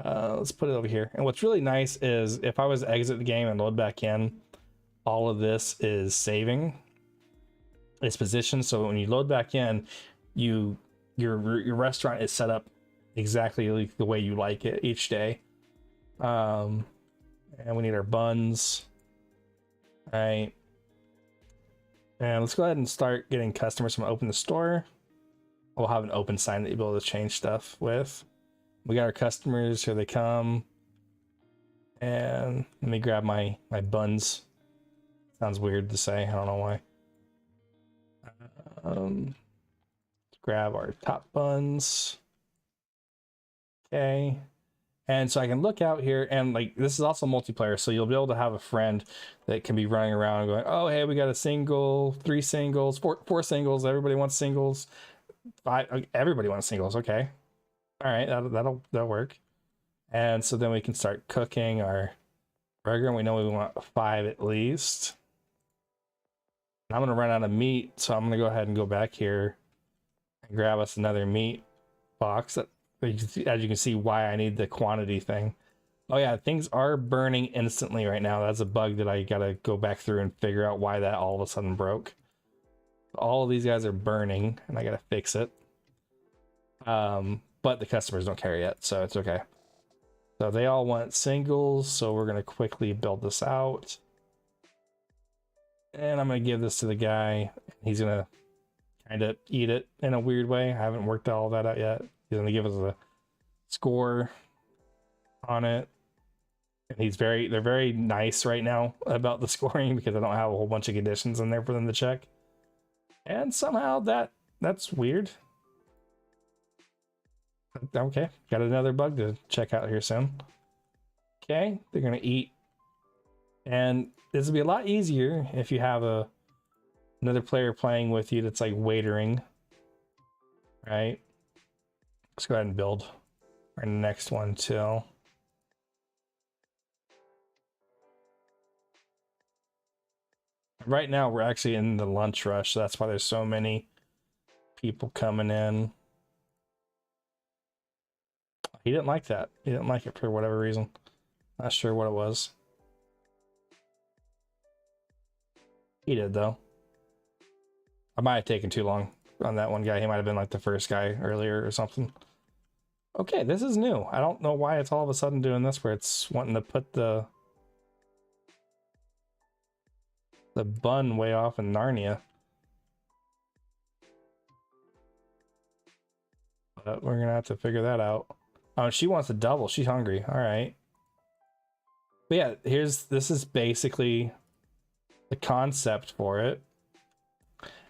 Let's put it over here. And what's really nice is if I was to exit the game and load back in, all of this is saving its position. So when you load back in, your restaurant is set up exactly like the way you like it each day. And we need our buns. All right. And let's go ahead and start getting customers from open the store. We'll have an open sign that you'll be able to change stuff with. We got our customers, here they come. And let me grab my buns. Sounds weird to say, I don't know why. Let's grab our top buns. Okay. And so I can look out here, and like this is also multiplayer, so you'll be able to have a friend that can be running around going, oh hey, we got a single, 3 singles, four singles, everybody wants singles, 5, everybody wants singles. Okay, all right, that'll work. And so then we can start cooking our burger, and we know we want 5 at least. And I'm gonna run out of meat, so I'm gonna go ahead and go back here and grab us another meat box. As you can see why I need the quantity thing. Oh yeah, things are burning instantly right now. That's a bug that I gotta go back through and figure out why that all of a sudden broke. All of these guys are burning and I gotta fix it. But the customers don't care yet, so it's okay. So they all want singles, so we're gonna quickly build this out. And I'm gonna give this to the guy. He's gonna kind of eat it in a weird way. I haven't worked all that out yet. He's gonna give us a score on it, and they're very nice right now about the scoring because I don't have a whole bunch of conditions in there for them to check. And somehow that's weird. Okay, got another bug to check out here soon. Okay, they're gonna eat, and this will be a lot easier if you have another player playing with you that's like waitering, right? Let's go ahead and build our next one too. Right now we're actually in the lunch rush, so that's why there's so many people coming in. He didn't like that. He didn't like it for whatever reason. Not sure what it was. He did though. I might have taken too long on that one guy. He might have been like the first guy earlier or something. Okay, this is new. I don't know why it's all of a sudden doing this where it's wanting to put the bun way off in Narnia. But we're gonna have to figure that out. Oh, she wants a double. She's hungry. All right. But yeah, this is basically the concept for it.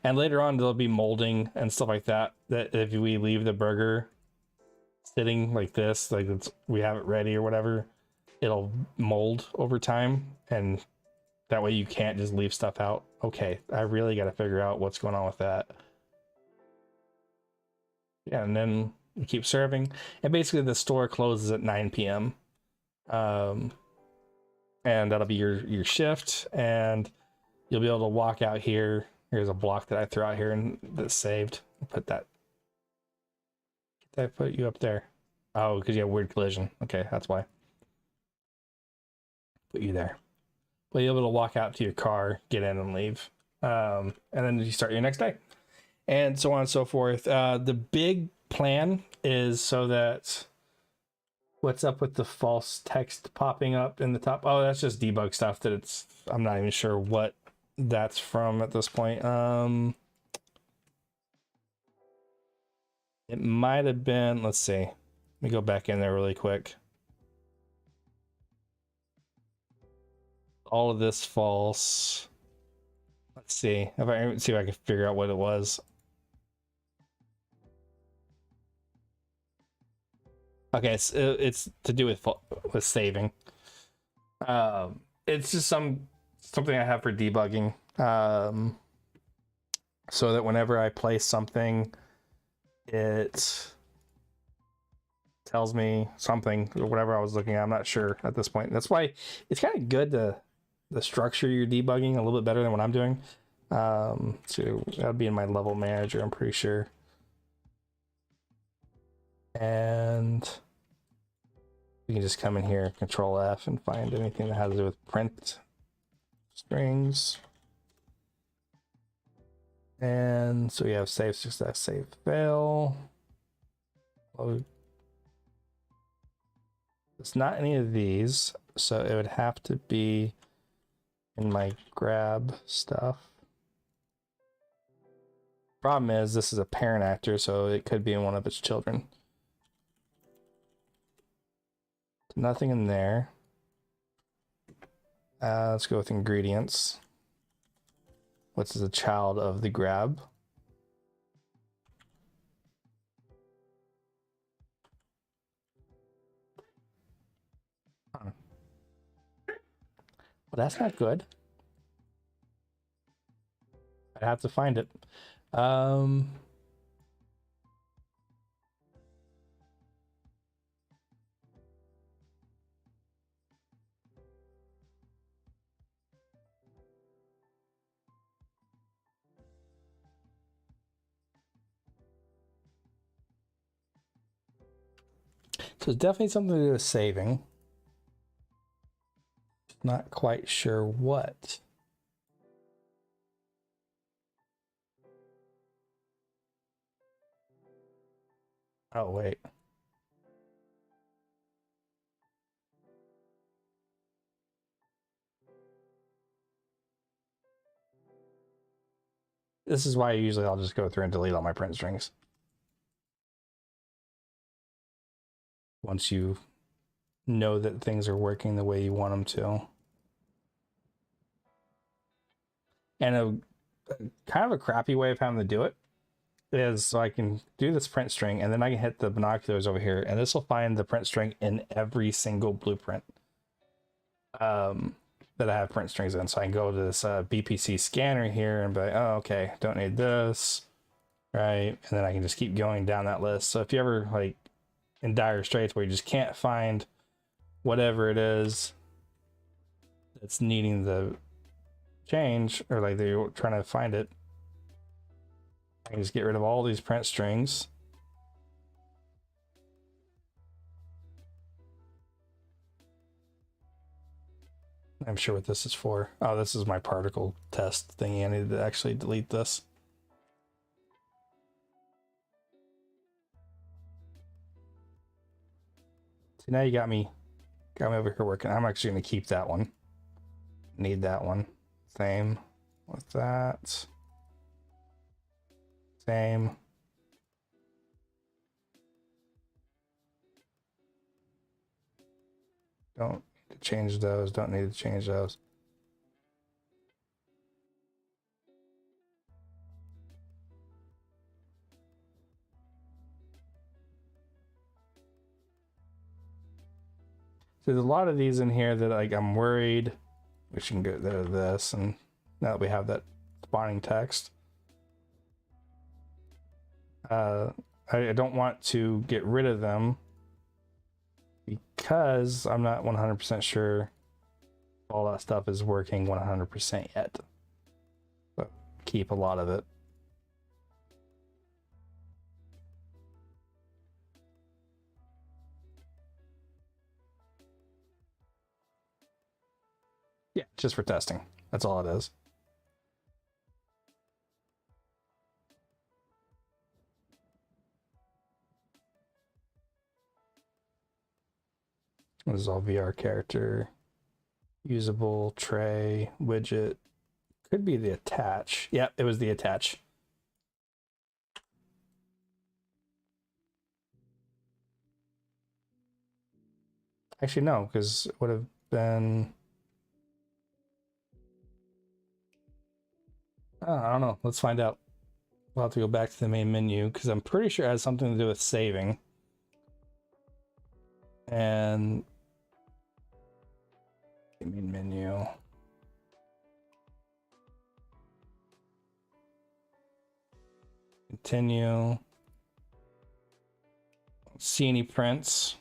And later on, there'll be molding and stuff like that. That if we leave the burger sitting like this, like we have it ready or whatever, it'll mold over time, and that way you can't just leave stuff out. Okay, I really got to figure out what's going on with that. Yeah, and then we keep serving, and basically the store closes at 9 p.m. And that'll be your shift, and you'll be able to walk out here. Here's a block that I threw out here and that's saved. Put that. Did I put you up there? Oh, because you have weird collision. Okay, that's why. Put you there. But you'll be able to walk out to your car, get in and leave. And then you start your next day. And so on and so forth. The big plan is so that... What's up with the false text popping up in the top? Oh, that's just debug stuff that it's... I'm not even sure what that's from at this point. It might have been... Let's see. Let me go back in there really quick. All of this false. Let's see. If I see if I can figure out what it was. Okay, it's to do with saving. It's just something I have for debugging. So that whenever I place something, it tells me something or whatever I was looking at. I'm not sure at this point. That's why it's kind of good to structure your debugging a little bit better than what I'm doing. So that'd be in my level manager, I'm pretty sure. And you can just come in here, Control F, and find anything that has to do with print strings. And so we have save success, save fail. Load. It's not any of these, so it would have to be in my grab stuff. Problem is, this is a parent actor, so it could be in one of its children. Nothing in there. Let's go with ingredients. What's the child of the grab? Huh. Well, that's not good. I have to find it. So it's definitely something to do with saving. Not quite sure what. Oh, wait. This is why usually I'll just go through and delete all my print strings. Once you know that things are working the way you want them to. And a kind of a crappy way of having to do it is so I can do this print string and then I can hit the binoculars over here and this will find the print string in every single blueprint that I have print strings in. So I can go to this BPC scanner here and be like, oh, okay, don't need this, right? And then I can just keep going down that list. So if you ever like in dire straits where you just can't find whatever it is that's needing the change, or like they're trying to find it, I can just get rid of all these print strings. I'm sure what this is for. Oh, this is my particle test thingy. I need to actually delete this. So now you got me over here working. I'm actually going to keep that one. Need that one. Same with that. Same. Don't need to change those. Don't need to change those. So there's a lot of these in here that like I'm worried we can get rid of this, and now that we have that spawning text, I don't want to get rid of them because I'm not 100% sure all that stuff is working 100% yet. But keep a lot of it. Yeah, just for testing. That's all it is. This is all VR character, usable, tray, widget. Could be the attach. Yeah, it was the attach. Actually, no, because it would have been... Oh, I don't know. Let's find out. We'll have to go back to the main menu because I'm pretty sure it has something to do with saving. And main menu. Continue. See any prints?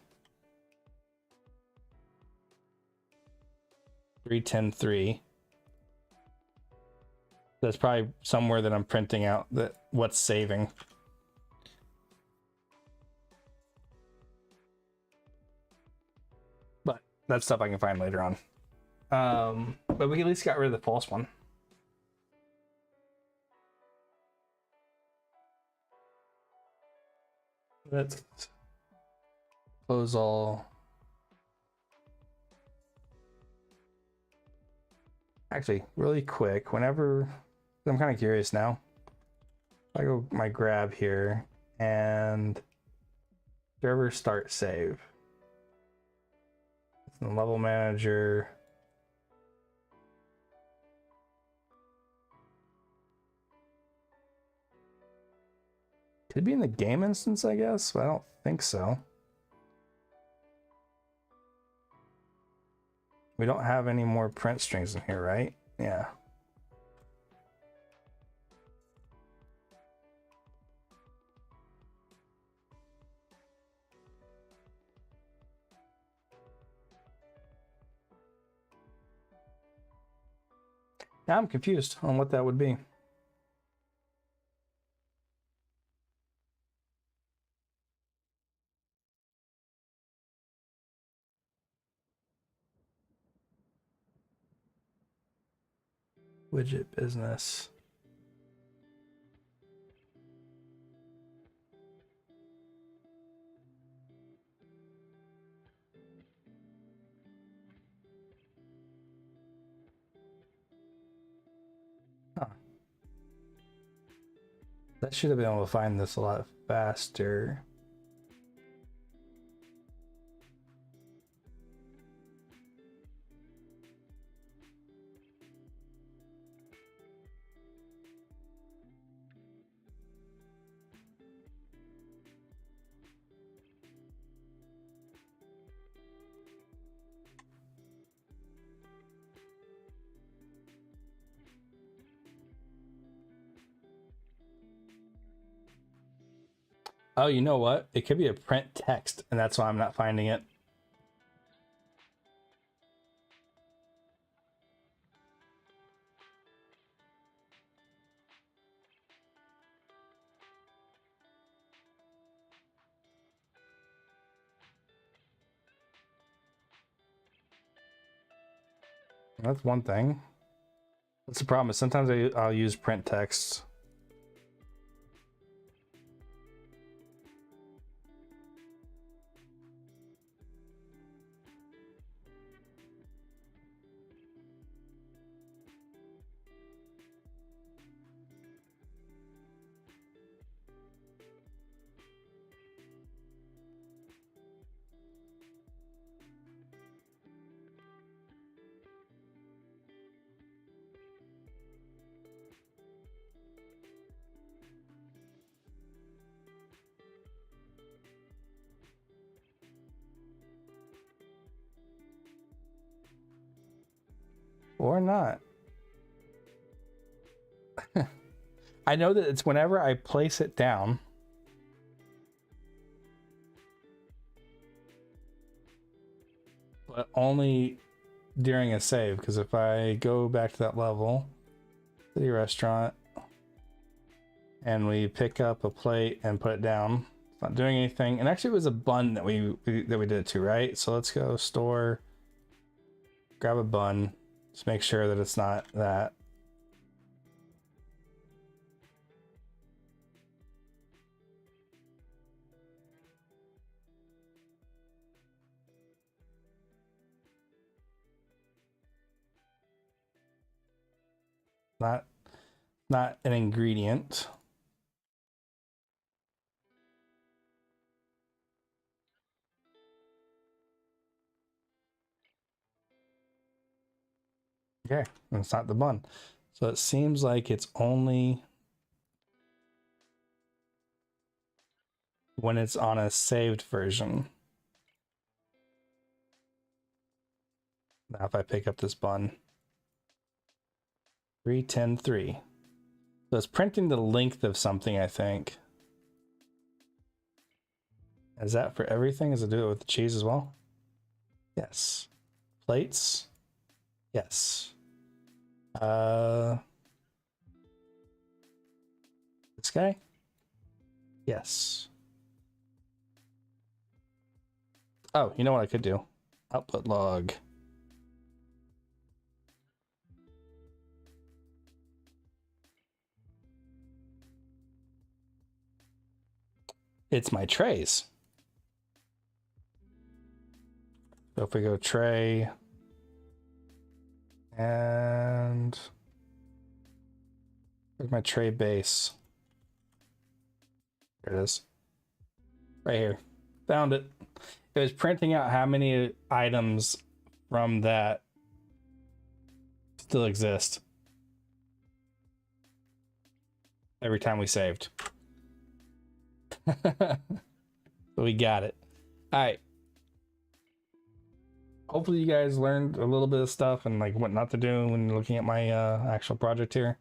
310.3. That's probably somewhere that I'm printing out that what's saving. But that's stuff I can find later on. But we at least got rid of the false one. Let's close all. Actually, really quick, whenever I'm kind of curious now. I go my grab here and server start save. It's in the level manager. Could be in the game instance, I guess, but I don't think so. We don't have any more print strings in here, right? Yeah. Now I'm confused on what that would be. Widget business. Huh. That should have been able to find this a lot faster. Oh, you know what? It could be a print text, and that's why I'm not finding it. That's one thing. That's the problem, is sometimes I'll use print text. Or not. I know that it's whenever I place it down. But only during a save, because if I go back to that level, city restaurant, and we pick up a plate and put it down, it's not doing anything. And actually it was a bun that we did it to, right? So let's go store, grab a bun, just make sure that it's not that. Not an ingredient. Okay, and it's not the bun. So it seems like it's only when it's on a saved version. Now if I pick up this bun, 310.3. So it's printing the length of something, I think. Is that for everything? Does it do it with the cheese as well? Yes. Plates? Yes. This guy? Yes. Oh, you know what I could do? Output log. It's my trays. So if we go tray and where's my tray base? There it is. Right here. Found it. It was printing out how many items from that still exist every time we saved. We got it. All right. Hopefully you guys learned a little bit of stuff and like what not to do when you're looking at my actual project here,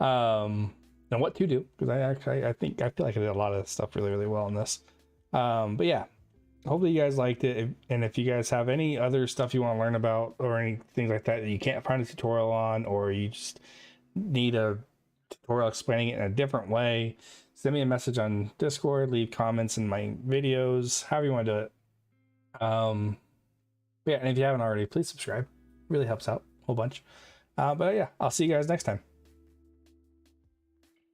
and what to do, because I feel like I did a lot of stuff really well in this. But yeah, hopefully you guys liked it. And if you guys have any other stuff you want to learn about or anything like that you can't find a tutorial on, or you just need a tutorial explaining it in a different way, send me a message on Discord, leave comments in my videos, however you want to do it. Yeah, and if you haven't already, please subscribe. It really helps out a whole bunch. But yeah, I'll see you guys next time.